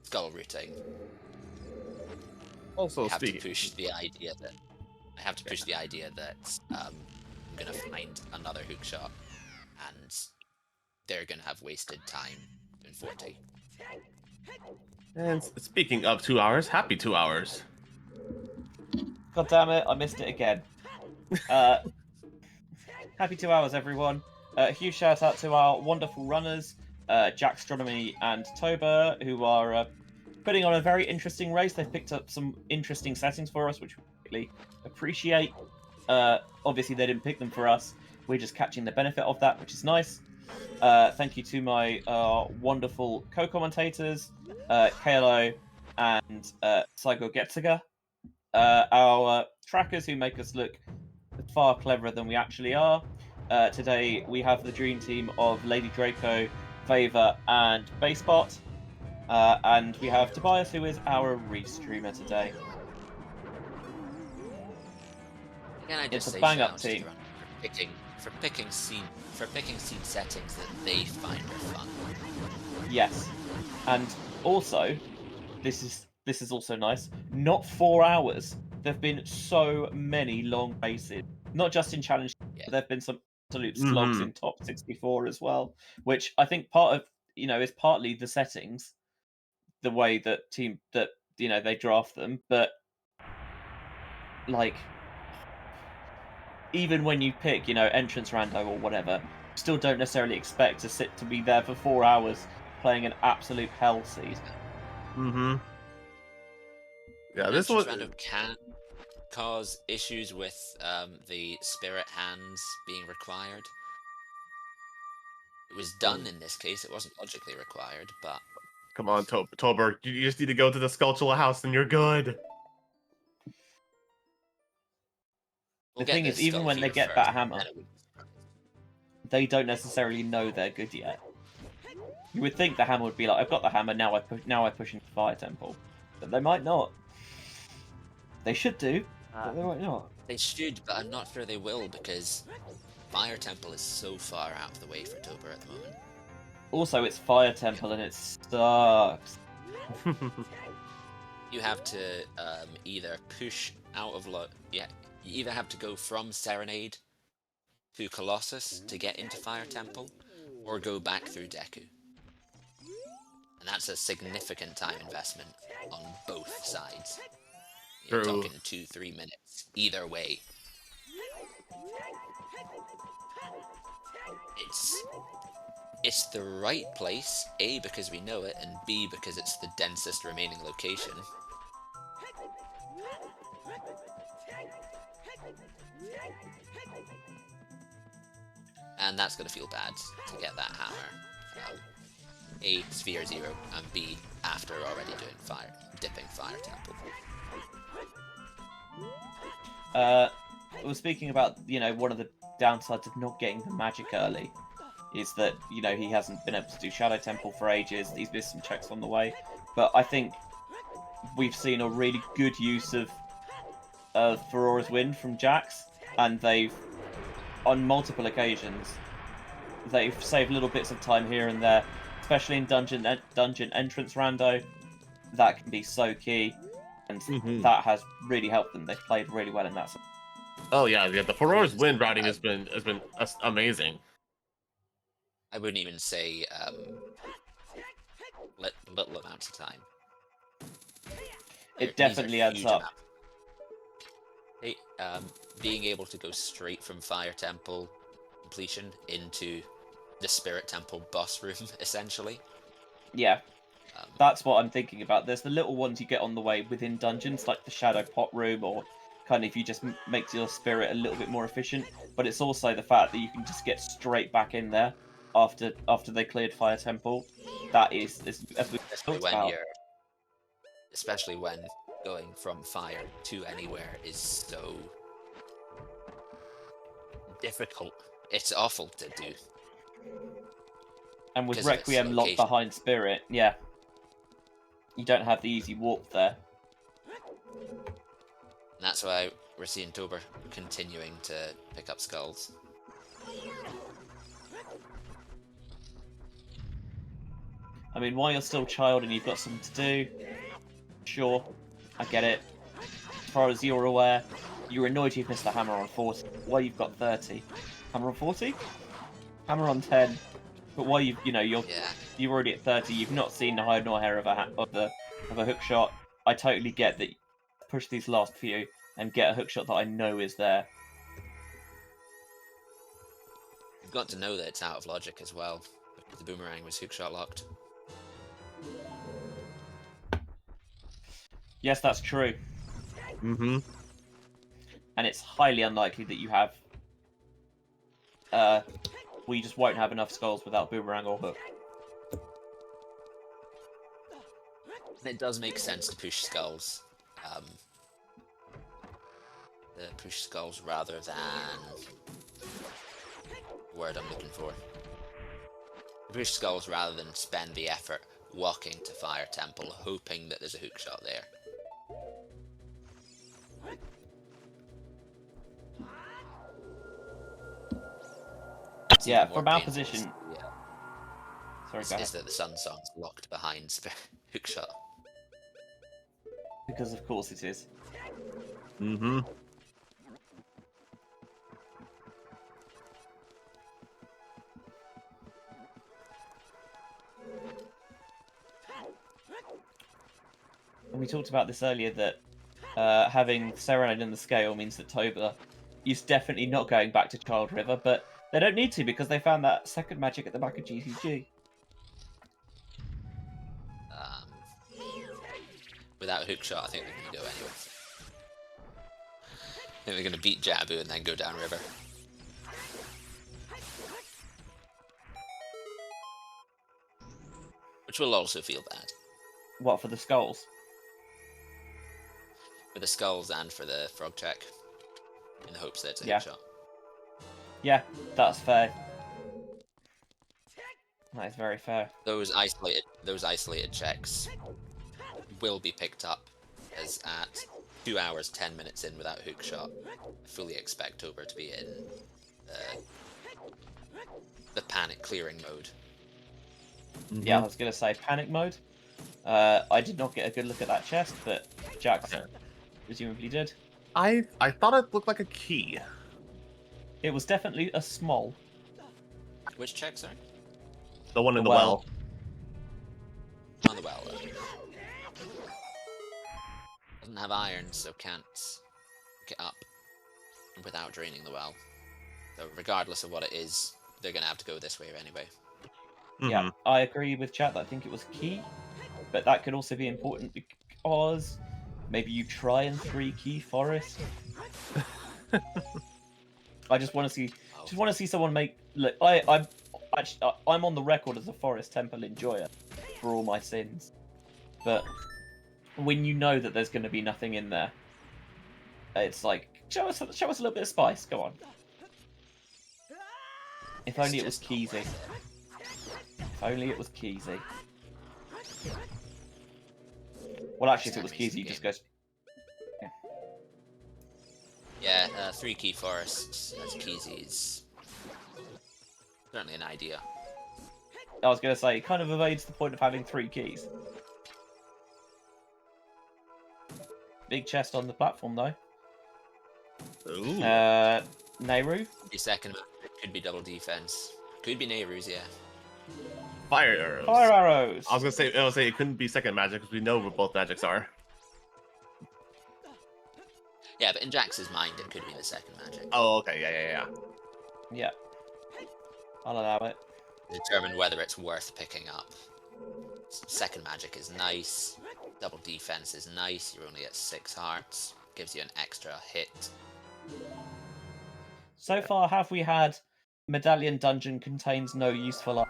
skull routing. Also, I have to speaking. push the idea that I'm gonna find another hook shot, and they're gonna have wasted time in 40. And speaking of 2 hours, happy 2 hours. God damn it, I missed it again. Happy 2 hours, everyone. A huge shout out to our wonderful runners, jaxstronomy and toburr, who are putting on a very interesting race. They've picked up some interesting settings for us, which we really appreciate. Obviously, they didn't pick them for us. We're just catching the benefit of that, which is nice. Thank you to my wonderful co-commentators, KLO and SaigoGetsuga. Our trackers who make us look far cleverer than we actually are. Today we have the dream team of Lady Draco, Favor, and Basebot. And we have Tobias, who is our restreamer today. Again, I just It's a say bang-up shout out to team. everyone for picking scene settings that they find are fun. Yes, and also this is also nice. Not 4 hours. There've been so many long races, not just in challenge. Yeah. But there've been some absolute slogs in top 64 as well, which I think part of is partly the settings, the way that they draft them, but like even when you pick entrance rando or whatever, you still don't necessarily expect to be there for 4 hours playing an absolute hell seed. Mm-hmm. Yeah, this was. Entrance rando can cause issues with the spirit hands being required. It was done in this case. It wasn't logically required, but Come on, Toburr. You just need to go to the Skulltula house and you're good. we'll The thing get is, this even skull when they here get first, that hammer, then it would be surprising. they don't necessarily know they're good yet. You would think the hammer would be like, I've got the hammer, now I push into Fire Temple. But they might not. They should do, but they might not. They should, but I'm not sure they will because Fire Temple is so far out of the way for Toburr at the moment. Also, it's Fire Temple and it sucks. You have to either push out of you either have to go from Serenade to Colossus to get into Fire Temple, or go back through Deku. And that's a significant time investment on both sides. You're True. talking 2-3 minutes either way. It's the right place, A, because we know it, and B, because it's the densest remaining location. And that's going to feel bad to get that hammer. A, Sphere 0, and B, after already doing dipping Fire Temple. Well, speaking about, one of the downsides of not getting the magic early is that, he hasn't been able to do Shadow Temple for ages. He's missed some checks on the way. But I think we've seen a really good use of Aurora's Wind from Jax, and they've, on multiple occasions, they've saved little bits of time here and there, especially in dungeon entrance rando. That can be so key, and that has really helped them. They've played really well in that. Oh yeah, the Aurora's Wind routing has been amazing. I wouldn't even say little amounts of time. It definitely adds up. Being able to go straight from Fire Temple completion into the Spirit Temple boss room, essentially. Yeah, that's what I'm thinking about. There's the little ones you get on the way within dungeons, like the Shadow Pot room, or kind of you just makes your spirit a little bit more efficient. But it's also the fact that you can just get straight back in there after they cleared Fire Temple. That is as we talked about. especially when going from fire to anywhere is so difficult. It's awful to do. And with Because of its Requiem locked location. behind Spirit, yeah. You don't have the easy warp there. And that's why we're seeing toburr continuing to pick up skulls. I mean, while you're still child and you've got something to do, sure, I get it. As far as you're aware, you're annoyed you've missed the hammer on 40. Why you've got 30? Hammer on 40? Hammer on 10. But why you're Yeah. already at 30. You've not seen the hide nor hair of a hook shot. I totally get that. Push these last few and get a hook shot that I know is there. You've got to know that it's out of logic as well, because the boomerang was hookshot locked. Yes, that's true. Mm-hmm. And it's highly unlikely that you have. Well, you just won't have enough skulls without boomerang or hook. And it does make sense to push skulls. Push skulls rather than the word I'm looking for. Push skulls rather than spend the effort walking to Fire Temple, hoping that there's a hook shot there. It's Yeah, even more from our painful position. Sorry, go ahead. is that the Sun Song's locked behind hook shot. Because of course it is. Mm-hmm. And we talked about this earlier that having Serenade in the scale means that toburr is definitely not going back to Child River, but they don't need to because they found that second magic at the back of GCG. Without hook shot, I think they're going to go anyway. I think they're going to beat Jabu and then go down river. Which will also feel bad. What, for the skulls? For the skulls and for the frog check. In the hopes that it's a Yeah. hook shot. Yeah, that's fair. That is very fair. Those isolated checks will be picked up, as at 2 hours 10 minutes in without hook shot, I fully expect toburr to be in the panic clearing mode. Mm-hmm. Yeah, I was going to say panic mode. I did not get a good look at that chest, but Jax presumably did. I thought it looked like a key. It was definitely a small. Which check, sorry? The one in The the well. On the well. Doesn't have iron, so can't get up without draining the well. So regardless of what it is, they're going to have to go this way anyway. Mm-hmm. Yeah, I agree with chat that I think it was key, but that could also be important because maybe you try and 3-key forest. I just want to see someone make. Look, I'm on the record as a Forest Temple enjoyer for all my sins, but when you know that there's going to be nothing in there, it's like show us a little bit of spice. Go on. If only it was Keezy. If only it was Keezy. Well, actually, if it was Keezy, you just goes. Yeah, 3-key forests as Keezy is certainly an idea. I was going to say, it kind of evades the point of having 3 keys. Big chest on the platform, though. Ooh. Nehru? The second could be double defense. Could be Nehru's, yeah. Fire arrows. Fire arrows! I was gonna say it couldn't be second magic because we know what both magics are. Yeah, but in Jax's mind, it could be the second magic. Oh, okay, yeah. Yeah. I'll allow it. Determine whether it's worth picking up. Second magic is nice. Double defense is nice. You're only at 6 hearts. Gives you an extra hit. So far, have we had Medallion Dungeon contains no useful item?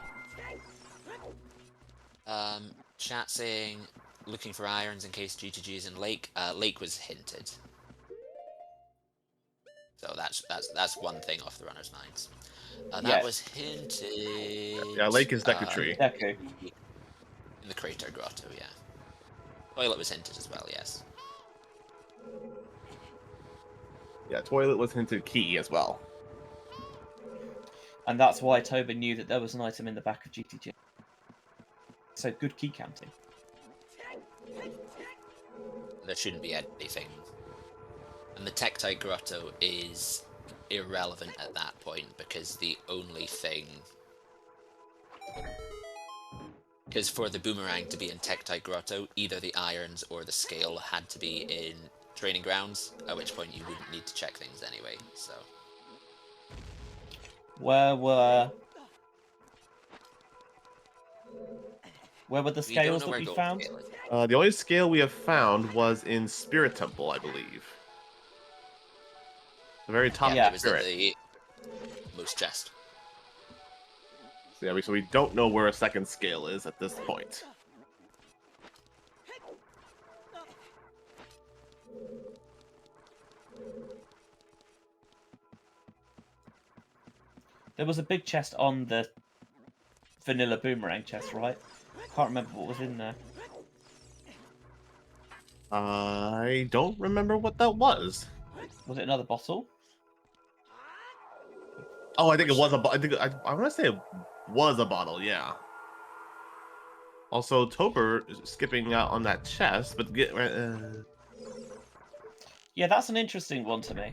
Chat saying looking for irons in case GTG is in Lake. Lake was hinted. So that's one thing off the runners' minds. That Yes. was hinted. Yeah, Lake is Deku Tree. Deku. In the Crater Grotto, yeah. Toilet was hinted as well, yes. Yeah, toilet was hinted key as well. And that's why Toba knew that there was an item in the back of GTG. So good key counting. There shouldn't be anything. And the Tektite Grotto is irrelevant at that point because the only thing... Because for the boomerang to be in Tektite Grotto, either the irons or the scale had to be in training grounds, at which point you wouldn't need to check things anyway, so... Where were the We don't scales know that where we gold found? scale is. The only scale we have found was in Spirit Temple, I believe. The very top Yeah, it was in spirit. the most chest. Yeah, so we don't know where a second scale is at this point. There was a big chest on the vanilla boomerang chest, right? Can't remember what was in there. I don't remember what that was. Was it another bottle? Oh, I think it was a bottle. I want to say it was a bottle, yeah. Also, Toburr is skipping out on that chest, but Yeah, that's an interesting one to me.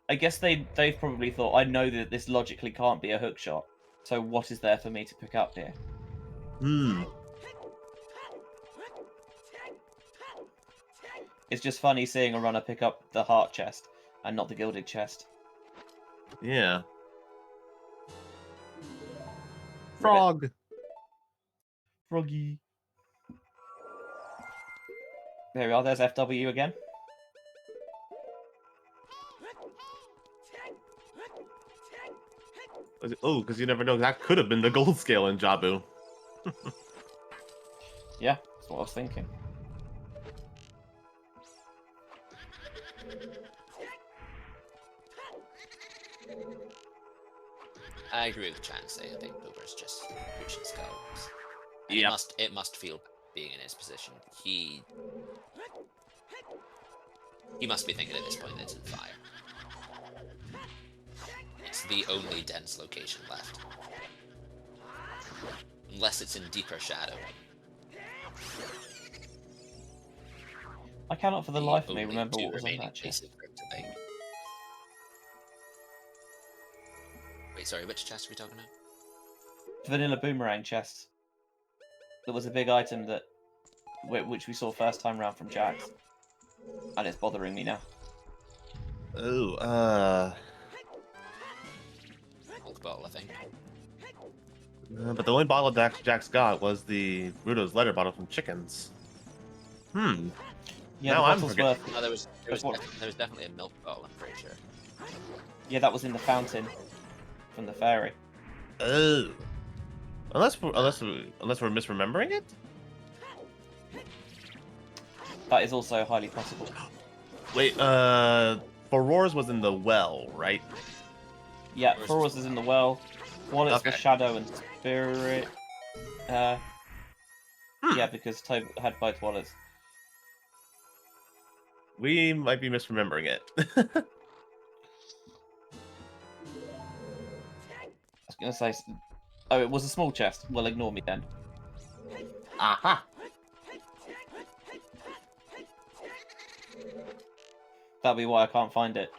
I guess they've probably thought, I know that this logically can't be a hook shot, so what is there for me to pick up here? It's just funny seeing a runner pick up the heart chest and not the gilded chest. Yeah. Frog. Froggy. There we are, there's FW again. Oh, because you never know. That could have been the gold scale in Jabu. Yeah, that's what I was thinking. I agree with Chansey. I think Boober's just pushing skulls. And Yep. it must feel being in his position. He must be thinking at this point that it's in fire. It's the only dense location left. Unless it's in deeper shadow. I cannot for the life of me remember two what was on remaining that chest. basic crypto. Wait, sorry, which chest are we talking about? Vanilla boomerang chest. There was a big item that which we saw first time round from Jax. And it's bothering me now. Oh, Hulk bottle, I think. but the only bottle Jax got was the Rudo's letter bottle from Chickens. Yeah, Now the I'm bottle's forgetting. worth. Oh, there was what- definitely a milk bottle, I'm pretty sure. Yeah, that was in the fountain from the fairy. Oh. Unless we're misremembering it? That is also highly possible. Wait, Furor's was in the well, right? Yeah, Furor's is in the well. Wallets Okay. for Shadow and Spirit. Yeah, because Tobe had both wallets. We might be misremembering it. I was going to say... Oh, it was a small chest. Well, ignore me then. Aha! That'll be why I can't find it.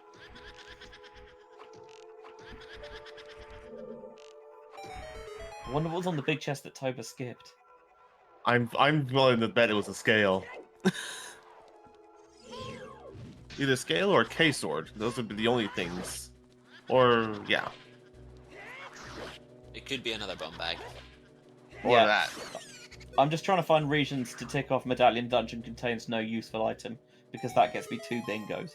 I wonder what was on the big chest that Toba skipped. I'm willing to bet it was a scale. Either scale or K-sword. Those would be the only things. Or, yeah. It could be another bomb bag. Or Yeah. that. I'm just trying to find regions to tick off Medallion Dungeon contains no useful item, because that gets me 2 bingos.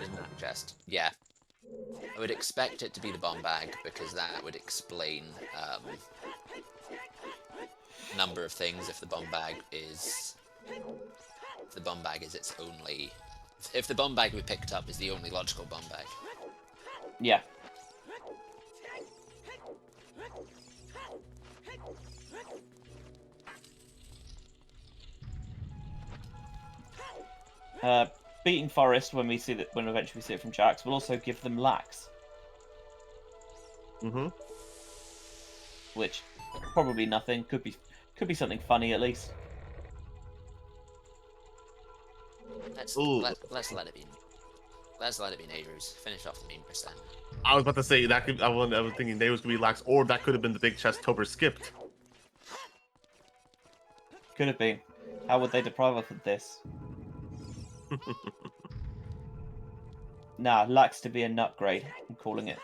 in that chest. Yeah. I would expect it to be the bomb bag, because that would explain number of things if the bomb bag is... If the bomb bag is its only... If the bomb bag we picked up is the only logical bomb bag. Yeah. Beating Forest when eventually we see it from Jax will also give them lax, which probably nothing. Could be something funny at least. Let's let it be. Let's let it be neighbors. Finish off the main percent. I was about to say that could. I was thinking they was gonna be lax, or that could have been the big chest Toburr skipped. Could have been. How would they deprive us of this? Nah, lax to be a nut grade. I'm calling it.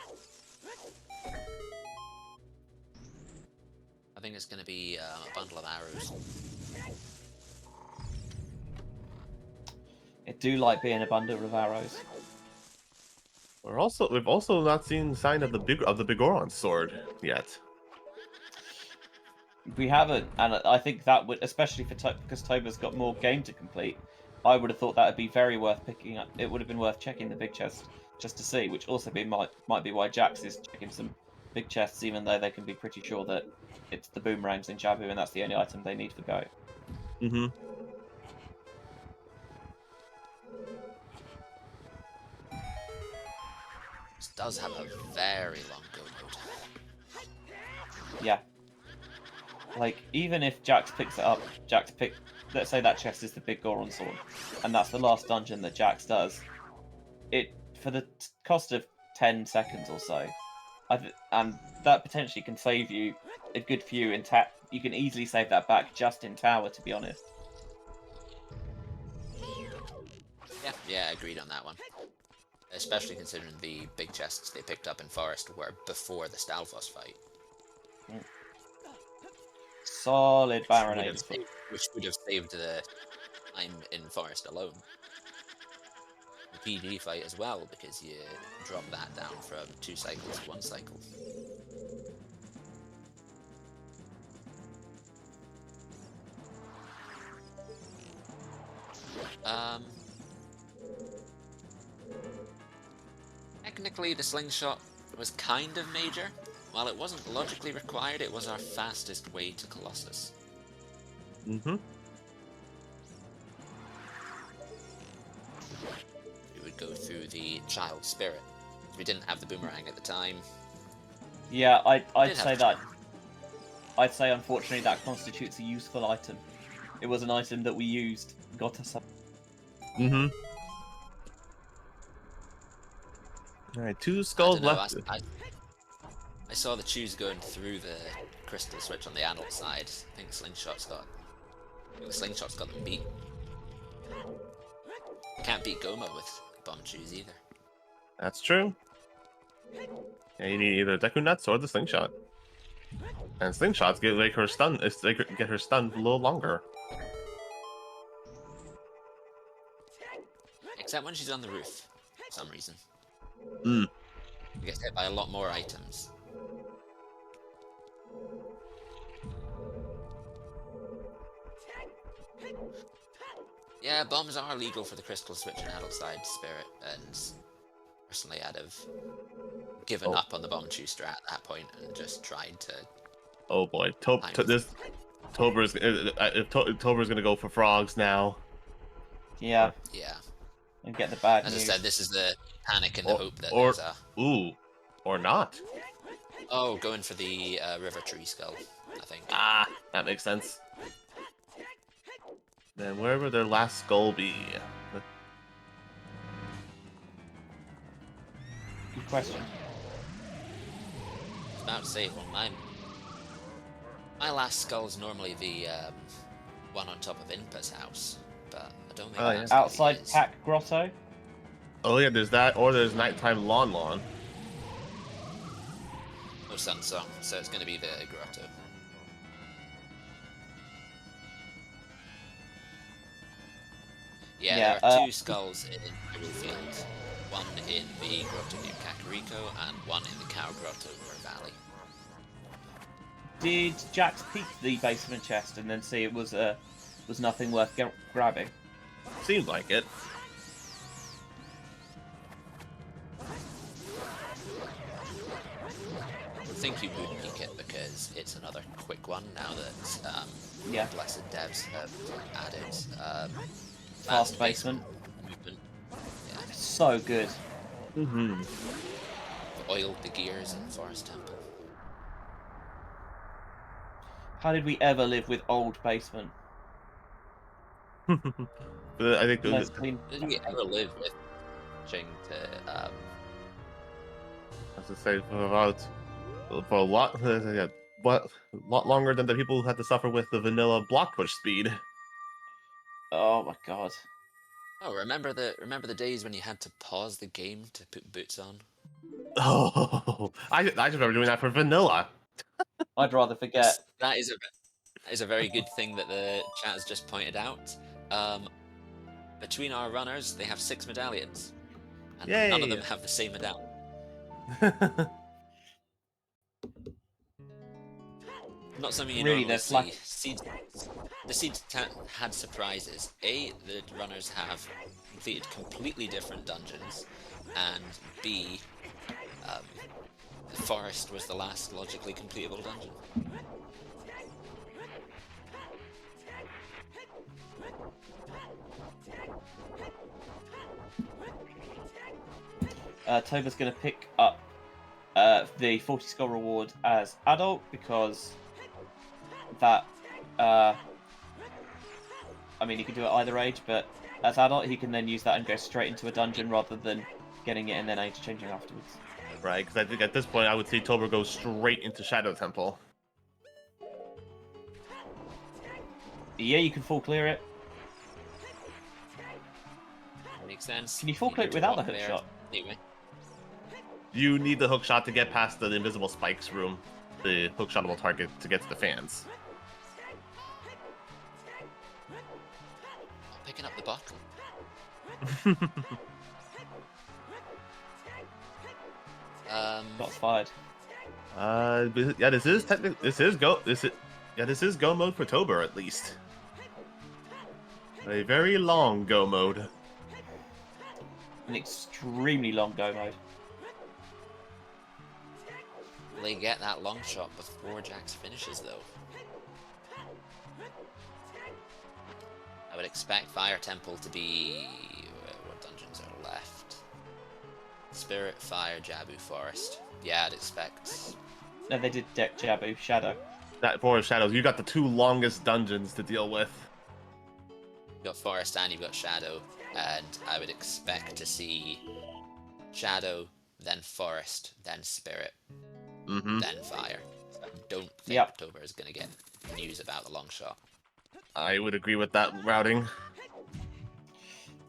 I think it's going to be a bundle of arrows. It do like being a bundle of arrows. We've also not seen sign of the Bigoron's sword yet. We haven't, and I think that would, especially for because Tobur's got more game to complete. I would have thought that would be very worth picking up. It would have been worth checking the big chest just to see, which also might be why Jax is checking some big chests, even though they can be pretty sure that it's the boomerangs in Jabu, and that's the only item they need for go. This does have a very long go mode. Yeah. Like, even if Jax picks it up, let's say that chest is the big Goron sword, and that's the last dungeon that Jax does. It, for the cost of 10 seconds or so, and that potentially can save you a good few in you can easily save that back just in tower, to be honest. Yeah, agreed on that one. Especially considering the big chests they picked up in Forest were before the Stalfos fight. Solid Baron Which would have saved the time in Forest alone. The PG fight as well, because you drop that down from 2 cycles to 1 cycle. Technically, the slingshot was kind of major. While it wasn't logically required, it was our fastest way to Colossus. We would go through the child spirit. We didn't have the boomerang at the time. Yeah, I'd say that. I'd say, unfortunately, that constitutes a useful item. It was an item that we used, got us up. Alright, 2 skulls left. I saw the choose going through the crystal switch on the adult side. I think Slingshot's got them beat. Can't beat Goma with bomb choose either. That's true. Yeah, you need either Deku nuts or the slingshot. And slingshots get her stunned a little longer. Except when she's on the roof, for some reason. She gets hit by a lot more items. Yeah, bombs are legal for the crystal switch and adult side spirit, and personally I'd have given up on the bomb choose strat at that point and just tried to... Oh boy, Tobur's gonna go for frogs now. Yeah. Yeah. And get the bad As news. I said, this is the panic in the hope that or there's a... or not. Oh, going for the river tree skull, I think. Ah, that makes sense. Then where would their last skull be? Good question. I was about to say, well, my last skull is normally the one on top of Inpa's house, but I don't think that's Outside his. Pack Grotto. Oh yeah, there's that, or there's nighttime Lon. No Sun Song, so it's going to be the grotto. Yeah, there are 2 skulls in the field. one in the grotto near Kakariko, and one in the Cow Grotto near Valley. Did Jax peek the basement chest and then see it was nothing worth grabbing? Seems like it. I think you would peek it because it's another quick one now that Yeah. Blessed Devs have added Fast basement. movement. Yeah, So good. Mm-hmm. oiled the gears in Forest Temple. How did we ever live with old basement? But I think Nice clean. Did we ever live with changing to as to say for a lot, yeah, but a lot longer than the people who had to suffer with the vanilla block push speed. Oh my god. Oh, remember the days when you had to pause the game to put boots on? Oh, I just remember doing that for vanilla. I'd rather forget. That is a very good thing that the chat has just pointed out. Between our runners, they have 6 medallions, and none of them Yay. have the same medallion. Not something you Really, normally they're see. slack. The seeds had surprises. A, the runners have completed completely different dungeons, and B, the forest was the last logically completable dungeon. Toba's going to pick up the 40 skull reward as adult because that. I mean, he can do it either age, but as adult, he can then use that and go straight into a dungeon rather than getting it and then age changing afterwards. Right, because I think at this point I would see Toburr go straight into Shadow Temple. Yeah, you can full clear it. Makes sense. Can you full clear it need to without the walk hook there shot? Anyway. You need the hook shot to get past the invisible spikes room, the hook shotable target to get to the fans. Picking up the bottle. Shots fired. Yeah, this is go mode for Toburr at least. A very long go mode. An extremely long go mode. Will they get that long shot before Jax finishes, though? I would expect Fire Temple to be... What dungeons are left? Spirit, Fire, Jabu, Forest. Yeah, I'd expect... No, they did deck Jabu, Shadow. That Forest Shadows, you got the 2 longest dungeons to deal with. You've got Forest and you've got Shadow, and I would expect to see Shadow, then Forest, then Spirit, then Fire. So I don't think October is going to get news about the long shot. I would agree with that routing.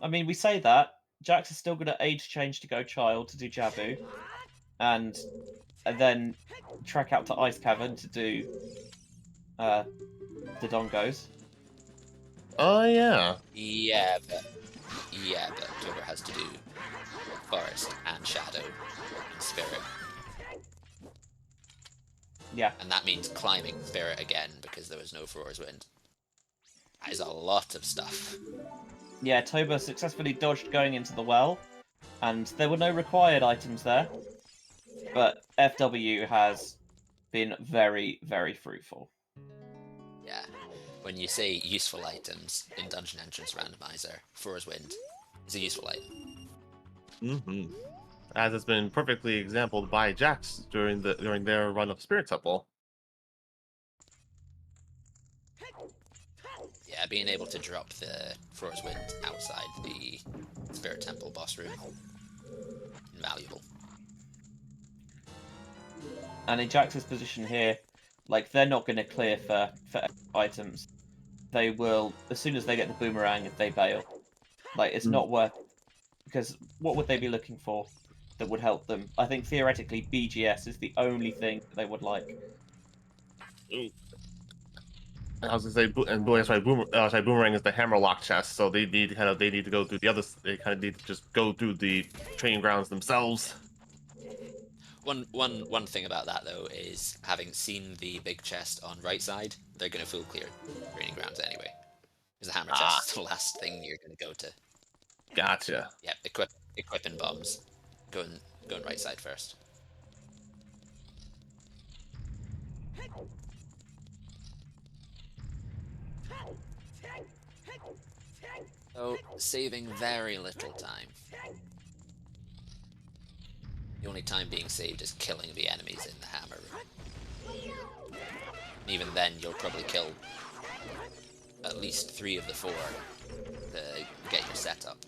I mean, we say that. Jax is still going to age change to go Child to do Jabu. And then track out to Ice Cavern to do the Dongos. Oh, yeah. Yeah, but October has to do Forest and Shadow and Spirit. Yeah. And that means climbing Spirit again because there was no Frore's Wind. That is a lot of stuff. Yeah, Toba successfully dodged going into the well, and there were no required items there. But FW has been very, very fruitful. Yeah. When you say useful items in Dungeon Entrance Randomizer, Frore's Wind is a useful item. As has been perfectly exampled by Jax during their run of Spirit Temple. Yeah, being able to drop the Frore's Wind outside the Spirit Temple boss room, invaluable. And in Jax's position here, like, they're not going to clear for items. They will, as soon as they get the boomerang, they bail. Like, it's not worth... Because what would they be looking for that would help them? I think, theoretically, BGS is the only thing that they would like. I was gonna say, and sorry, boomerang is the hammerlock chest, so they need to go through the other. They kind of need to just go through the training grounds themselves. One thing about that though is having seen the big chest on right side, they're gonna full clear training grounds anyway. Because the hammer chest is the last thing you're gonna go to. Gotcha. Yeah, equipping bombs. Going right side first. So saving very little time. The only time being saved is killing the enemies in the hammer room. And even then, you'll probably kill at least 3 of the 4 to get your setup.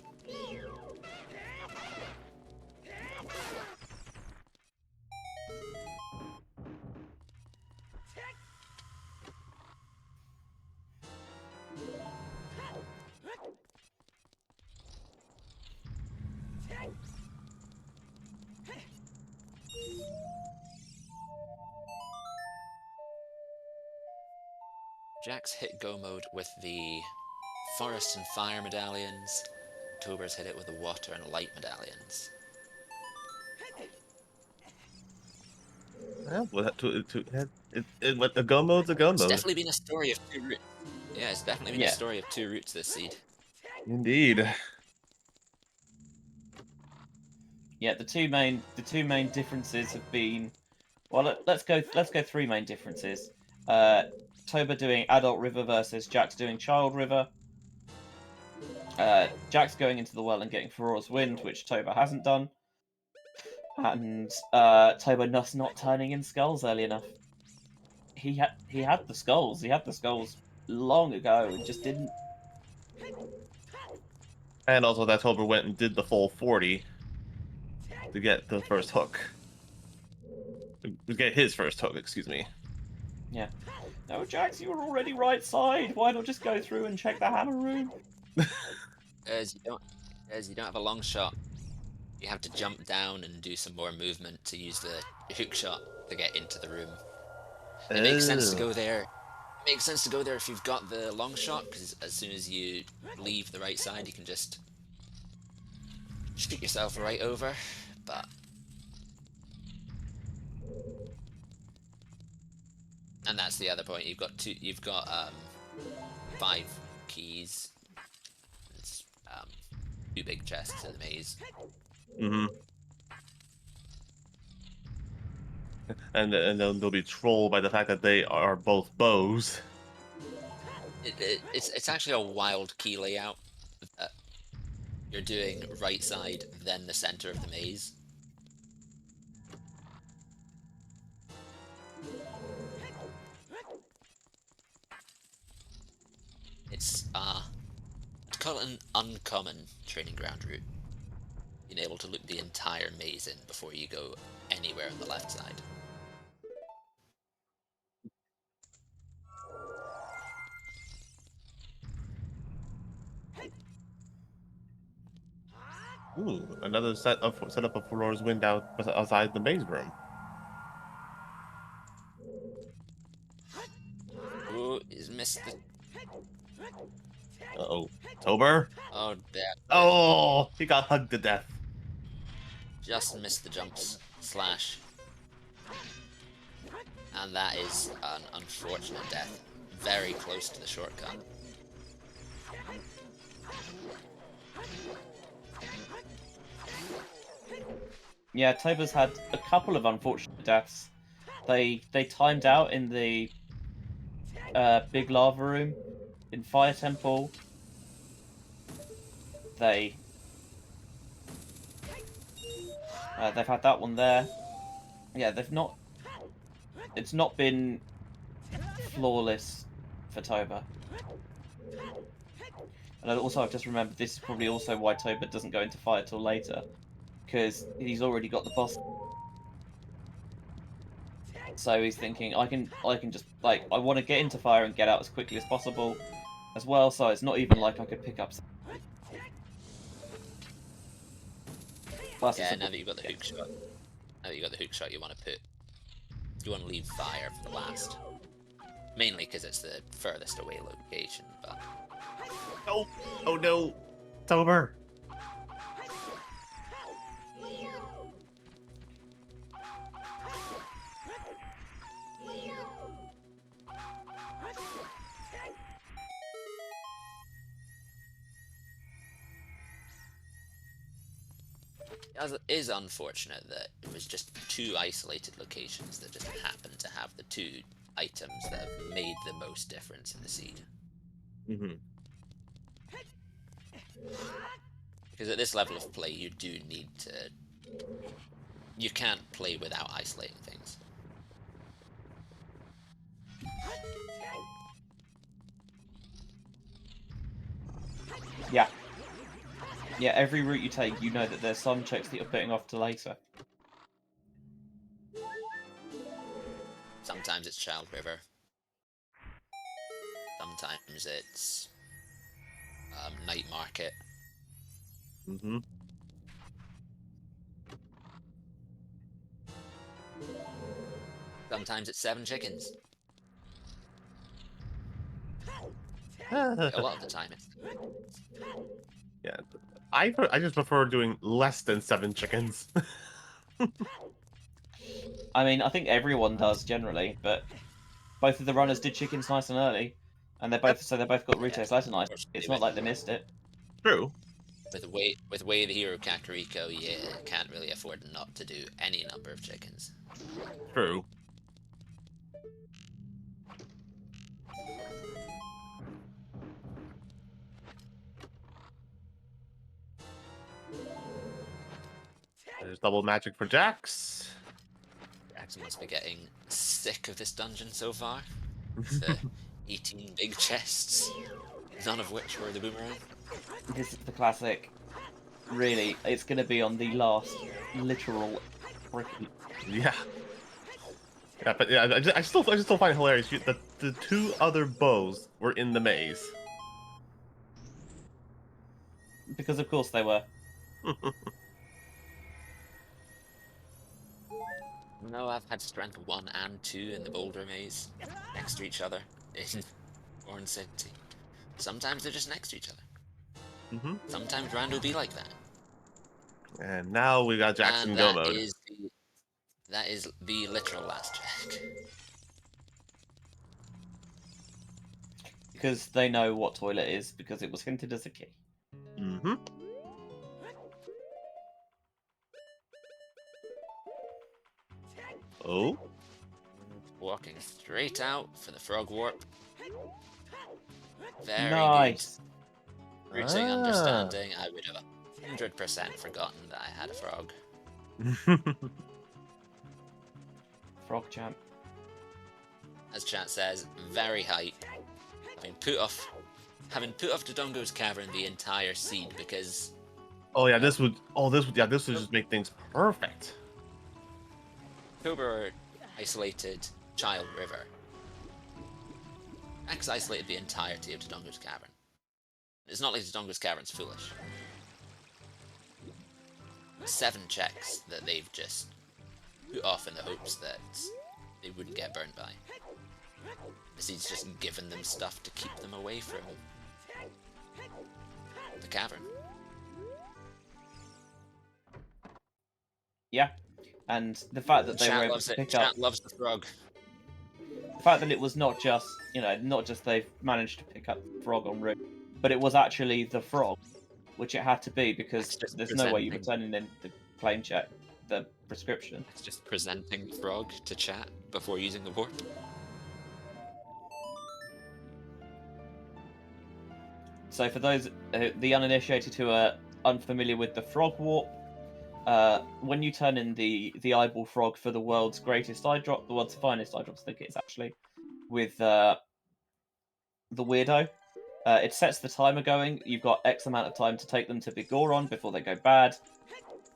Jax hit go mode with the forest and fire medallions. Toburr's hit it with the water and light medallions. Yeah, but the go mode's a go It's mode. definitely been a story of 2 routes. Yeah, it's definitely been a story of 2 routes this seed. Indeed. Yeah, the two main differences have been, well, let's go 3 main differences. Toburr doing Adult River versus Jax doing Child River. Jax going into the well and getting Ferora's Wind, which Toburr hasn't done. And Toburr not turning in skulls early enough. He had the skulls. He had the skulls long ago and just didn't. And also that Tober went and did the full 40 to get the first hook. To get his first hook, excuse me. Yeah. No, Jax, you were already right side. Why not just go through and check the hammer room? As you don't have a long shot, you have to jump down and do some more movement to use the hook shot to get into the room. It makes sense to go there. It makes sense to go there if you've got the long shot, because as soon as you leave the right side, you can just shoot yourself right over. But and that's the other point. You've got 5 keys. It's 2 big chests in the maze. Mm-hmm. And then they'll be trolled by the fact that they are both bows. It's actually a wild key layout. You're doing right side, then the center of the maze. It's I'd call it an uncommon training ground route. Being able to loop the entire maze in before you go anywhere on the left side. Ooh, another setup of Ferora's Wind outside the maze room. Ooh, he's missed the... Uh-oh. Tober? Oh, damn. Oh, he got hugged to death. Just missed the jumps slash. And that is an unfortunate death. Very close to the shortcut. Yeah, Tobur's had a couple of unfortunate deaths. They timed out in the big lava room in Fire Temple. They've had that one there. Yeah, it's not been flawless for Toburr. And also, I've just remembered this is probably also why Toburr doesn't go into fire till later, because he's already got the boss. So he's thinking, I can just, like, I want to get into fire and get out as quickly as possible as well, so it's not even like I could pick up. Plus, Yeah, now that you've got the hook shot, you want to leave fire for the last. Mainly because it's the furthest away location, but Oh, oh no, toburr. it is unfortunate that it was just two isolated locations that just happened to have the two items that have made the most difference in the seed. Mm-hmm. Because at this level of play, you do need to... You can't play without isolating things. Yeah. Yeah, every route you take, you know that there's some checks that you're putting off to later. Sometimes it's Child River. Sometimes it's Night Market. Mm-hmm. Sometimes it's 7 chickens. A lot of the time it's... Yeah, I just prefer doing less than 7 chickens. I mean, I think everyone does generally, but both of the runners did chickens nice and early, and they both got routes later nice. It's not like they missed it. True. With the way the hero Kakariko, you can't really afford not to do any number of chickens. True. There's double magic for Jax. Jax must be getting sick of this dungeon so far. The 18 big chests, none of which were the boomerang. This is the classic. Really, it's going to be on the last literal freaking. Yeah. Yeah, but yeah, I just still find it hilarious that the 2 other bows were in the maze. Because of course they were. No, I've had strength 1 and 2 in the boulder maze, next to each other, in Orange City. Sometimes they're just next to each other. Mm-hmm. Sometimes Rando be like that. And now we got Jackson And go mode. that is the literal last check. Because they know what toilet is, because it was hinted as a key. Mm-hmm. Oh. Walking straight out for the frog warp. Very Nice. good. Routing understanding. I would have 100% forgotten that I had a frog. Frog champ. As chat says, very hype. Having put off Dodongo's Cavern the entire seed because Oh yeah, this would just make things perfect. Toburr isolated Child River. X isolated the entirety of Dodongo's Cavern. It's not like Dodongo's Cavern's foolish. 7 checks that they've just put off in the hopes that they wouldn't get burned by. The seed's just given them stuff to keep them away from the cavern. Yeah. And the fact that they were able to pick up... Chat loves the frog. The fact that it was not just, not just they've managed to pick up the frog en route, but it was actually the frog, which it had to be because there's no way you were turning in the claim check, the prescription. It's just presenting frog to chat before using the warp. So for those, the uninitiated who are unfamiliar with the frog warp, when you turn in the eyeball frog for the world's greatest eye drop, the world's finest eye drops, I think it is actually, with the weirdo, it sets the timer going. You've got X amount of time to take them to Bigoron before they go bad.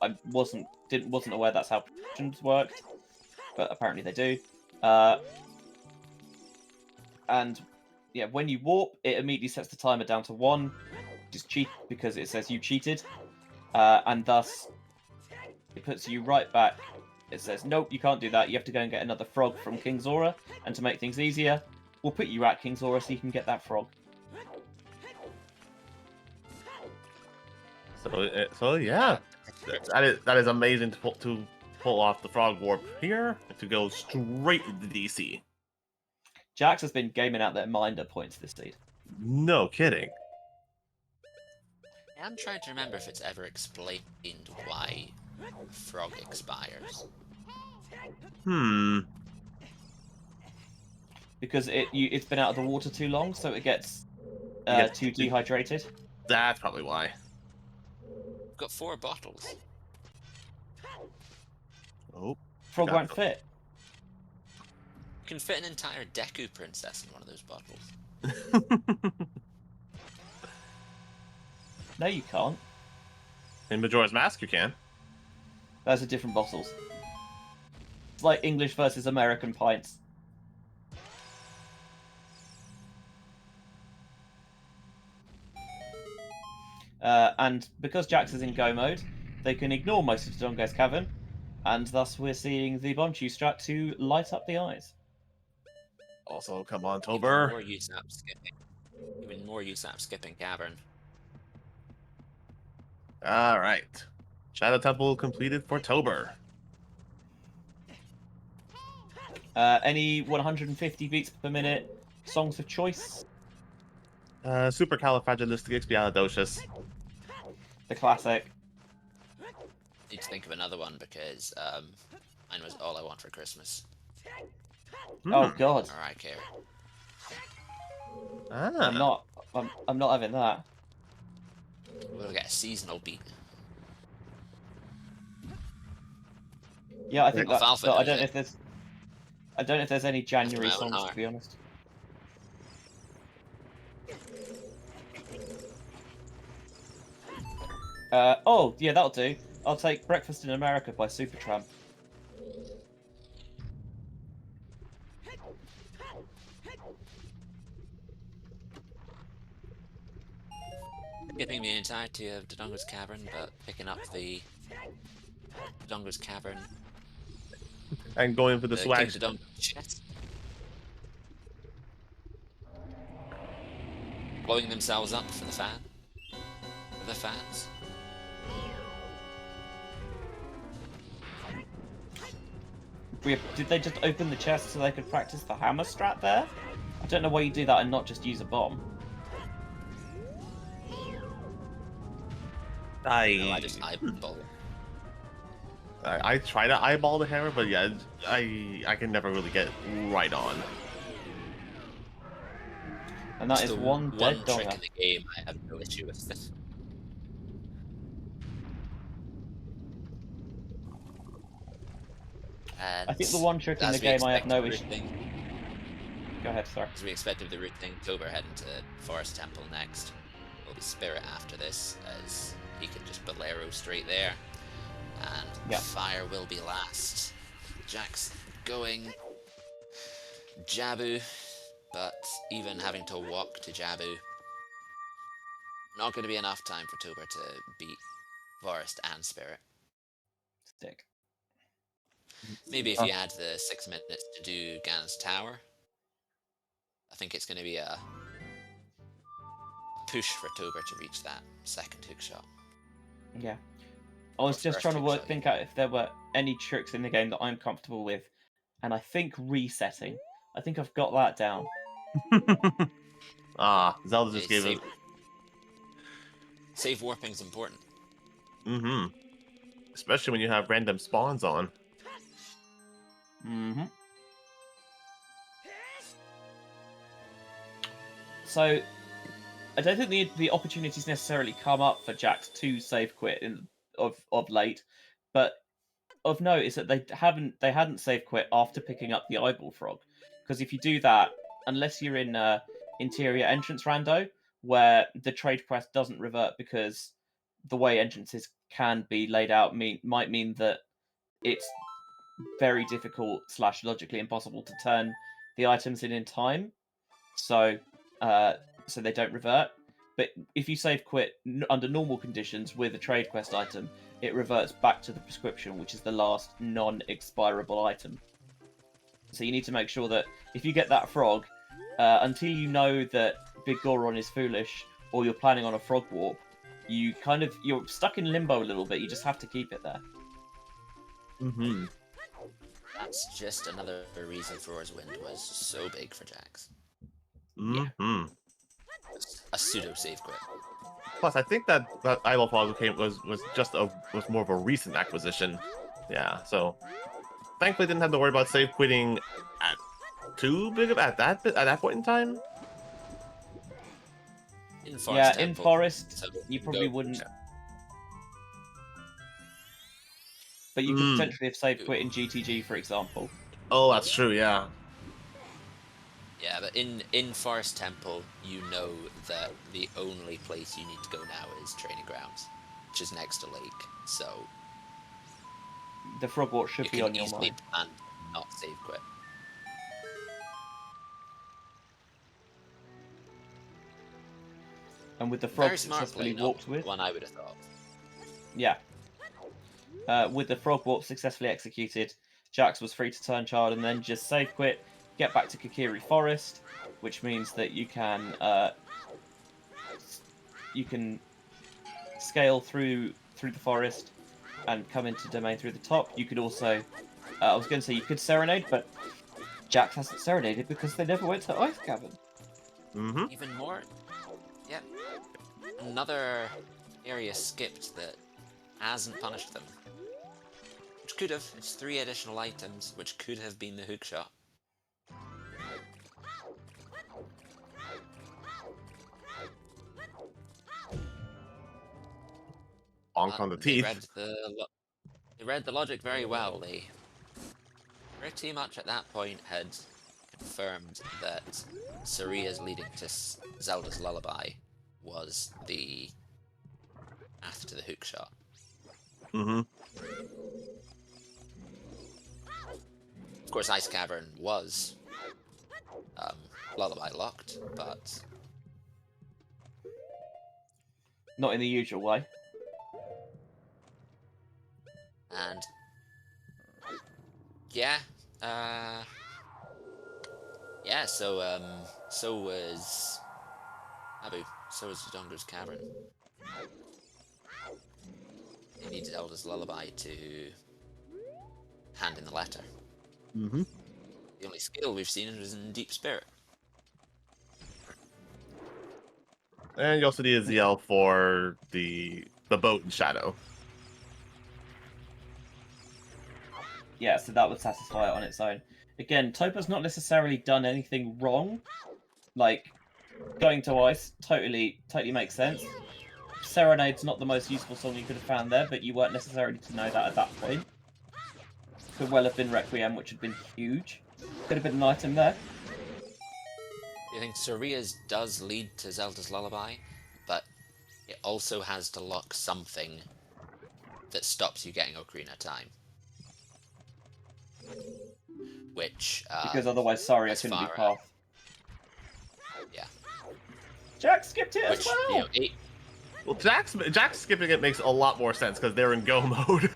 I wasn't aware that's how predictions worked, but apparently they do. And yeah, when you warp, it immediately sets the timer down to 1, which is cheat because it says you cheated, and thus it puts you right back. It says, nope, you can't do that. You have to go and get another frog from King Zora, and to make things easier, we'll put you at King's Aura so you can get that frog. So yeah, that is amazing to pull off the frog warp here and to go straight into DC. Jax has been gaming out their mind at points this seed. No kidding. I'm trying to remember if it's ever explained why frog expires. Because it's been out of the water too long, so it gets too dehydrated. That's probably why. I've got 4 bottles. Oh, Frog got won't them. fit. You can fit an entire Deku princess in one of those bottles. No, you can't. In Majora's Mask, you can. Those are different bottles. It's like English versus American pints. And because Jax is in go mode, they can ignore most of Dodongo's cavern, and thus we're seeing the Bonchu strat to light up the eyes. Also, come on, Even Toburr. more USAP skipping. Even more USAP skipping cavern. All right. Shadow Temple completed for Toburr. Any 150 beats per minute songs of choice? Supercalifragilisticexpialidocious. The classic. Need to think of another one because mine was All I Want for Christmas. Oh god, Or I Care. Ah. I'm not having that. We'll get a seasonal beat. Yeah, I think that. Alfalfa No, I does don't know it. if there's. I don't know if there's any January Mountain songs, Heart. to be honest. Oh, yeah, that'll do. I'll take Breakfast in America by Supertramp. Skipping the entirety of Dodongo's Cavern, but picking up the Dodongo's Cavern. And going for the The swag. King Dodongo chest. Blowing themselves up for the fan. For the fans. Did they just open the chest so they could practice the hammer strat there? I don't know why you do that and not just use a bomb. No, I just eyeball. I try to eyeball the hammer, but yeah, I can never really get right on. And that It's is the one dead trick donger. in the game I have no issue with. And I think the one trick in as the we game I have expect no of the issue. root thing- Go ahead, sorry. As we expect of the root thing, Tober heading to Forest Temple next. Will be Spirit after this, as he can just Bolero straight there. And Yeah. Fire will be last. Jax going Jabu, but even having to walk to Jabu, not going to be enough time for Tober to beat Forest and Spirit. Stick. Maybe if you add the 6 minutes to do Gan's Tower, I think it's going to be a push for Tober to reach that second hook shot. Yeah. I was just first trying to hook shot, think out if there were any tricks in the game that I'm comfortable with, and I think resetting. I think I've got that down. Zelda just gave it. Save warping is important. Mm-hmm. Especially when you have random spawns on. Mm-hmm. So, I don't think the opportunities necessarily come up for Jax to save quit of late, but of note is that they hadn't save quit after picking up the eyeball frog, because if you do that, unless you're in interior entrance rando where the trade quest doesn't revert because the way entrances can be laid out might mean that it's very difficult / logically impossible to turn the items in time, so they don't revert. But if you save quit under normal conditions with a trade quest item, it reverts back to the prescription, which is the last non-expirable item. So you need to make sure that if you get that frog, until you know that Big Goron is foolish, or you're planning on a frog warp, you're stuck in limbo a little bit. You just have to keep it there. Mm-hmm. That's just another reason Thor's Wind was so big for Jax. Mm-hmm. A pseudo save quit. Plus, I think that Isle of Fog was more of a recent acquisition. Yeah, so thankfully didn't have to worry about save quitting at that point in time. In Forest Yeah, in Temple, Forest, so you probably go- wouldn't. But you could Mm. potentially have save quit in GTG, for example. Oh, that's true. Yeah. Yeah, but in Forest Temple, you know that the only place you need to go now is Training Grounds, which is next to Lake. So The frog walk you should be can on your easily mind. plan not save quit. And with the frog Very smart play, successfully not walked with, one I would have thought. yeah. With the frog warp successfully executed, Jax was free to turn child and then just save quit, get back to Kokiri Forest, which means that you can scale through the forest and come into domain through the top. You could also, I was going to say you could serenade, but Jax hasn't serenaded because they never went to Ice Cavern. Mm-hmm. Even more, yeah. Another area skipped that hasn't punished them. Which could have. It's 3 additional items, which could have been the hook shot. Bonk on the They teeth. read the logic very well. They pretty much at that point had confirmed that Saria's leading to Zelda's Lullaby was the path to the hook shot. Mm-hmm. Of course, Ice Cavern was Lullaby locked, but Not in the usual way. and yeah, yeah. So was Abu. So was Dongo's Cavern. They needed Zelda's Lullaby to hand in the letter. Mm-hmm. The only skill we've seen was in Deep Spirit. And you also need a ZL for the boat in Shadow. Yeah, so that would satisfy it on its own. Again, Topa's not necessarily done anything wrong. Like, going to ice totally makes sense. Serenade's not the most useful song you could have found there, but you weren't necessarily to know that at that point. Could well have been Requiem, which had been huge. Could have been an item there. I think Saria's does lead to Zelda's Lullaby, but it also has to lock something that stops you getting Ocarina time. Which, Because otherwise Saria as couldn't be far path. yeah. Jack skipped it Which, as well! Well, Jack's skipping it makes a lot more sense because they're in go mode.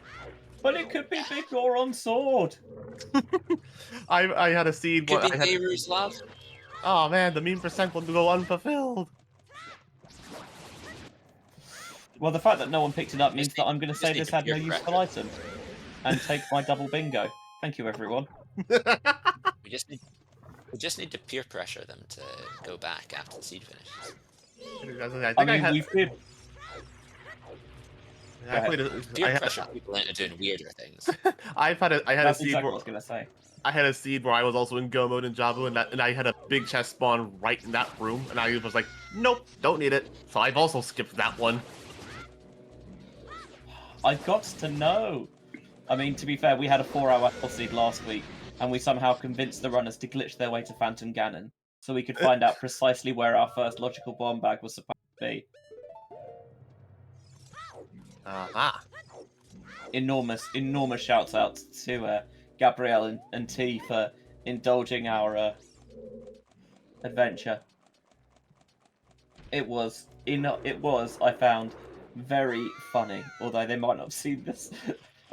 But it could be Big Goron's sword! I had a seed. Could be I had, Nehru's love. oh man, the meme percent will go unfulfilled. Well, the fact that no one picked it up means that I'm going to say need this to had no peer useful pressure. item. And take my double bingo. Thank you, everyone. We just need to peer pressure them to go back after the seed finishes. I I think I mean, had. we've been... I played Peer pressure people into doing weirder things. I had a That's seed exactly where what I was going to say. I had a seed where I was also in go mode in Jabu, and I had a big chest spawn right in that room, and I was like, nope, don't need it. So I've also skipped that one. I got to know. I mean, to be fair, we had a 4-hour seed last week, and we somehow convinced the runners to glitch their way to Phantom Ganon, so we could find out precisely where our first logical bomb bag was supposed to be. Aha. Enormous shouts out to Gabrielle and T for indulging our adventure. It was, I found, very funny. Although they might not have seen this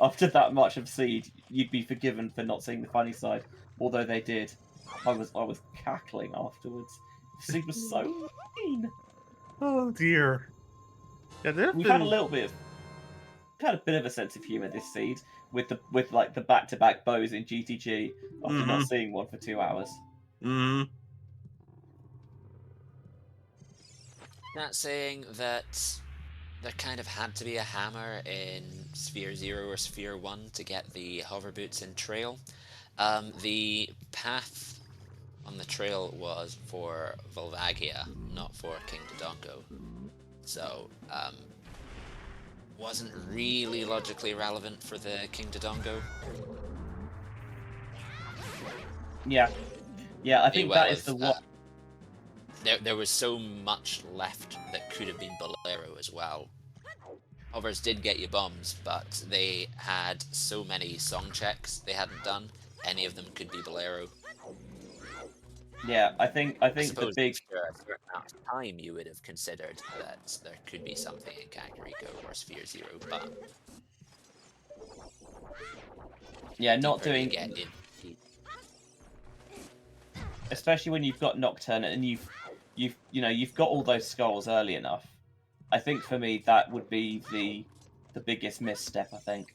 after that much of Seed, you'd be forgiven for not seeing the funny side. Although they did. I was cackling afterwards. The seed was so mean. Oh dear. Yeah, there've We've had been. we've had a bit of a sense of humor this seed with like the back-to-back bows in GTG after not seeing one for 2 hours. Mm. Not saying that there kind of had to be a hammer in Sphere 0 or Sphere 1 to get the hover boots in Trail. The path on the trail was for Volvagia, not for King Dodongo. So, wasn't really logically relevant for the King Dodongo. Yeah, I May think well that is have, the one. there was so much left that could have been Bolero as well. Hovers did get you bombs, but they had so many song checks they hadn't done. Any of them could be Bolero. Yeah, I think I the suppose big after a certain amount of time you would have considered that there could be something in Kakariko or Sphere 0, but not deeper you doing, get in, especially when you've got Nocturne and you've got all those skulls early enough. I think for me that would be the biggest misstep, I think.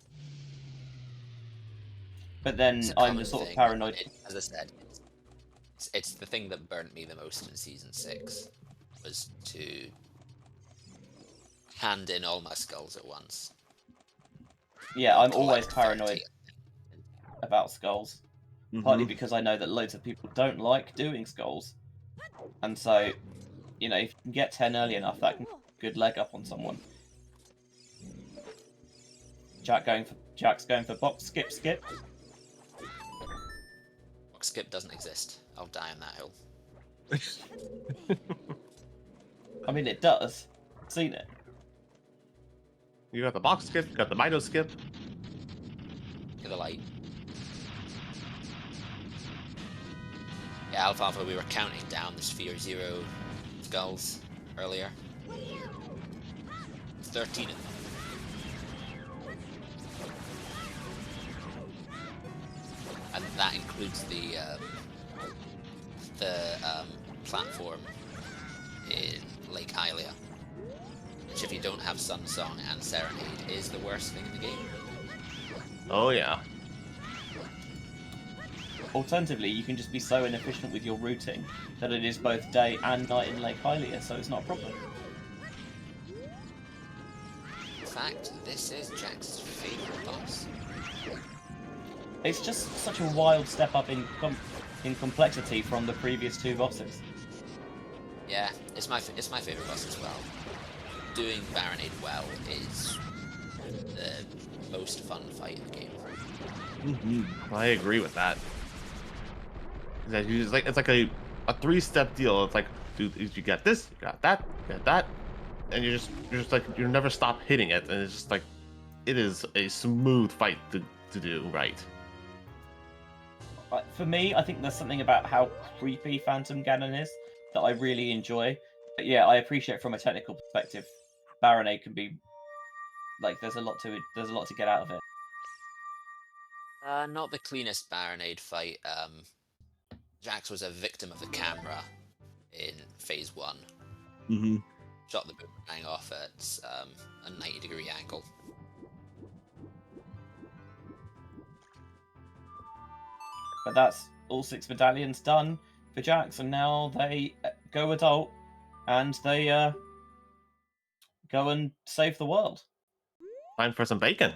But then it's a I'm common the sort of thing. paranoid. As I said, it's the thing that burnt me the most in Season 6, was to hand in all my skulls at once. Yeah, Or I'm always collect 30. paranoid about skulls. Partly because I know that loads of people don't like doing skulls. And so, if you can get 10 early enough, that can good leg up on someone. Jack's going for box skip. Box skip doesn't exist. I'll die on that hill. I mean, it does. I've seen it. You got the box skip, you got the Mido skip. To the light. Yeah, Alfalfa, we were counting down the Sphere 0 skulls earlier. 13 of them. And that includes the platform in Lake Hylia, which, if you don't have Sun Song and Serenade, is the worst thing in the game. Oh yeah. Alternatively, you can just be so inefficient with your routing that it is both day and night in Lake Hylia, so it's not a problem. In fact, this is Jack's favourite boss. It's just such a wild step up in complexity from the previous two bosses. Yeah, it's my favourite boss as well. Doing Baronade well is the most fun fight in the game. I agree with that. It's like a 3-step deal. It's like, dude, you got this, you got that, you got that, and you're just like, you never stop hitting it, and it's just like, it is a smooth fight to do right. For me, I think there's something about how creepy Phantom Ganon is that I really enjoy. But yeah, I appreciate from a technical perspective, Baronade can be like there's a lot to get out of it. Not the cleanest Baronade fight. Jax was a victim of the camera in Phase 1. Shot the boomerang off at a 90-degree angle. But that's all 6 medallions done for Jax, and now they go adult, and they go and save the world. Time for some bacon.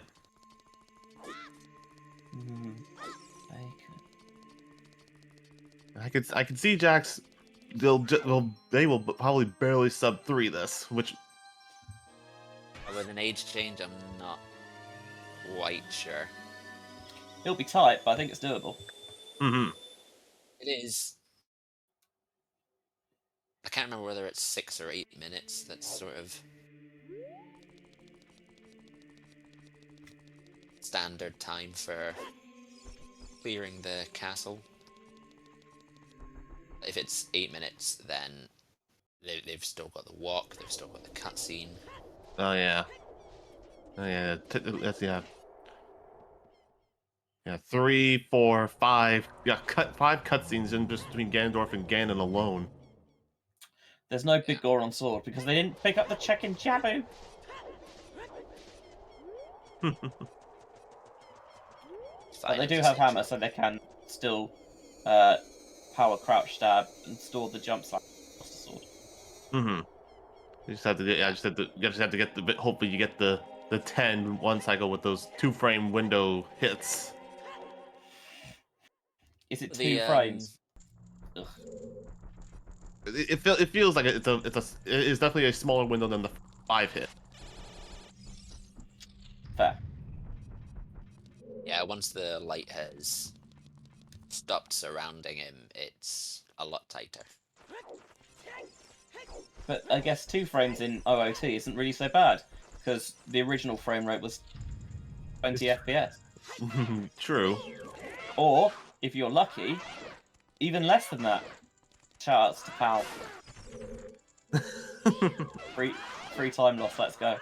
Bacon. I can see Jax. They will probably barely sub 3 this, which With an age change, I'm not quite sure. It'll be tight, but I think it's doable. It is. I can't remember whether it's 6 or 8 minutes. That's sort of standard time for clearing the castle. If it's 8 minutes, then they've still got the walk, they've still got the cutscene. Oh yeah. That's yeah. Yeah, 3, 4, 5. Yeah, 5 cutscenes in just between Ganondorf and Ganon alone. There's no big Goron sword because they didn't pick up the chicken Jabu. But they do have hammer, so they can still power crouch stab and store the jump slash across the sword. Mm-hmm. You just have to get. Yeah, you just have to get the bit. Hopefully, you get the 10 one cycle with those 2-frame window hits. Is it 2 frames? Ugh. It feels like it's definitely a smaller window than the 5 hit. Fair. Yeah, once the light has stopped surrounding him, it's a lot tighter. But I guess 2 frames in OOT isn't really so bad, because the original frame rate was 20 FPS. True. Or, if you're lucky, even less than that. Shoutouts to Pal. Free time loss, let's go.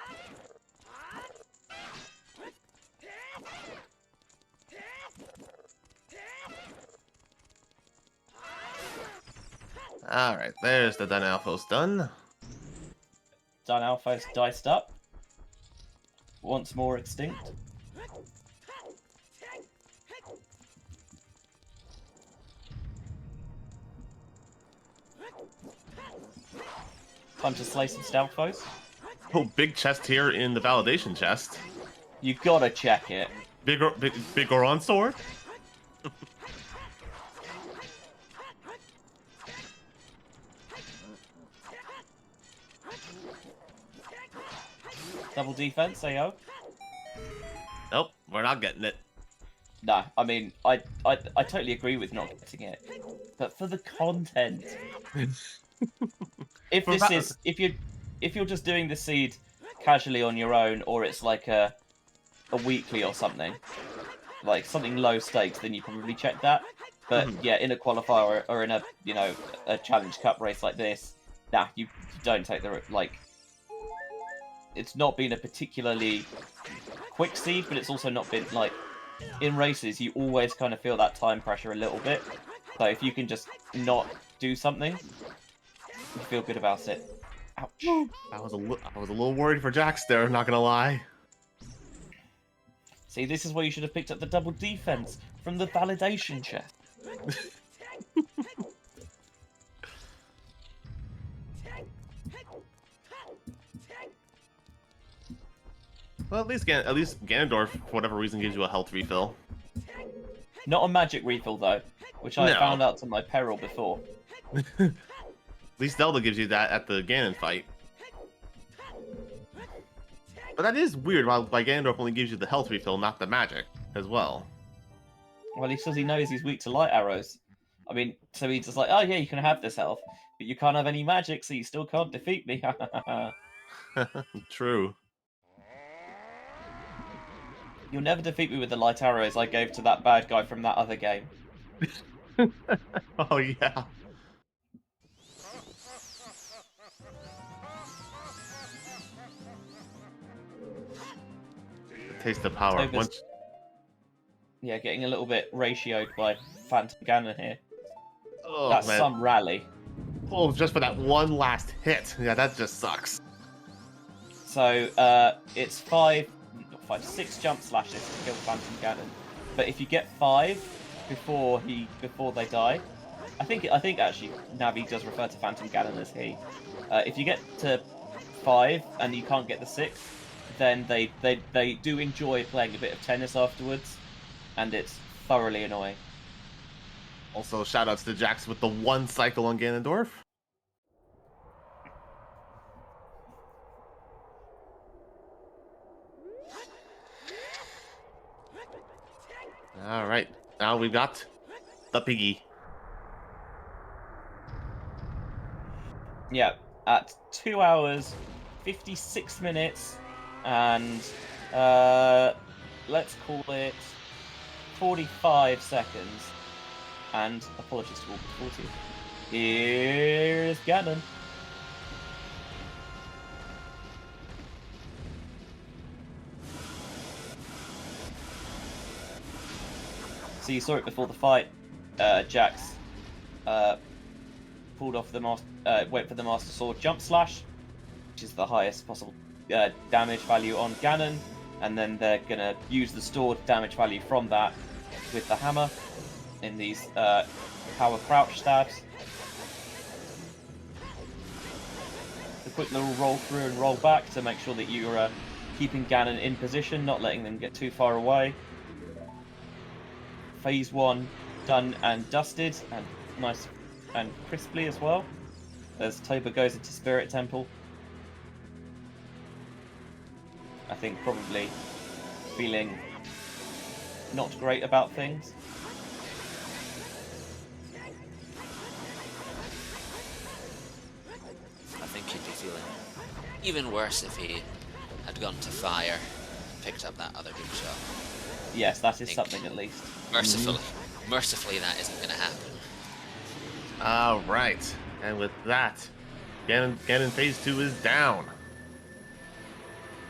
Alright, there's the Dynalphos done. Dynalphos diced up. Once more extinct. Time to slay some Stalfos. Oh, big chest here in the validation chest. You gotta check it. Big Goron sword? Double defense, AO. Nope, we're not getting it. Nah, I mean, I totally agree with not getting it, but for the content, if you're just doing the seed casually on your own, or it's like a weekly or something, like something low stakes, then you probably check that. But yeah, in a qualifier or in a a challenge cup race like this, nah, you don't take the like. It's not been a particularly quick seed, but it's also not been like in races. You always kind of feel that time pressure a little bit. So if you can just not do something, you feel good about it. Ouch! I was a little worried for Jax there. Not gonna lie. See, this is where you should have picked up the double defense from the validation chest. Well, at least Ganondorf, for whatever reason, gives you a health refill. Not a magic refill though, which I found out to my peril before. At least Zelda gives you that at the Ganon fight. But that is weird. Why Ganondorf only gives you the health refill, not the magic, as well. Well, he says he knows he's weak to light arrows. I mean, so he's just like, oh yeah, you can have this health, but you can't have any magic, so you still can't defeat me. True. You'll never defeat me with the light arrows I gave to that bad guy from that other game. Oh yeah. Taste the power. Yeah, getting a little bit ratioed by Phantom Ganon here. Oh, That's man. some rally. Oh, just for that one last hit. Yeah, that just sucks. So it's 6 jump slashes to kill Phantom Ganon. But if you get 5 before they die, I think actually Navi does refer to Phantom Ganon as he. If you get to 5 and you can't get the 6th, then they do enjoy playing a bit of tennis afterwards, and it's thoroughly annoying. Also, shoutouts to Jax with the 1 cycle on Ganondorf. Alright, now we've got the piggy. Yeah, at 2 hours, 56 minutes, and let's call it 45 seconds. And apologies to all the 40. Here's Ganon. So you saw it before the fight. Jax pulled off the went for the Master Sword Jump Slash, which is the highest possible damage value on Ganon, and then they're gonna use the stored damage value from that with the hammer in these power crouch stabs. A quick little roll through and roll back to make sure that you're keeping Ganon in position, not letting them get too far away. Phase 1 done and dusted, and nice and crisply as well, as Toburr goes into Spirit Temple. I think probably feeling not great about things. I think he'd be feeling even worse if he had gone to fire and picked up that other good shot. Yes, that is something at least. Mercifully, that isn't going to happen. All right, and with that, Ganon phase 2 is down.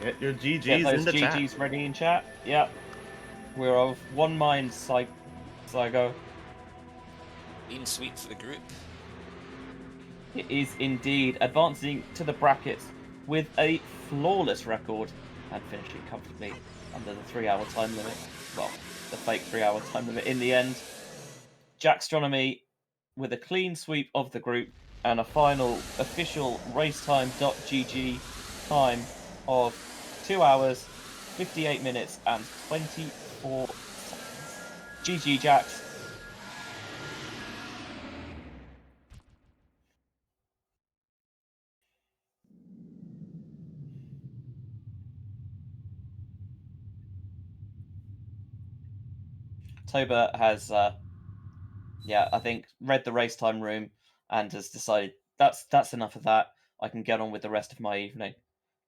Get your GGs Get those in the GGs chat. ready in chat. Yep. We're of one mind, Saigo. Clean sweep for the group. It is indeed advancing to the brackets with a flawless record and finishing comfortably under the 3-hour time limit. Well, the fake 3-hour time limit in the end. Jaxstronomy with a clean sweep of the group and a final official racetime.gg time of 2 hours, 58 minutes and 24 seconds. GG Jax. Toburr has, I think, read the race time room and has decided that's enough of that. I can get on with the rest of my evening,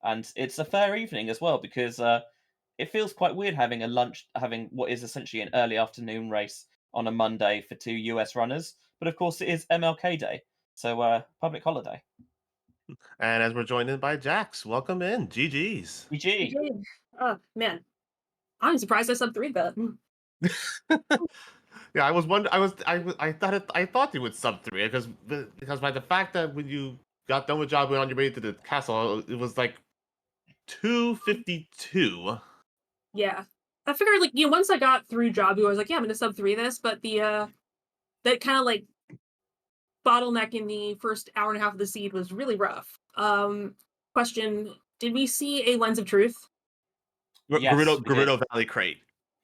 and it's a fair evening as well because it feels quite weird having what is essentially an early afternoon race on a Monday for 2 US runners. But of course, it is MLK Day, so public holiday. And as we're joined in by Jax, welcome in. GGs. GG. Oh man, I'm surprised I sub 3 bet. Yeah, I was wondering. I thought you would sub 3 because by the fact that when you got done with job and on your way to the castle, it was like 2:52. Yeah, I figured once I got through Jabu, I was like, yeah, I'm gonna sub 3 this, but the that kind of bottleneck in the first hour and a half of the seed was really rough. Question: did we see a Lens of Truth? Yes, we did. Gerudo Valley Crate.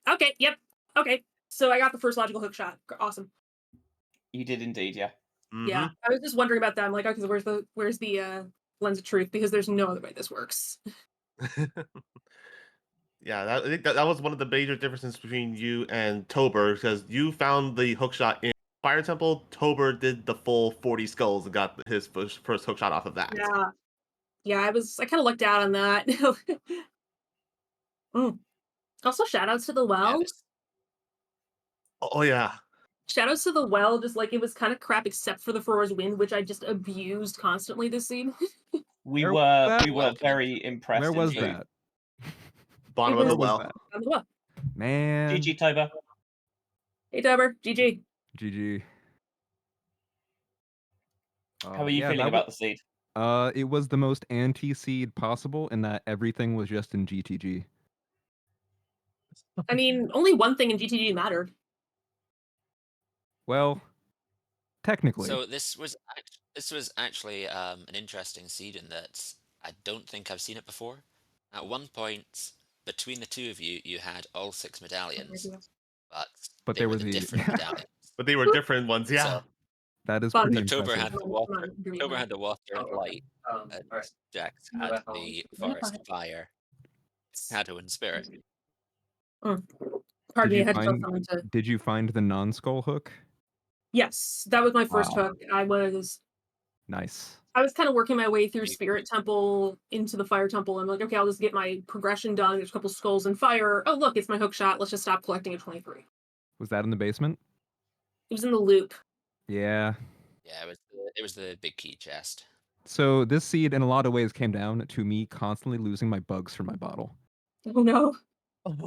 Okay, yep. Okay, so I got the first logical hook shot. Awesome. You did indeed, yeah. Mm-hmm. Yeah, I was just wondering about that. I'm like, okay, where's the Lens of Truth? Because there's no other way this works. Yeah, I think that was one of the major differences between you and Toburr, because you found the hookshot in Fire Temple. Toburr did the full 40 skulls and got his first hookshot off of that. Yeah, I kind of lucked out on that. Also, shoutouts to the well. Yeah, Oh yeah. Shoutouts to the well, just it was kind of crap except for the Furor's Wind, which I just abused constantly this scene. We Where were was that? we were very impressed. Where was indeed. that? Bottom It of the was- well. that? On the well. Man. GG Toburr. Hey, Dubber, GG. GG. How are you feeling about the seed? It was the most anti-seed possible in that everything was just in GTG. I mean, only one thing in GTG mattered. Well, technically. So this was actually an interesting seed in that I don't think I've seen it before. At one point, between the two of you, you had all 6 medallions, but they were the the different medallions. But they were different ones, yeah. So, That is But- pretty October impressive. had the water and light, and Jax had the forest and fire. Shadow and spirit. Pardon me, I had to tell someone to. Did you find the non-skull hook? Yes, that was my first Wow. hook. I was Nice. kind of working my way through Spirit Temple into the Fire Temple. I'm like, okay, I'll just get my progression done. There's a couple skulls and fire. Oh, look, it's my hook shot. Let's just stop collecting at 23. Was that in the basement? It was in the loop. Yeah. Yeah, it was the big key chest. So this seed in a lot of ways came down to me constantly losing my bugs for my bottle. Oh no.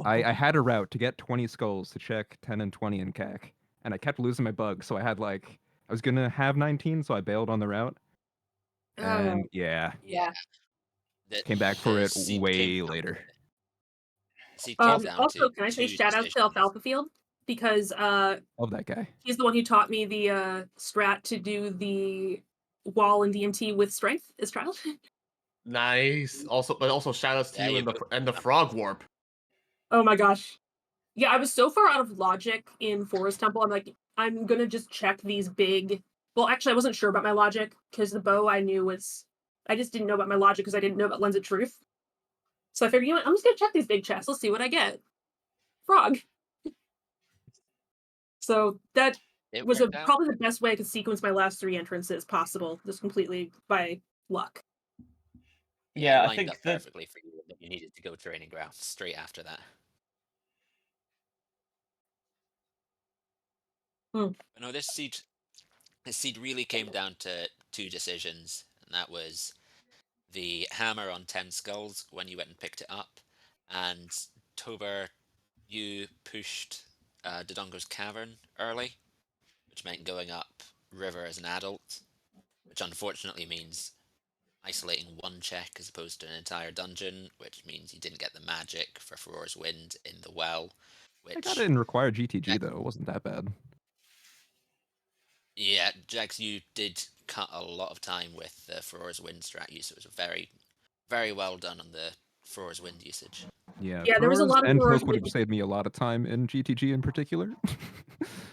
I had a route to get 20 skulls to check 10 and 20 in CAC, and I kept losing my bugs, so I had like I was gonna have 19, so I bailed on the route, and Oh, yeah, yeah. came back for it seed way later. came down Also, to can I say 2 shout out to decisions. Alfalfa Field because Love that guy. he's the one who taught me the strat to do the wall and DMT with strength as child. Nice. But also shout outs to Yeah, you you and the both and the frog warp. Oh my gosh. Yeah, I was so far out of logic in Forest Temple. I'm like, I'm gonna just check these big. Well, actually, I wasn't sure about my logic because the bow I knew was. I just didn't know about my logic because I didn't know about Lens of Truth. So I figured, you know what, I'm just gonna check these big chests. Let's see what I get. Frog. So that it was worked out. probably the best way I could sequence my last 3 entrances possible, just completely by luck. Yeah, it I lined think up that perfectly for you, but you needed to go training ground straight after that. Hmm. But no, this seed really came down to 2 decisions, and that was the hammer on 10 skulls when you went and picked it up, and toburr, you pushed Dodongo's cavern early, which meant going up river as an adult, which unfortunately means isolating one check as opposed to an entire dungeon, which means you didn't get the magic for Furor's Wind in the well, I got which, it in required GTG though. It wasn't that bad. yeah, Jax, you did cut a lot of time with the Furor's Wind strat use. It was very, very well done on the Furor's Wind usage. Yeah, Yeah, there was a Furors lot of and Furor's Poke would have Wind. saved me a lot of time in GTG in particular.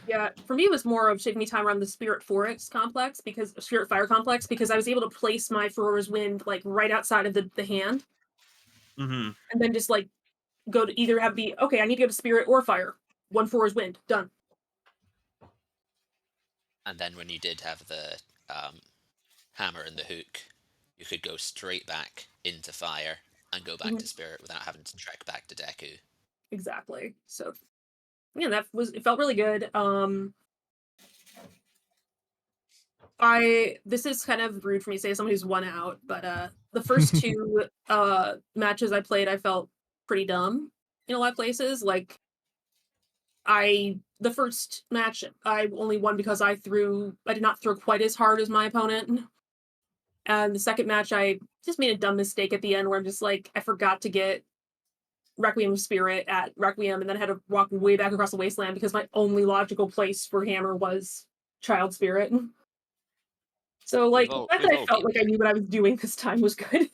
Yeah, for me, it was more of saving me time around the Spirit Forest complex because Spirit Fire complex because I was able to place my Furor's Wind like right outside of the hand, Mm-hmm. and then just like go to either have the okay, I need to go to Spirit or Fire. 1 Furor's Wind done. And then when you did have the hammer and the hook, you could go straight back into fire and go back to spirit without having to trek back to Deku. Exactly. So yeah, it felt really good. This is kind of rude for me to say as someone who's 1 out, but the first 2 matches I played I felt pretty dumb in a lot of places. Like the first match I only won because I did not throw quite as hard as my opponent. And the second match I just made a dumb mistake at the end where I'm just like I forgot to get Requiem Spirit at Requiem and then I had to walk way back across the wasteland because my only logical place for Hammer was Child Spirit. So like the fact that I felt been like I there. knew what I was doing this time was good.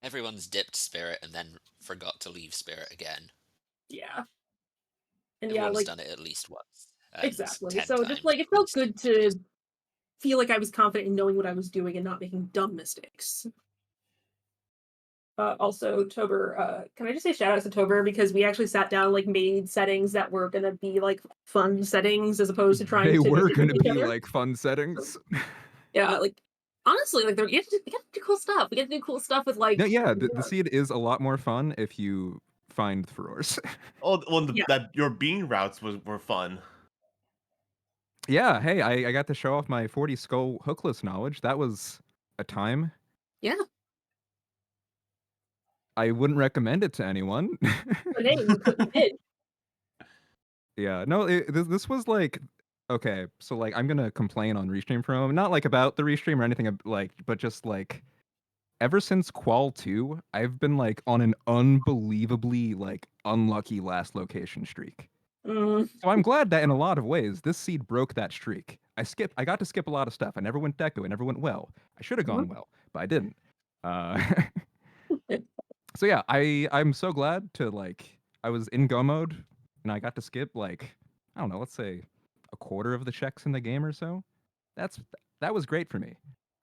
Everyone's dipped spirit and then forgot to leave spirit again. Yeah. And yeah, Everyone's like done it at least once. And exactly. 10 So just times like it at felt least. good to feel like I was confident in knowing what I was doing and not making dumb mistakes. Also, Toburr, can I just say shout out to Toburr because we actually sat down like made settings that were gonna be like fun settings as opposed to trying They to were compete going to with each be other. like fun settings. Yeah, like honestly, like we get to do cool stuff. We get to do cool stuff with like No, yeah, the seed is a lot more fun if you find Furors. Oh, well, Yeah. that your bean routes were fun. Yeah, hey, I got to show off my 40 skull hookless knowledge. That was a time. Yeah. I wouldn't recommend it to anyone. But hey, you did. Yeah, no, this was like okay, so like I'm gonna complain on Restream for a moment, not like about the Restream or anything like, but just like ever since Qual 2, I've been like on an unbelievably like unlucky last location streak. Mm, So I'm glad that in a lot of ways this seed broke that streak. I got to skip a lot of stuff. I never went Deku. I never went well. I should have gone well, but I didn't. Uh, so yeah, I'm so glad to like I was in go mode and I got to skip like I don't know, let's say a quarter of the checks in the game or so. That was great for me.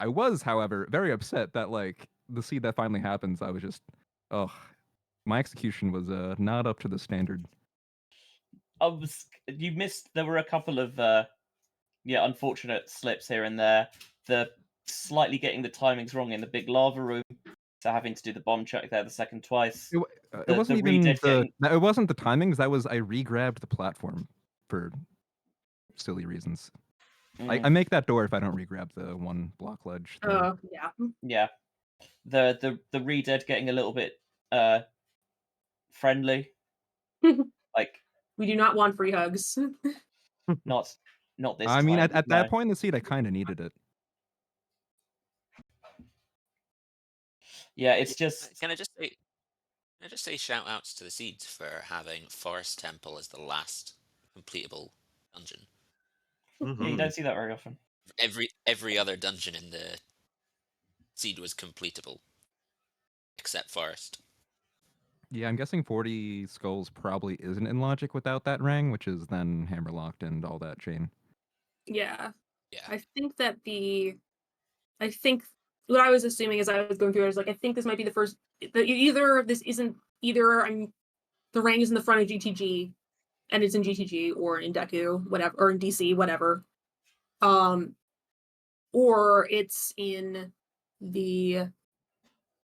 I was, however, very upset that like the seed that finally happens, I was just oh my execution was not up to the standard. you missed. There were a couple of unfortunate slips here and there. The slightly getting the timings wrong in the big lava room, so having to do the bomb check there the second twice. It wasn't the even redead getting it wasn't the timings. That was I re-grabbed the platform for silly reasons. I make that door if I don't re-grab the one block ledge thing. yeah. yeah. The redead getting a little bit friendly. Like, We do not want free hugs. not this I mean, time. at no. that point in the seed, I kind of needed it. Yeah, it's just Can I just say shout outs to the seeds for having Forest Temple as the last completable dungeon. yeah, you Mhm. don't see that very often. Every other dungeon in the seed was completable, except Forest. Yeah, I'm guessing 40 skulls probably isn't in logic without that ring, which is then hammerlocked and all that chain. Yeah. Yeah. I think what I was assuming as I was going through it, I was like, I think this might be the first. Either the rank is in the front of GTG, and it's in GTG or in Deku, whatever, or in DC, whatever. Or it's in the,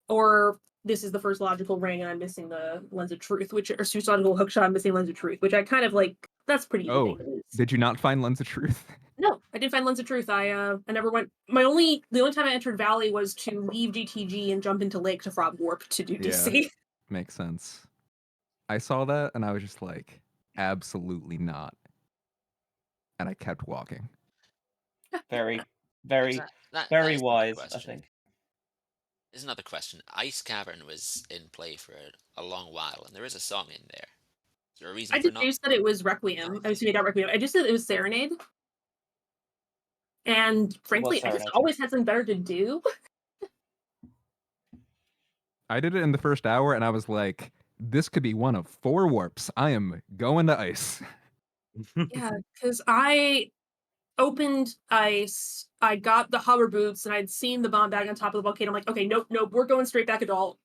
or this is the first logical ring, and I'm missing the Lens of Truth, which or logical hookshot. I'm missing Lens of Truth, which I kind of like. That's pretty easy Oh, thing to lose. did you not find Lens of Truth? No, I didn't find Lens of Truth. I never went. The only time I entered Valley was to leave GTG and jump into Lake to Frog Warp to do Yeah. DC. Makes sense. I saw that and I was just like, absolutely not. And I kept walking. Very, very, That very is another wise, I question. think. There's another question. Ice Cavern was in play for a long while, and there is a song in there. Is there a reason I for not? deduced that it was Requiem. I assuming I got Requiem. I just said it was Serenade. And frankly, I just Serenade. always had something better to do. I did it in the first hour and I was like, this could be one of 4 warps. I am going to ice. Yeah, because I opened ice, I got the hover boots, and I'd seen the bomb bag on top of the volcano. I'm like, okay, nope, we're going straight back adult.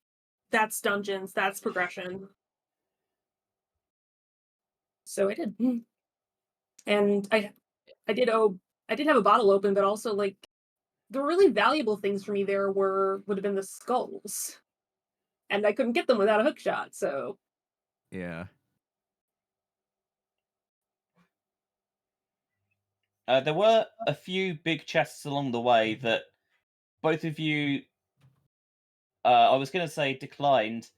That's dungeons, that's progression. So I did. And I did have a bottle open, but also like the really valuable things for me there would have been the skulls. And I couldn't get them without a hook shot, so Yeah. There were a few big chests along the way that both of you, I was going to say declined,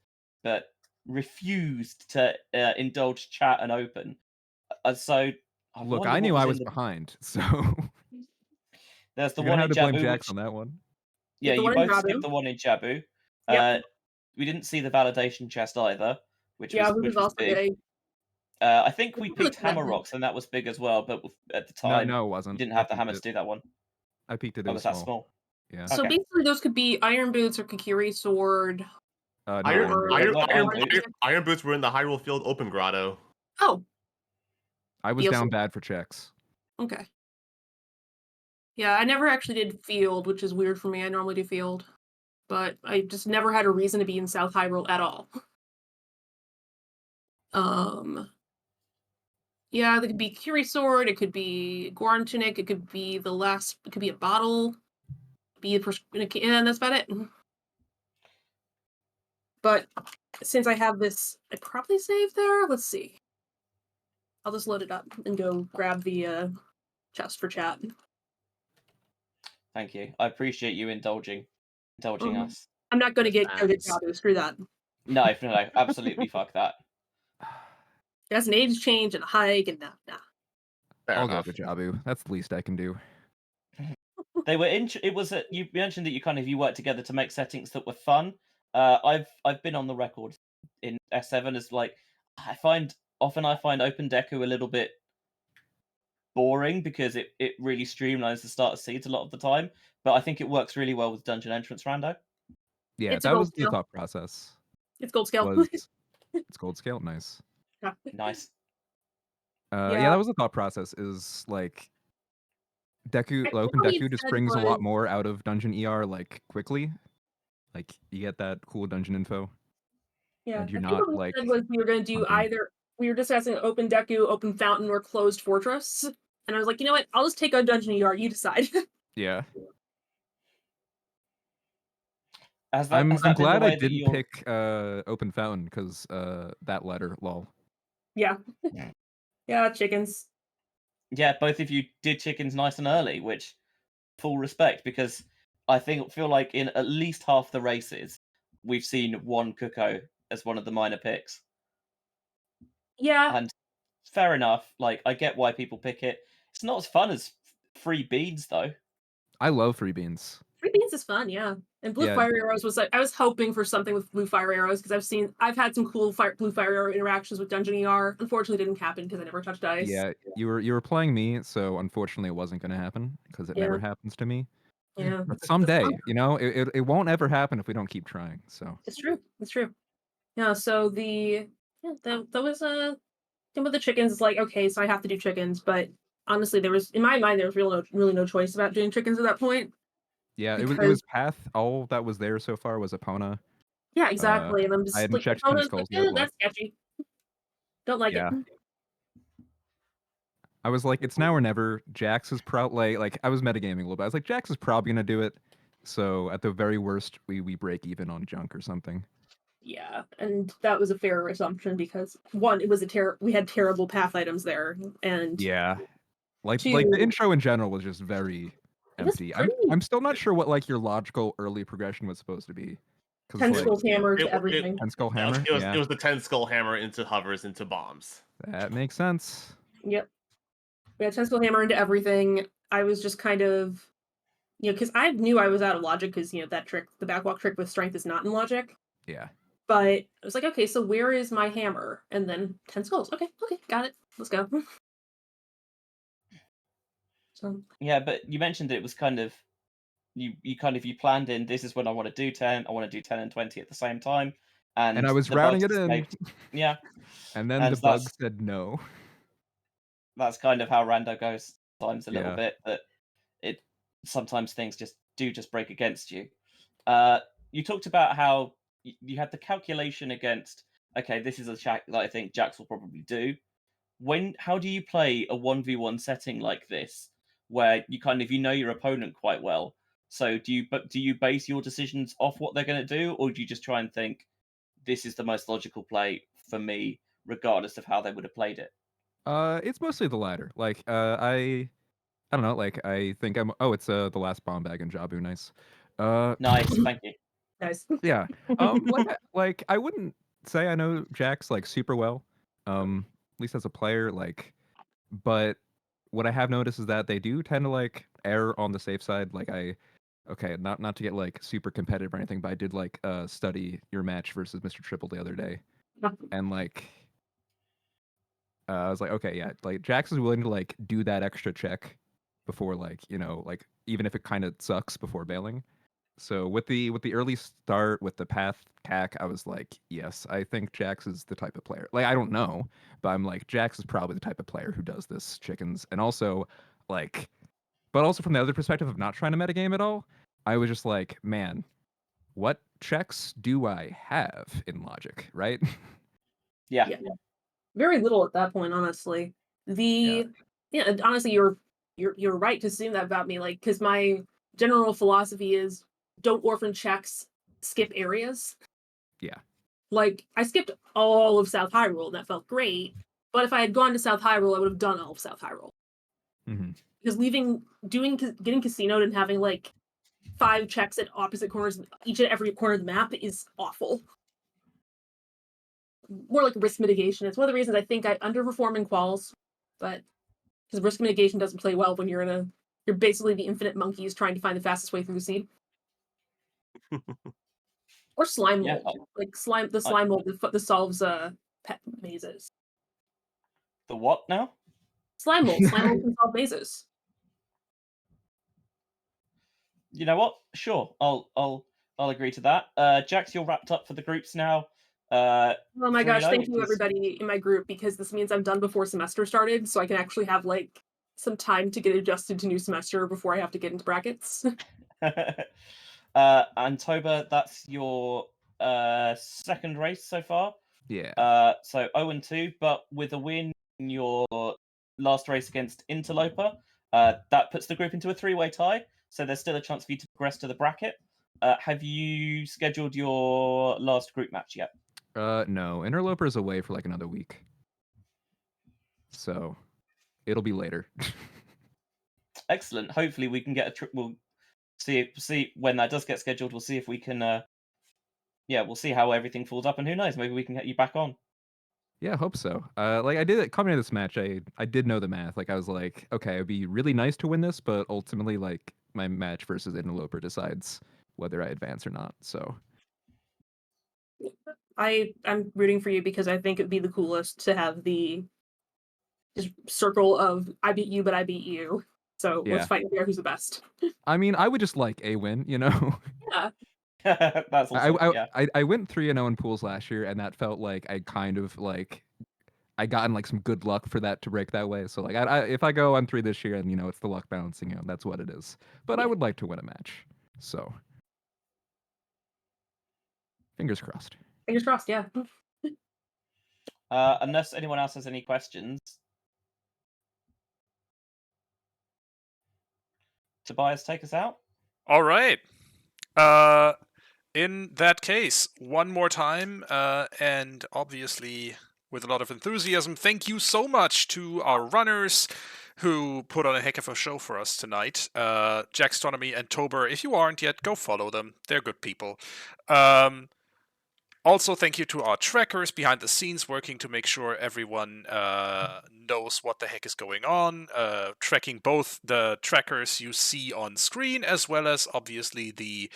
but refused to indulge chat and open. So I Look, wonder I what knew was I in was the... behind, so There's the you're gonna one have in to blame Jabu, Jax which... on that one. Yeah, the you one in both Jabu. skipped the one in Jabu. Yep. We didn't see the validation chest either, which Yeah, was also big. big. I think we Look at picked that Hammer one. Rocks, and that was big as well. But at the time, No, it we wasn't. didn't I have the peeked hammer to it. do that one. I peeked it. It Oh, was was that small. small? Yeah. So Okay. basically those could be iron boots or Kikiri sword. No, Iron, Iron Boots. They weren't iron boots. Iron Boots were in the Hyrule Field Open Grotto. Oh, I was DLC. down bad for checks. Okay. Yeah, I never actually did field, which is weird for me. I normally do field. But I just never had a reason to be in South Hyrule at all. Yeah, it could be Kiri sword, it could be Goron tunic, it could be it could be a bottle, and that's about it. But since I have this, I probably save there. Let's see. I'll just load it up and go grab the chest for chat. Thank you. I appreciate you indulging us. I'm not going to get Fans. Jabu. Screw that. No, absolutely fuck that. That's an age change and a hike, and nah. Fair I'll enough. go to Jabu. That's the least I can do. They were it was you mentioned that you worked together to make settings that were fun. I've been on the record in S7 as like I find Open Deku a little bit boring because it really streamlines the starter seeds a lot of the time, but I think it works really well with Dungeon Entrance Rando. Yeah, It's a that gold was the scale. thought process. It's gold scale. It's gold scale, nice. Nice. Yeah, that was the thought process. Is like Deku, I Open think what Deku he just said brings a lot was- more out of Dungeon ER like quickly. Like you get that cool dungeon info. Yeah, And you're I think not what we like said was we were going to do hunting. either. We were discussing open Deku, open fountain, or closed fortress, and I was like, you know what? I'll just take on Dungeon ER. You decide. Yeah. Has I'm that been the glad I way that didn't you're... pick Open Fountain because that letter, lol. Yeah. Yeah, chickens. Yeah, both of you did chickens nice and early, which full respect, because I feel like in at least half the races we've seen one Cuckoo as one of the minor picks. Yeah, And fair enough. Like, I get why people pick it. It's not as fun as free beans, though. I love free beans. free beans is fun, yeah. And blue Yeah. fire arrows was like I was hoping for something with blue fire arrows because I've had some cool blue fire arrow interactions with Dungeon ER. Unfortunately, didn't happen because I never touched dice. Yeah, you were playing me, so unfortunately it wasn't going to happen because it never Yeah. happens to me. Yeah, But that's someday, fun. you know, it won't ever happen if we don't keep trying. So It's true. It's true. Yeah. So that was thing with the chickens. It's like okay, so I have to do chickens, but honestly, there was in my mind there was really no choice about doing chickens at that point. yeah, it Because was Path. All that was there so far was Epona. yeah, exactly. And I'm I just hadn't like checked Epona's 10 like, skulls yet. Like, that's sketchy. Don't like yeah, it. I was like, it's now or never. Jax is probably like I was metagaming a little bit. I was like, Jax is probably gonna do it. So at the very worst, we break even on junk or something. Yeah, and that was a fair assumption because one, it was we had terrible path items there, and Yeah, like two, the intro in general was just very it was empty. pretty I'm still not sure what like your logical early progression was supposed to be. Because like tentacles hammer It, to it, everything. Ten Skull yeah, Hammer, it was yeah, it was the 10 skull hammer into hovers into bombs. that makes sense. Yep, we had tentacle hammer into everything. I was just kind of because I knew I was out of logic because that trick, the backwalk trick with strength, is not in logic. Yeah. But I was like, okay, so where is my hammer? And then 10 skulls. Okay, got it. Let's go. So Yeah, but you mentioned it was kind of you planned in this is when I want to do 10. I want to do 10 and 20 at the same time, and And I was the routing bugs it in. escaped. Yeah, And then and the bug said no. that's kind of how rando goes sometimes a little Yeah. bit. That it sometimes things just break against you. You talked about how you had the calculation against. Okay, this is a check that I think Jax will probably do. How do you play a 1v1 setting like this, where you know your opponent quite well? So do you base your decisions off what they're going to do, or do you just try and think this is the most logical play for me, regardless of how they would have played it? It's mostly the latter. Like, I don't know. Like, I think it's the last bomb bag in Jabu. Nice. Nice, thank you. nice. Yeah. Like I wouldn't say I know Jax like super well. At least as a player. Like, but what I have noticed is that they do tend to like err on the safe side. Like okay, not to get like super competitive or anything, but I did like study your match versus Mr. Triple the other day, and like I was like, okay, yeah, like Jax is willing to like do that extra check before like like even if it kind of sucks before bailing. So with the early start with the path cac, I was like, yes, I think Jax is the type of player. Like I don't know, but I'm like Jax is probably the type of player who does this chickens, and also like, but also from the other perspective of not trying to metagame at all, I was just like, man, what checks do I have in Logic, right? Yeah. Yeah. Very little at that point, honestly. Yeah. Honestly, you're right to assume that about me, like, because my general philosophy is don't orphan checks, skip areas. Yeah. Like, I skipped all of South Hyrule, and that felt great. But if I had gone to South Hyrule, I would have done all of South Hyrule. Mm-hmm. Because getting casinoed and having like 5 checks at opposite corners, each and every corner of the map is awful. More like risk mitigation. It's one of the reasons I think I underperform in quals, but because risk mitigation doesn't play well when you're basically the infinite monkeys trying to find the fastest way through the seed. Or slime Yeah, mold, like the slime mold that solves pet mazes. the what now? Slime mold can solve mazes. You know what? Sure, I'll agree to that. Jax, you're wrapped up for the groups now. Oh my gosh, 3-0, thank you which is everybody in my group, because this means I'm done before semester started, so I can actually have like some time to get adjusted to new semester before I have to get into brackets. and Toba, that's your second race so far. Yeah. So 0-2, but with a win in your last race against Interloper, that puts the group into a 3-way tie. So there's still a chance for you to progress to the bracket. Have you scheduled your last group match yet? No. Interloper's away for like another week. So it'll be later. Excellent. Hopefully we can get we'll see when that does get scheduled. We'll see if we can yeah, we'll see how everything falls up, and who knows, maybe we can get you back on. Yeah, I hope so. Like I did coming into this match, I did know the math. Like I was like, okay, it'd be really nice to win this, but ultimately, like my match versus Interloper decides whether I advance or not. So I'm rooting for you because I think it'd be the coolest to have the just circle of I beat you, but I beat you. So let's yeah, fight and figure out who's the best. I mean, I would just like a win, you know. Yeah. That's also yeah. I went 3-0 in pools last year, and that felt like I kind of like I gotten like some good luck for that to break that way. So like, if I go on 3 this year, and it's the luck balancing out, that's what it is. But I would like to win a match. So fingers crossed. Fingers crossed, yeah. Unless anyone else has any questions, Tobias, take us out. All right. In that case, one more time, and obviously with a lot of enthusiasm, thank you so much to our runners who put on a heck of a show for us tonight. Jaxstronomy and Toburr, if you aren't yet, go follow them. They're good people. Also, thank you to our trackers behind the scenes working to make sure everyone knows what the heck is going on, tracking both the trackers you see on screen as well as, obviously, the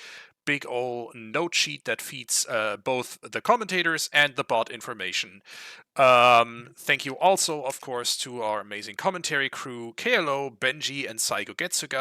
big ol' note sheet that feeds both the commentators and the bot information. Thank you also, of course, to our amazing commentary crew, KLO, Benjy, and SaigoGetsuga.